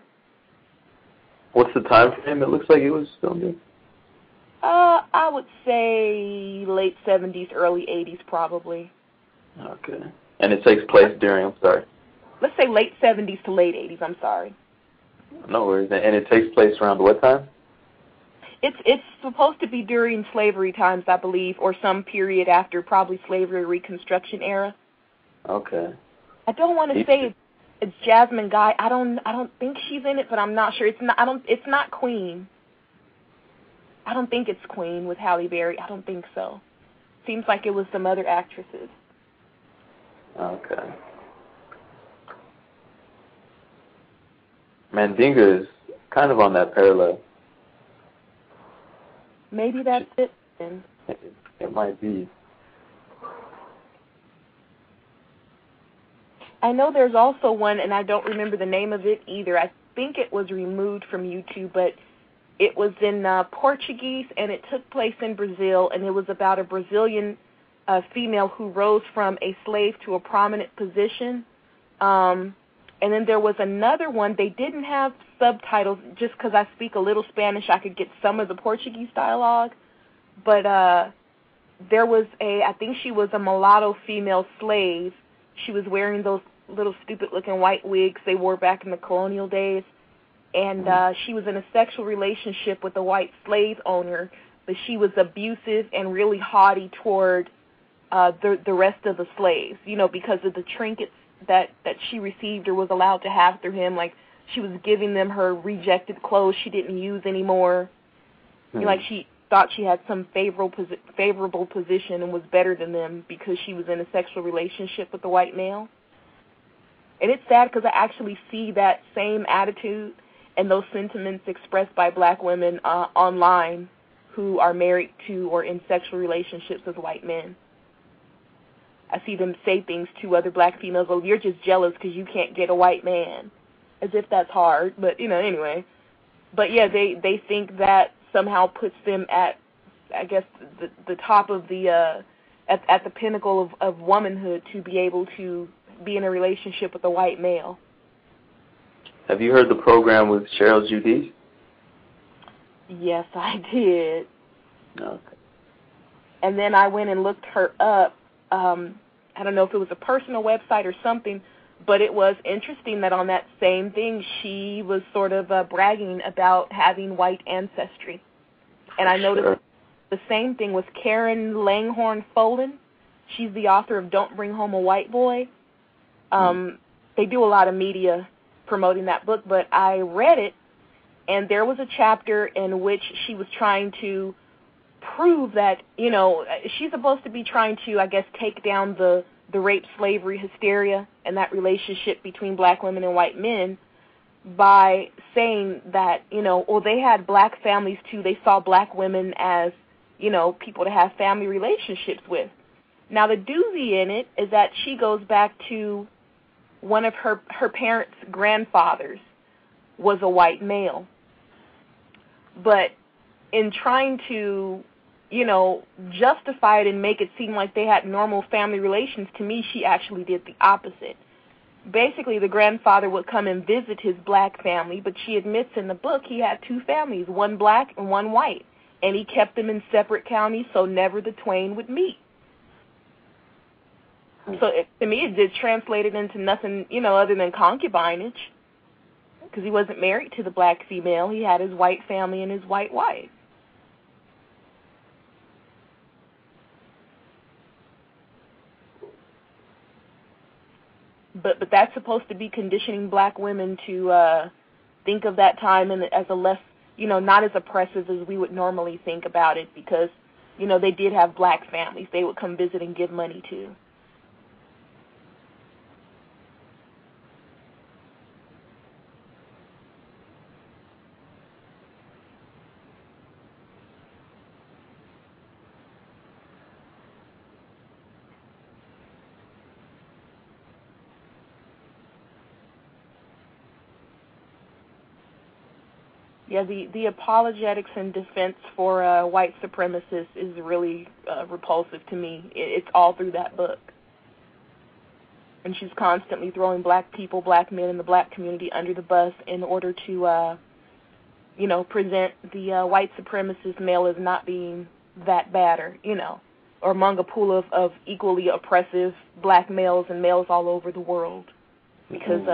What's the time frame? It looks like it was filmed in. I would say late 70s, early 80s, probably. Okay. And it takes place during, I'm sorry. Let's say late 70s to late 80s, I'm sorry. No worries. And it takes place around what time? It's supposed to be during slavery times, I believe, or some period after probably slavery Reconstruction era. Okay. I don't want to say it's Jasmine Guy. I don't think she's in it, but I'm not sure. It's not Queen. I don't think it's Queen with Halle Berry. I don't think so. Seems like it was some other actresses. Okay. Mandinga is kind of on that parallel. Maybe that's it then. It might be. I know there's also one, and I don't remember the name of it either. I think it was removed from YouTube, but it was in Portuguese, and it took place in Brazil, and it was about a Brazilian female who rose from a slave to a prominent position. And then there was another one. They didn't have subtitles. Just because I speak a little Spanish, I could get some of the Portuguese dialogue. But there was I think she was a mulatto female slave. She was wearing those little stupid-looking white wigs they wore back in the colonial days. And she was in a sexual relationship with a white slave owner, but she was abusive and really haughty toward the rest of the slaves, because of the trinkets that she received or was allowed to have through him. Like, she was giving them her rejected clothes she didn't use anymore. Like, she thought she had some favorable position and was better than them because she was in a sexual relationship with a white male. And it's sad because I actually see that same attitude and those sentiments expressed by black women online who are married to or in sexual relationships with white men. I see them say things to other black females, oh, you're just jealous because you can't get a white man, as if that's hard, but, anyway. But, yeah, they think that somehow puts them at, I guess, the top of the, at the pinnacle of womanhood to be able to be in a relationship with a white male. Have you heard the program with Cheryl Judy? Yes, I did. Okay. And then I went and looked her up. I don't know if it was a personal website or something, but it was interesting that on that same thing, she was sort of bragging about having white ancestry. And I noticed the same thing with Karen Langhorne Folan. She's the author of Don't Bring Home a White Boy. They do a lot of media promoting that book, but I read it, and there was a chapter in which she was trying to prove that, she's supposed to be trying to, I guess, take down the rape, slavery, hysteria, and that relationship between black women and white men by saying that, they had black families too. They saw black women as, people to have family relationships with. Now, the doozy in it is that she goes back to one of her parents' grandfathers was a white male. But in trying to, justify it and make it seem like they had normal family relations, to me, she actually did the opposite. Basically, the grandfather would come and visit his black family, but she admits in the book he had two families, one black and one white, and he kept them in separate counties so never the twain would meet. So to me, it just translated into nothing, other than concubinage. because he wasn't married to the black female. He had his white family and his white wife. But that's supposed to be conditioning black women to think of that time as a less, not as oppressive as we would normally think about it, because, they did have black families they would come visit and give money to. Yeah, the apologetics and defense for white supremacists is really repulsive to me. It's all through that book. And she's constantly throwing black people, black men in the black community under the bus in order to, present the white supremacist male as not being that bad or among a pool of equally oppressive black males and males all over the world. Because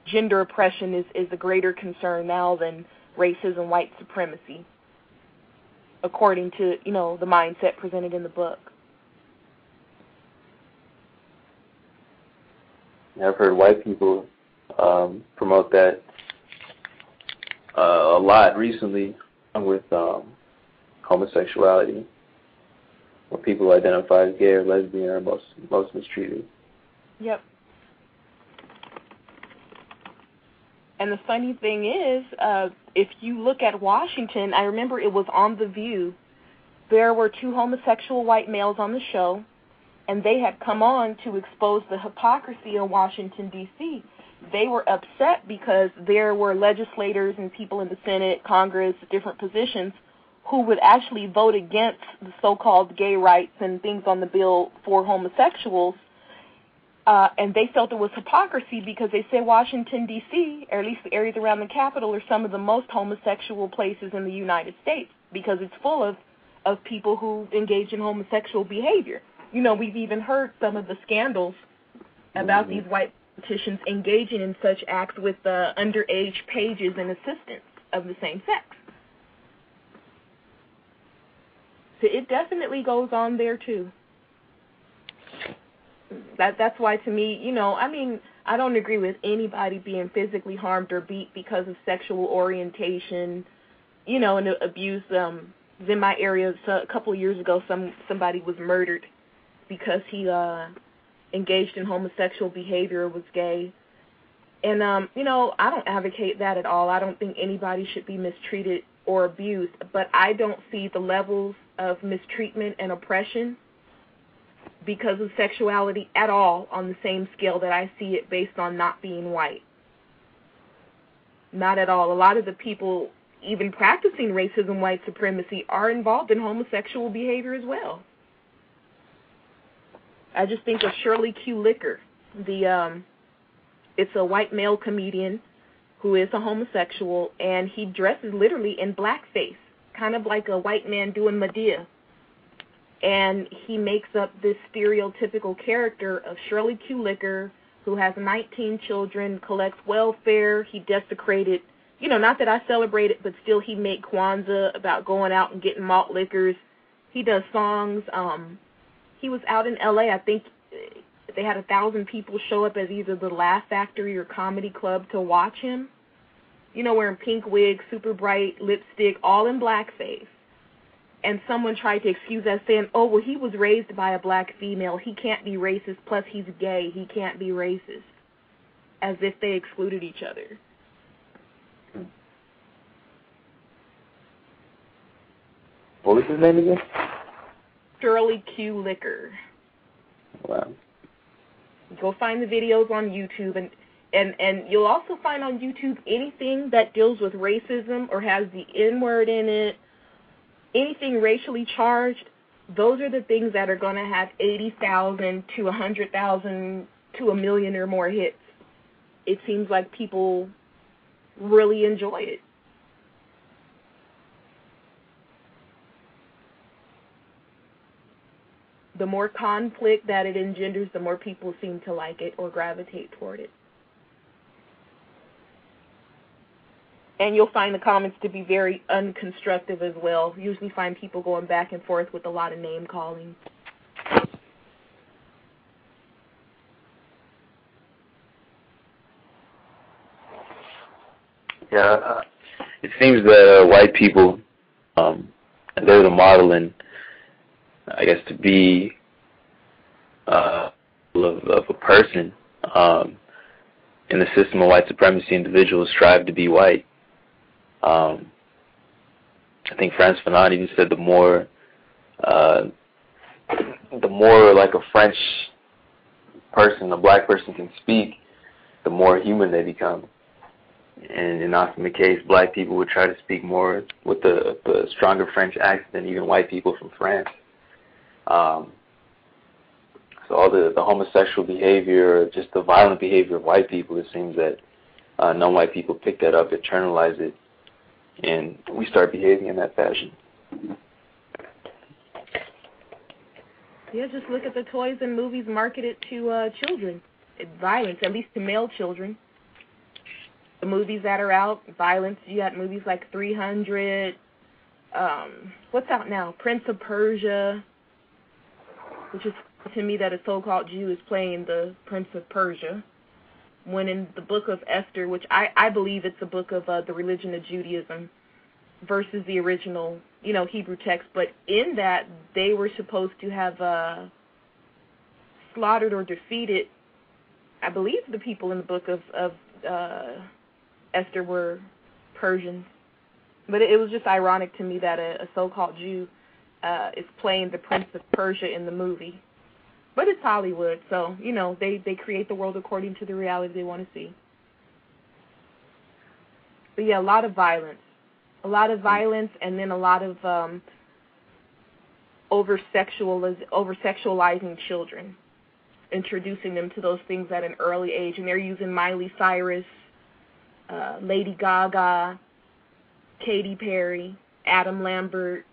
gender oppression is a greater concern now than racism, white supremacy, according to, the mindset presented in the book. I've heard white people promote that a lot recently with homosexuality, where people identify as gay or lesbian are most mistreated. Yep. And the funny thing is, if you look at Washington, I remember it was on The View, there were 2 homosexual white males on the show, and they had come on to expose the hypocrisy in Washington, D.C. They were upset because there were legislators and people in the Senate, Congress, different positions, who would actually vote against the so-called gay rights and things on the bill for homosexuals. And they felt it was hypocrisy because they say Washington, D.C., or at least the areas around the Capitol, are some of the most homosexual places in the United States because it's full of people who engage in homosexual behavior. We've even heard some of the scandals about these white politicians engaging in such acts with underage pages and assistants of the same sex. So it definitely goes on there, too. That's why, to me, I don't agree with anybody being physically harmed or beat because of sexual orientation, and abuse. In my area, a couple of years ago, somebody was murdered because he engaged in homosexual behavior, was gay. And, I don't advocate that at all. I don't think anybody should be mistreated or abused, but I don't see the levels of mistreatment and oppression because of sexuality at all on the same scale that I see it based on not being white. Not at all. A lot of the people even practicing racism, white supremacy, are involved in homosexual behavior as well. I just think of Shirley Q. Licker. It's a white male comedian who is a homosexual, and he dresses literally in blackface, kind of like a white man doing Medea. And he makes up this stereotypical character of Shirley Q. Licker, who has 19 children, collects welfare. He desecrated, not that I celebrate it, but still he made Kwanzaa about going out and getting malt liquors. He does songs. He was out in L.A. I think they had 1,000 people show up at either the Laugh Factory or Comedy Club to watch him. Wearing pink wigs, super bright lipstick, all in blackface. And someone tried to excuse that, saying, oh, well, he was raised by a black female. He can't be racist. Plus, he's gay. He can't be racist. As if they excluded each other. What was his name again? Shirley Q. Licker. Wow. Go find the videos on YouTube. And you'll also find on YouTube anything that deals with racism or has the N-word in it. Anything racially charged, those are the things that are going to have 80,000 to 100,000 to 1 million or more hits. It seems like people really enjoy it. The more conflict that it engenders, the more people seem to like it or gravitate toward it. And you'll find the comments to be very unconstructive as well. You usually find people going back and forth with a lot of name calling. Yeah, it seems that white people, they're the model, and I guess to be of a person in the system of white supremacy, individuals strive to be white. I think Frantz Fanon even said the more like a French person, a black person can speak, the more human they become. And in often the case, black people would try to speak more with the stronger French accent than even white people from France. So all the homosexual behavior, or just the violent behavior of white people, it seems that non-white people pick that up, internalize it, and we start behaving in that fashion. Yeah, just look at the toys and movies marketed to children. It's violence, at least to male children. The movies that are out, violence. You got movies like 300. What's out now? Prince of Persia, which is to me that a so-called Jew is playing the Prince of Persia. When in the book of Esther, which I believe it's a book of the religion of Judaism versus the original, Hebrew text. But in that, they were supposed to have slaughtered or defeated, I believe, the people in the book of Esther were Persians. But it was just ironic to me that a so-called Jew is playing the Prince of Persia in the movie. But it's Hollywood, so, they create the world according to the reality they want to see. But yeah, a lot of violence. And then a lot of over-sexualizing children, introducing them to those things at an early age. And they're using Miley Cyrus, Lady Gaga, Katy Perry, Adam Lambert.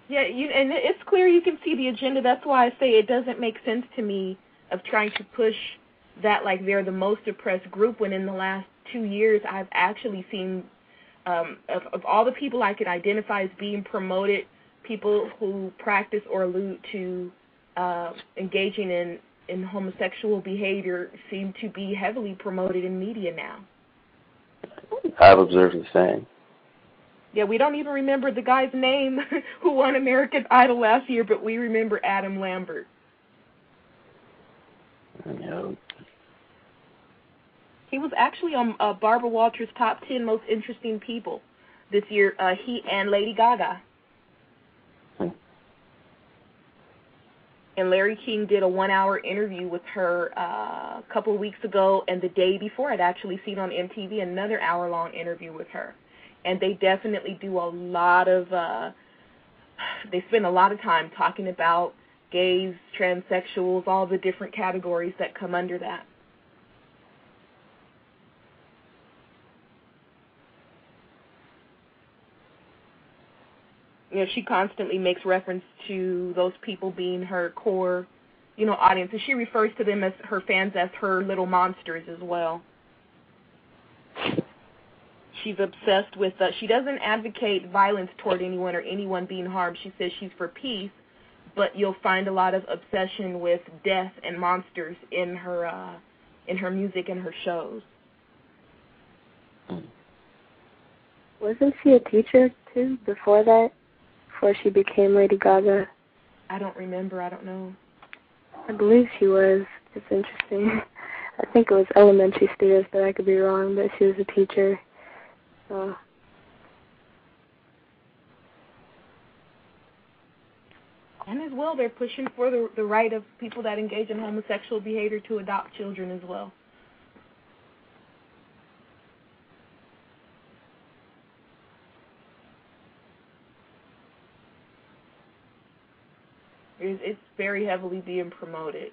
Yeah, and it's clear you can see the agenda. That's why I say it doesn't make sense to me of trying to push that like they're the most oppressed group when in the last 2 years I've actually seen of all the people I could identify as being promoted, people who practice or allude to engaging in homosexual behavior seem to be heavily promoted in media now. I've observed the same. Yeah, we don't even remember the guy's name who won American Idol last year, but we remember Adam Lambert. Yeah. He was actually on Barbara Walters' top 10 most interesting people this year, he and Lady Gaga. And Larry King did a 1-hour interview with her a couple of weeks ago, and the day before I'd actually seen on MTV another hour-long interview with her. And they definitely do a lot of, they spend a lot of time talking about gays, transsexuals, all the different categories that come under that. She constantly makes reference to those people being her core, audience. And she refers to them as her fans as her little monsters as well. She's obsessed with, she doesn't advocate violence toward anyone or anyone being harmed. She says she's for peace, but you'll find a lot of obsession with death and monsters in her music and her shows. Wasn't she a teacher, too, before that? Before she became Lady Gaga? I don't remember. I don't know. I believe she was. It's interesting. I think it was elementary students, but I could be wrong, but she was a teacher. So. And as well, they're pushing for the right of people that engage in homosexual behavior to adopt children as well. It's very heavily being promoted.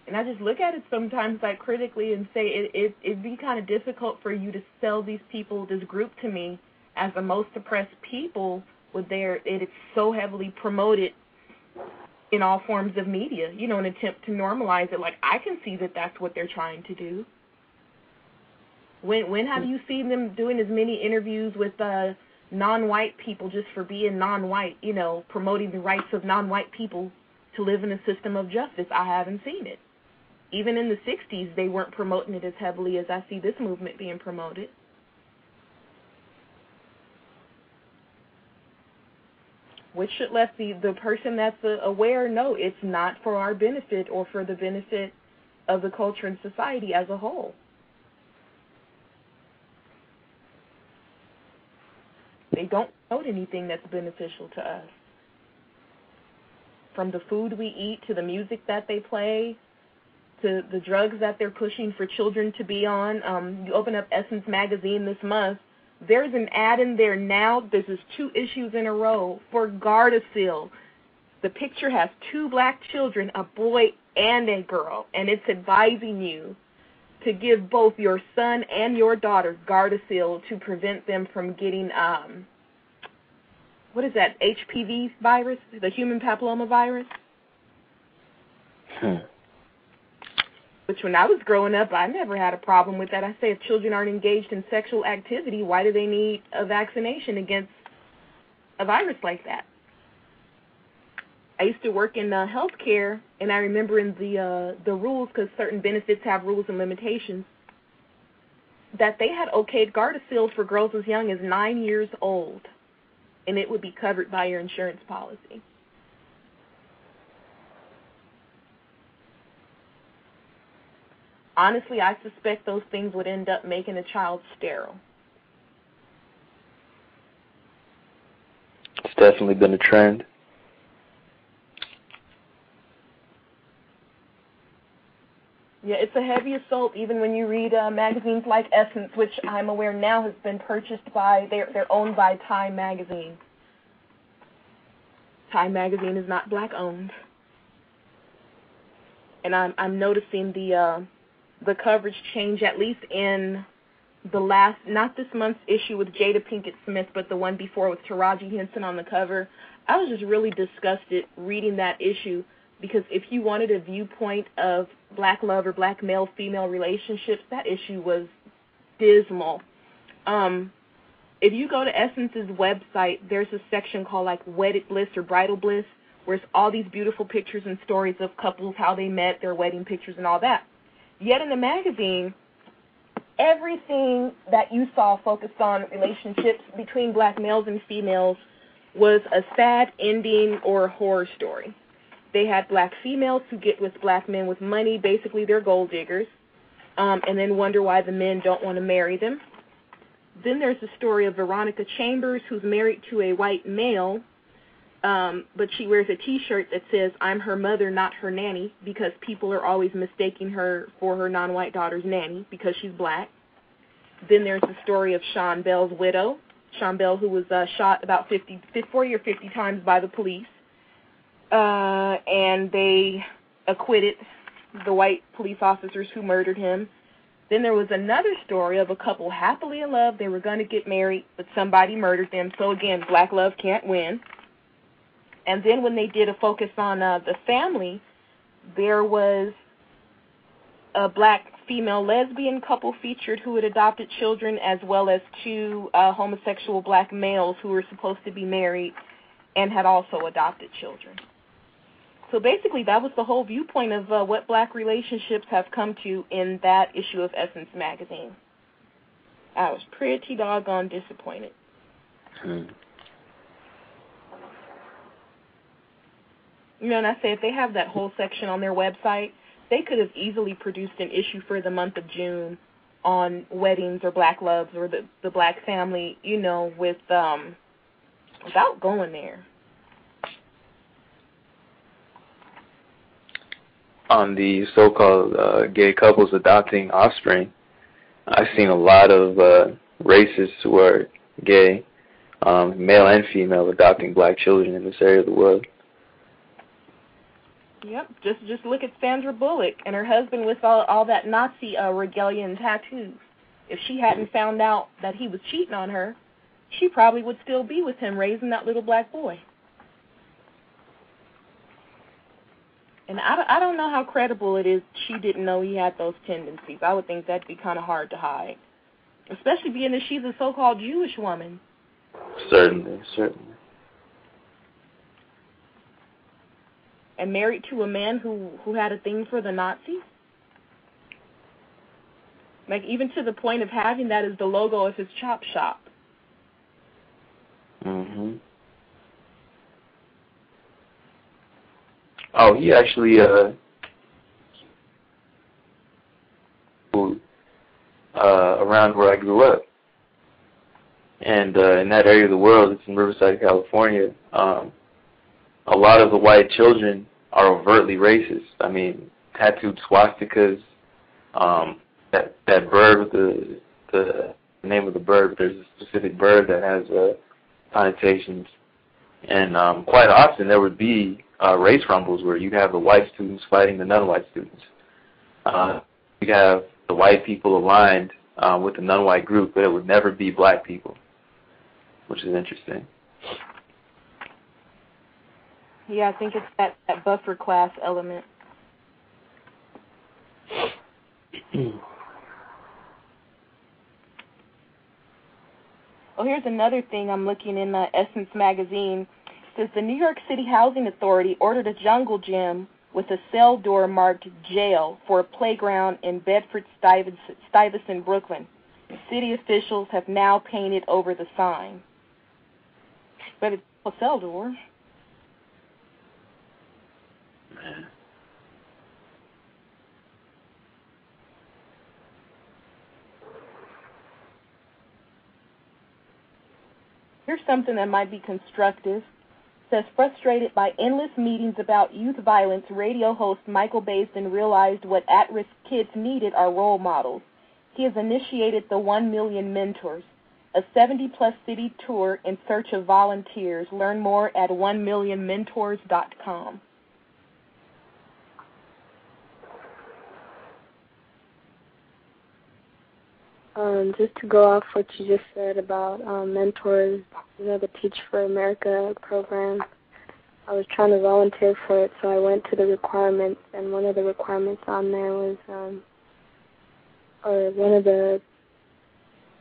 And I just look at it sometimes like critically and say it'd be kind of difficult for you to sell these people, this group to me as the most oppressed people with it's so heavily promoted in all forms of media, an attempt to normalize it. Like, I can see that that's what they're trying to do. When have you seen them doing as many interviews with non-white people just for being non-white, you know, promoting the rights of non-white people to live in a system of justice? I haven't seen it. Even in the 60s, they weren't promoting it as heavily as I see this movement being promoted. Which should let the person that's aware know it's not for our benefit or for the benefit of the culture and society as a whole. They don't promote anything that's beneficial to us. From the food we eat to the music that they play to the drugs that they're pushing for children to be on. You open up Essence magazine this month, there's an ad in there now. This is 2 issues in a row for Gardasil. The picture has 2 black children, a boy and a girl, and it's advising you to give both your son and your daughter Gardasil to prevent them from getting, what is that, HPV virus, the human papilloma virus? Which when I was growing up, I never had a problem with that. I say if children aren't engaged in sexual activity, why do they need a vaccination against a virus like that? I used to work in healthcare, and I remember in the rules, because certain benefits have rules and limitations, that they had okayed Gardasil for girls as young as 9 years old, and it would be covered by your insurance policy. Honestly, I suspect those things would end up making a child sterile. It's definitely been a trend. Yeah, it's a heavy assault even when you read magazines like Essence, which I'm aware now has been purchased by, they're owned by Time Magazine. Time Magazine is not black owned. And I'm noticing the coverage change, at least in the last, not this month's issue with Jada Pinkett Smith, but the one before with Taraji Henson on the cover. I was just really disgusted reading that issue, because if you wanted a viewpoint of black love or black male-female relationships, that issue was dismal. If you go to Essence's website, there's a section called like Wedded Bliss or Bridal Bliss, where it's all these beautiful pictures and stories of couples, how they met, their wedding pictures and all that. Yet in the magazine, everything that you saw focused on relationships between black males and females was a sad ending or a horror story. They had black females who get with black men with money, basically they're gold diggers, and then wonder why the men don't want to marry them. Then there's the story of Veronica Chambers, who's married to a white male, but she wears a T-shirt that says, "I'm her mother, not her nanny," because people are always mistaking her for her non-white daughter's nanny because she's black. Then there's the story of Sean Bell's widow, Sean Bell, who was shot about 40 or 50 times by the police, and they acquitted the white police officers who murdered him. Then there was another story of a couple happily in love. They were going to get married, but somebody murdered them. So again, black love can't win. And then when they did a focus on the family, there was a black female lesbian couple featured who had adopted children, as well as 2 homosexual black males who were supposed to be married and had also adopted children. So basically that was the whole viewpoint of what black relationships have come to in that issue of Essence magazine. I was pretty doggone disappointed. You know, and I say if they have that whole section on their website, they could have easily produced an issue for the month of June on weddings or black loves or the black family, you know, without going there. On the so-called gay couples adopting offspring, I've seen a lot of racists who are gay, male and female, adopting black children in this area of the world. Yep, just look at Sandra Bullock and her husband with all that Nazi regalia and tattoos. If she hadn't found out that he was cheating on her, she probably would still be with him raising that little black boy. And I don't know how credible it is she didn't know he had those tendencies. I would think that'd be kind of hard to hide. especially being that she's a so-called Jewish woman. Certainly. And married to a man who had a thing for the Nazis? Like, even to the point of having that as the logo of his chop shop. Mm-hmm. Oh, he actually, around where I grew up. And in that area of the world, it's in Riverside, California, a lot of the white children are overtly racist. I mean, tattooed swastikas, that bird with the name of the bird, but there's a specific bird that has connotations. And quite often there would be race rumbles where you'd have the white students fighting the non-white students. You'd have the white people aligned with the non-white group, but it would never be black people, which is interesting. Yeah, I think it's that buffer class element. Oh, here's another thing I'm looking in Essence magazine. It says the New York City Housing Authority ordered a jungle gym with a cell door marked jail for a playground in Bedford-Stuyvesant, Brooklyn. City officials have now painted over the sign. But it's a cell door. Man. Here's something that might be constructive. It says, frustrated by endless meetings about youth violence, radio host Michael Basin realized what at-risk kids needed are role models. He has initiated the 1 Million Mentors, a 70-plus city tour in search of volunteers. Learn more at 1millionmentors.com. Just to go off what you just said about mentors, the Teach for America program, I was trying to volunteer for it, so I went to the requirements, and one of the requirements on there was, or one of the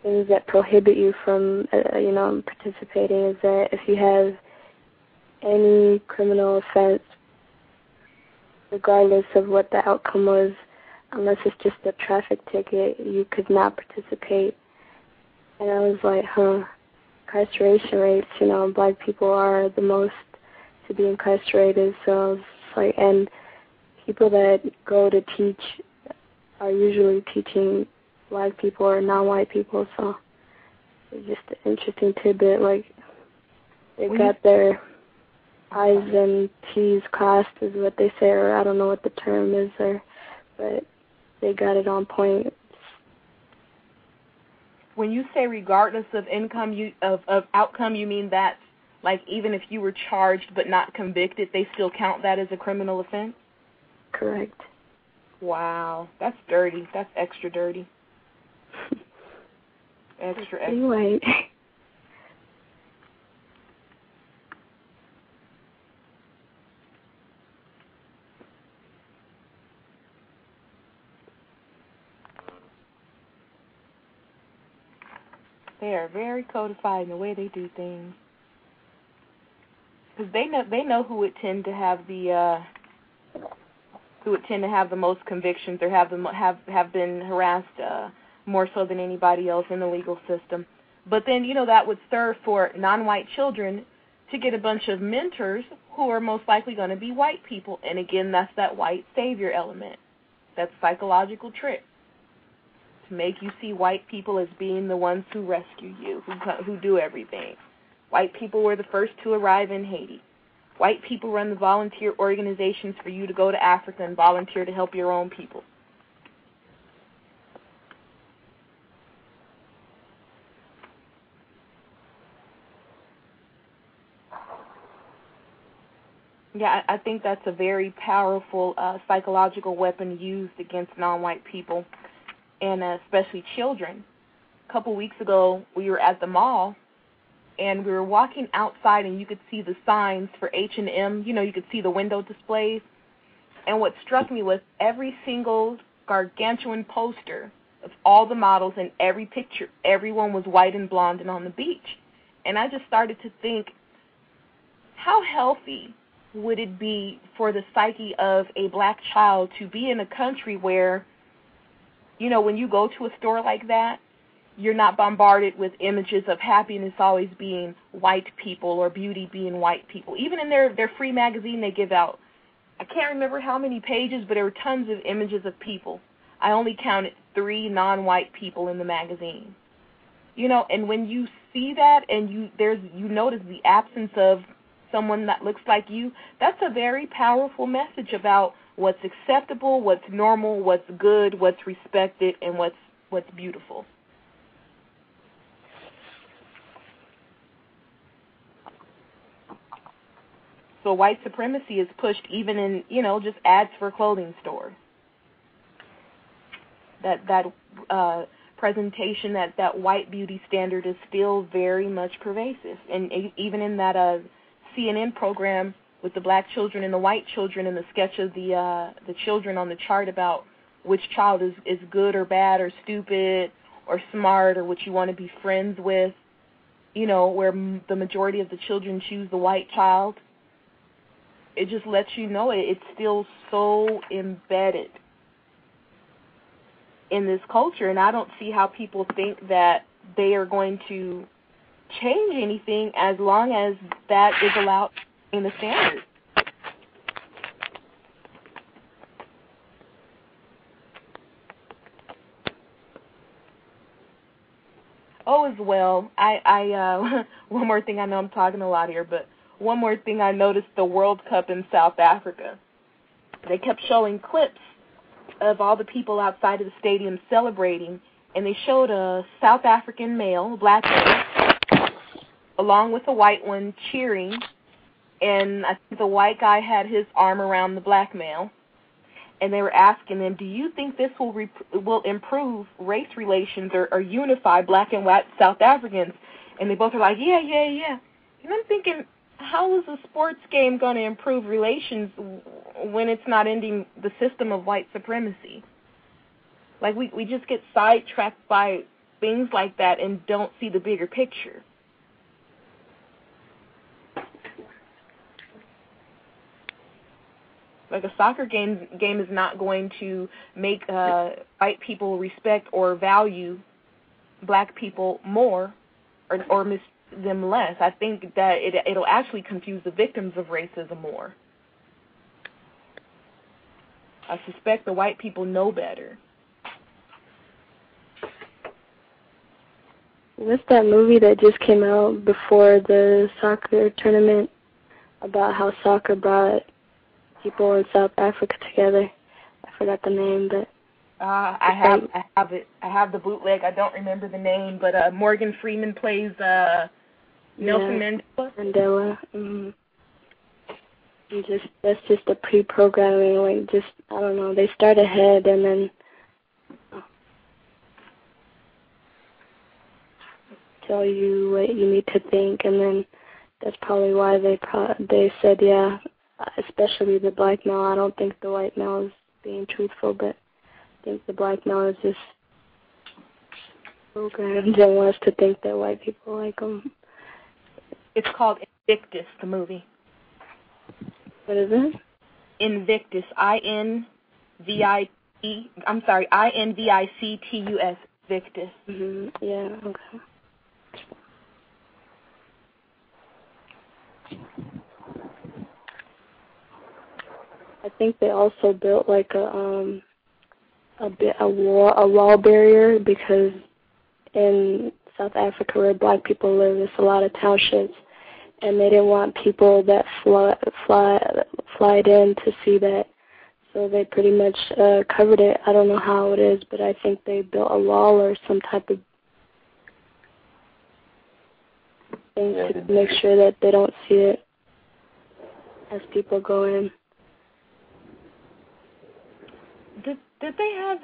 things that prohibit you from, participating is that if you have any criminal offense, regardless of what the outcome was, unless it's just a traffic ticket, you could not participate. And I was like, incarceration rates, black people are the most to be incarcerated. So I was like, and people that go to teach are usually teaching black people or non-white people. So it's just an interesting tidbit. Like, they got their I's and T's crossed is what they say, or I don't know what the term is there, but they got it on point. When you say regardless of of outcome, you mean that, like, even if you were charged but not convicted, they still count that as a criminal offense? Correct. Wow, that's dirty. That's extra dirty. extra. Anyway. They are very codified in the way they do things, because they know who would tend to have the most convictions, or have been harassed more so than anybody else in the legal system. But then that would serve for non-white children to get a bunch of mentors who are most likely going to be white people, and again, that's that white savior element, that psychological trick. Make you see white people as being the ones who rescue you, who do everything. White people were the first to arrive in Haiti. White people run the volunteer organizations for you to go to Africa and volunteer to help your own people. Yeah, I think that's a very powerful psychological weapon used against non-white people, and especially children. A couple weeks ago, we were at the mall, and we were walking outside, and you could see the signs for H&M. You could see the window displays. And what struck me was every single gargantuan poster of all the models in every picture. Everyone was white and blonde and on the beach. And I just started to think, how healthy would it be for the psyche of a black child to be in a country where, you know, when you go to a store like that, you're not bombarded with images of happiness always being white people or beauty being white people. Even in their free magazine they give out, I can't remember how many pages, but there were tons of images of people. I only counted 3 non-white people in the magazine. You know, and when you see that and you notice the absence of someone that looks like you, that's a very powerful message about what's acceptable, what's normal, what's good, what's respected, and what's beautiful. So white supremacy is pushed even in, you know, just ads for a clothing store. That presentation, that white beauty standard is still very much pervasive. And even in that CNN program with the black children and the white children, and the sketch of the children on the chart about which child is good or bad or stupid or smart or what you want to be friends with, you know, where the majority of the children choose the white child. It just lets you know it's still so embedded in this culture, and I don't see how people think that they are going to change anything as long as that is allowed in the standard. Oh, as well, I one more thing, I know I'm talking a lot here, but one more thing I noticed, the World Cup in South Africa. They kept showing clips of all the people outside of the stadium celebrating, and they showed a South African male, a black male, along with a white one cheering, and I think the white guy had his arm around the black male, and they were asking them, do you think this will improve race relations or unify black and white South Africans? And they both are like, yeah. And I'm thinking, how is a sports game going to improve relations when it's not ending the system of white supremacy? Like, we just get sidetracked by things like that and don't see the bigger picture. Like, a soccer game is not going to make white people respect or value black people more or mistreat them less. I think that it'll actually confuse the victims of racism more. I suspect the white people know better. What's that movie that just came out before the soccer tournament about how soccer brought people in South Africa together? I forgot the name, but I have it. I have the bootleg. I don't remember the name, but Morgan Freeman plays Nelson Mandela. Mm-hmm. And that's just the pre-programming. Like, just, I don't know. They start ahead and then tell you what you need to think, and then that's probably why they said, yeah, especially the black male. I don't think the white male is being truthful, but I think the black male is just programmed and wants to think that white people like them. It's called Invictus, the movie. What is it? Invictus, Invictus, Invictus. Mm-hmm. Yeah, okay. I think they also built like a wall barrier, because in South Africa where black people live, there's a lot of townships, and they didn't want people that flied in to see that, so they pretty much covered it. I don't know how it is, but I think they built a wall or some type of thing to make sure that they don't see it as people go in. Did they have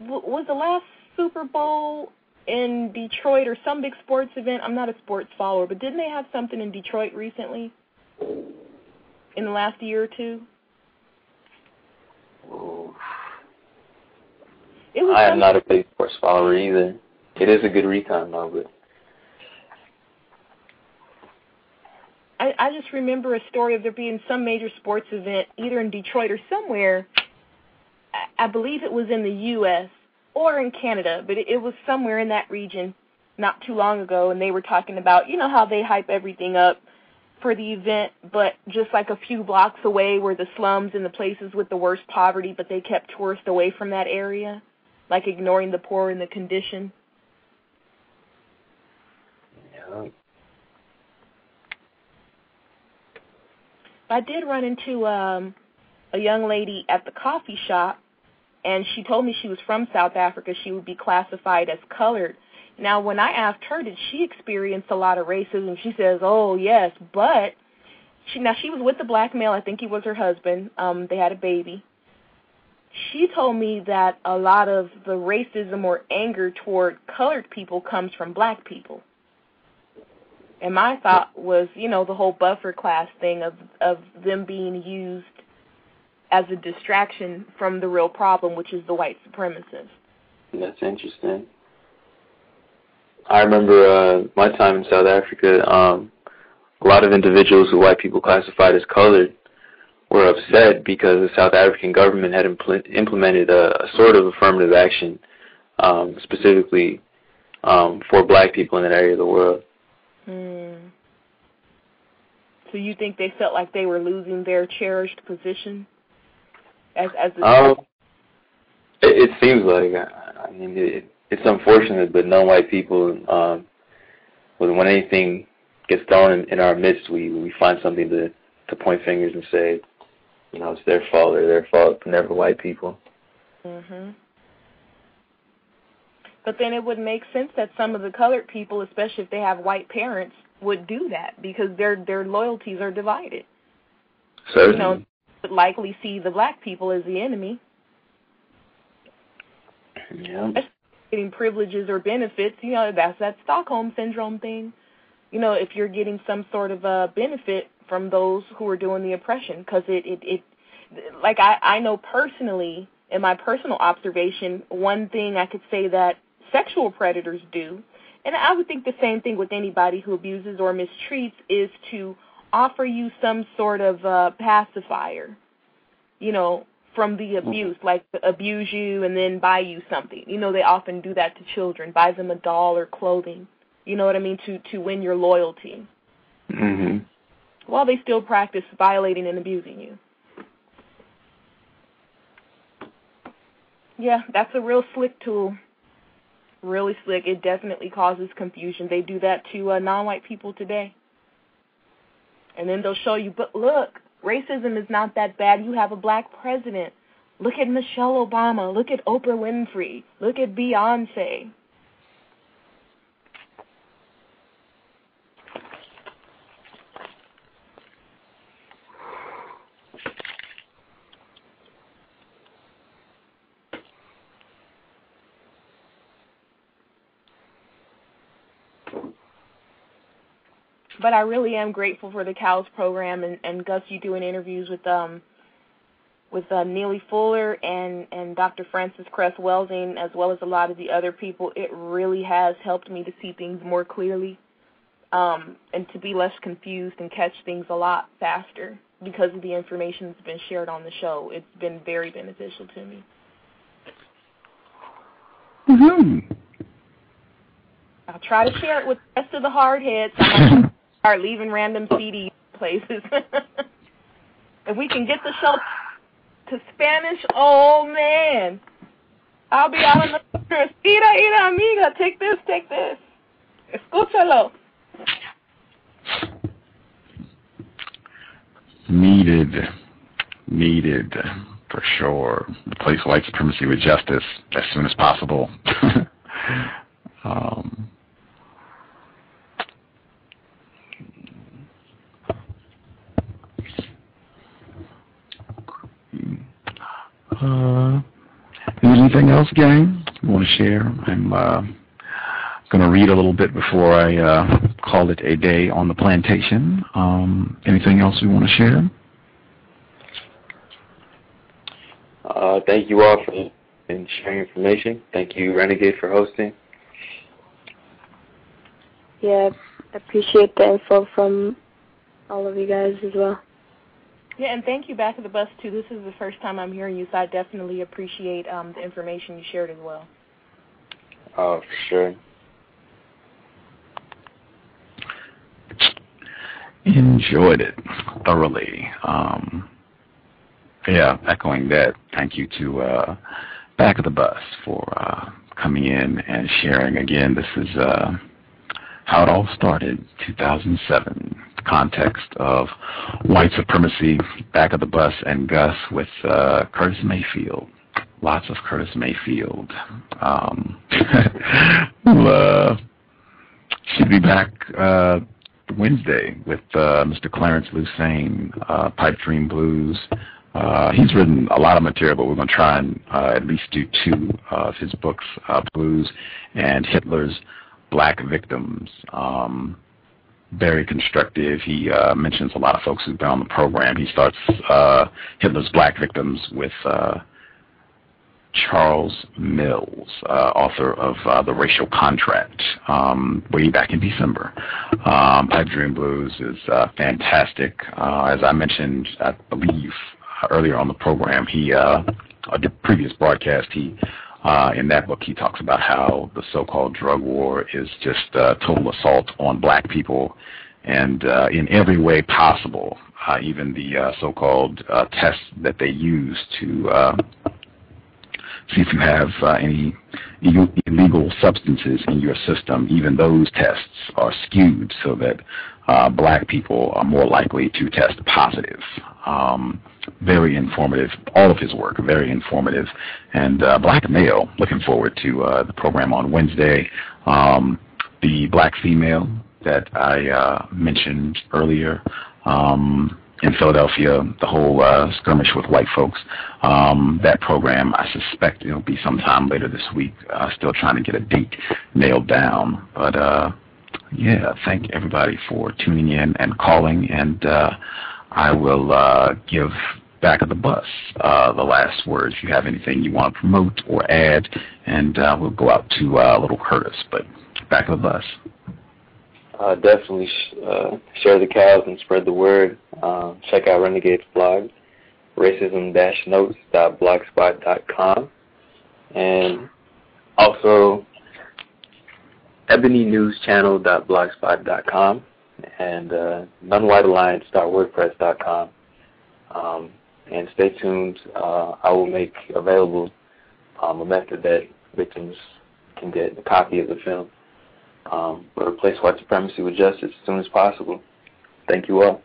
was the last Super Bowl in Detroit or some big sports event? I'm not a sports follower, but didn't they have something in Detroit recently? In the last year or two? I am not a big sports follower either. It is a good recon, though, but I just remember a story of there being some major sports event, either in Detroit or somewhere. I believe it was in the U.S. or in Canada, but it was somewhere in that region not too long ago, and they were talking about, you know, how they hype everything up for the event, but just like a few blocks away were the slums and the places with the worst poverty, but they kept tourists away from that area, like ignoring the poor and the condition. yeah. I did run into a young lady at the coffee shop, and she told me she was from South Africa. She would be classified as colored. Now, when I asked her, did she experience a lot of racism, she says, oh, yes, but she was with a black male. I think he was her husband. They had a baby. She told me that a lot of the racism or anger toward colored people comes from black people. And my thought was, you know, the whole buffer class thing of them being used as a distraction from the real problem, which is the white supremacists. That's interesting. I remember my time in South Africa, a lot of individuals who white people classified as colored were upset because the South African government had implemented a sort of affirmative action specifically for black people in that area of the world. So you think they felt like they were losing their cherished position as it seems like. I mean, it's unfortunate, but non-white people, when anything gets thrown in our midst, we find something to point fingers and say, you know, it's their fault or their fault, but never white people. Mhm. But then it would make sense that some of the colored people, especially if they have white parents, would do that because their loyalties are divided. Certainly. You know, would likely see the black people as the enemy. Yeah. Getting privileges or benefits, you know, that's that Stockholm Syndrome thing. You know, if you're getting some sort of a benefit from those who are doing the oppression, because it like I know personally, in my personal observation, one thing I could say that sexual predators do, and I would think the same thing with anybody who abuses or mistreats, is to offer you some sort of pacifier, you know, from the abuse, like abuse you and then buy you something. You know, they often do that to children, buy them a doll or clothing, you know what I mean, to win your loyalty. Mm-hmm. While they still practice violating and abusing you. Yeah, that's a real slick tool. Really slick. It definitely causes confusion. They do that to non-white people today. And then they'll show you, but look, racism is not that bad. You have a black president. Look at Michelle Obama. Look at Oprah Winfrey. Look at Beyonce. But I really am grateful for the C.O.W.S program, and Gus, you doing interviews with Neely Fuller and Dr. Francis Cress-Welsing, as well as a lot of the other people. It really has helped me to see things more clearly, and to be less confused and catch things a lot faster because of the information that's been shared on the show. It's been very beneficial to me. Mm-hmm. I'll try to share it with the rest of the hard heads. I'm going to start leaving random CDs places. If we can get the show to Spanish, oh man, I'll be out on the street. Mira, amiga, take this. Escúchalo. Needed, for sure. Replace white supremacy with justice as soon as possible. Anything else, gang, you want to share? I'm going to read a little bit before I call it a day on the plantation. Anything else you want to share? Thank you all for and sharing information. Thank you, Renegade, for hosting. Yeah, I appreciate the info from all of you guys as well. Yeah, and thank you, Back of the Bus, too. This is the first time I'm hearing you, so I definitely appreciate the information you shared as well. Oh, for sure. Enjoyed it thoroughly. Yeah, echoing that, thank you to Back of the Bus for coming in and sharing. Again, this is how it all started, 2007, the context of white supremacy, Back of the Bus, and Gus with Curtis Mayfield. Lots of Curtis Mayfield. We'll should be back Wednesday with Mr. Clarence Lucene, Pipe Dream Blues. He's written a lot of material, but we're going to try and at least do 2 of his books, Blues and Hitler's Black Victims. Very constructive. He mentions a lot of folks who've been on the program. He starts Hitler's Black Victims with Charles Mills, author of The Racial Contract, way back in December. Pipe Dream Blues is fantastic. As I mentioned, I believe, earlier on the program, the previous broadcast, in that book, he talks about how the so-called drug war is just a total assault on black people, and in every way possible, even the so-called tests that they use to see if you have any illegal substances in your system. Even those tests are skewed so that black people are more likely to test positive. Very informative. All of his work, very informative. And Black Male, looking forward to the program on Wednesday. The black female that I mentioned earlier, in Philadelphia, the whole skirmish with white folks. That program, I suspect it'll be sometime later this week. Still trying to get a date nailed down. But, yeah, thank everybody for tuning in and calling. And I will give Back of the Bus the last words. If you have anything you want to promote or add, and we'll go out to Little Curtis. But Back of the Bus. Definitely share the cows and spread the word. Check out Renegade's blog, racism-notes.blogspot.com, and also ebonynewschannel.blogspot.com and nonwhitealliance.wordpress.com. And stay tuned. I will make available a method that victims can get a copy of the film. We'll replace white supremacy with justice as soon as possible. Thank you all.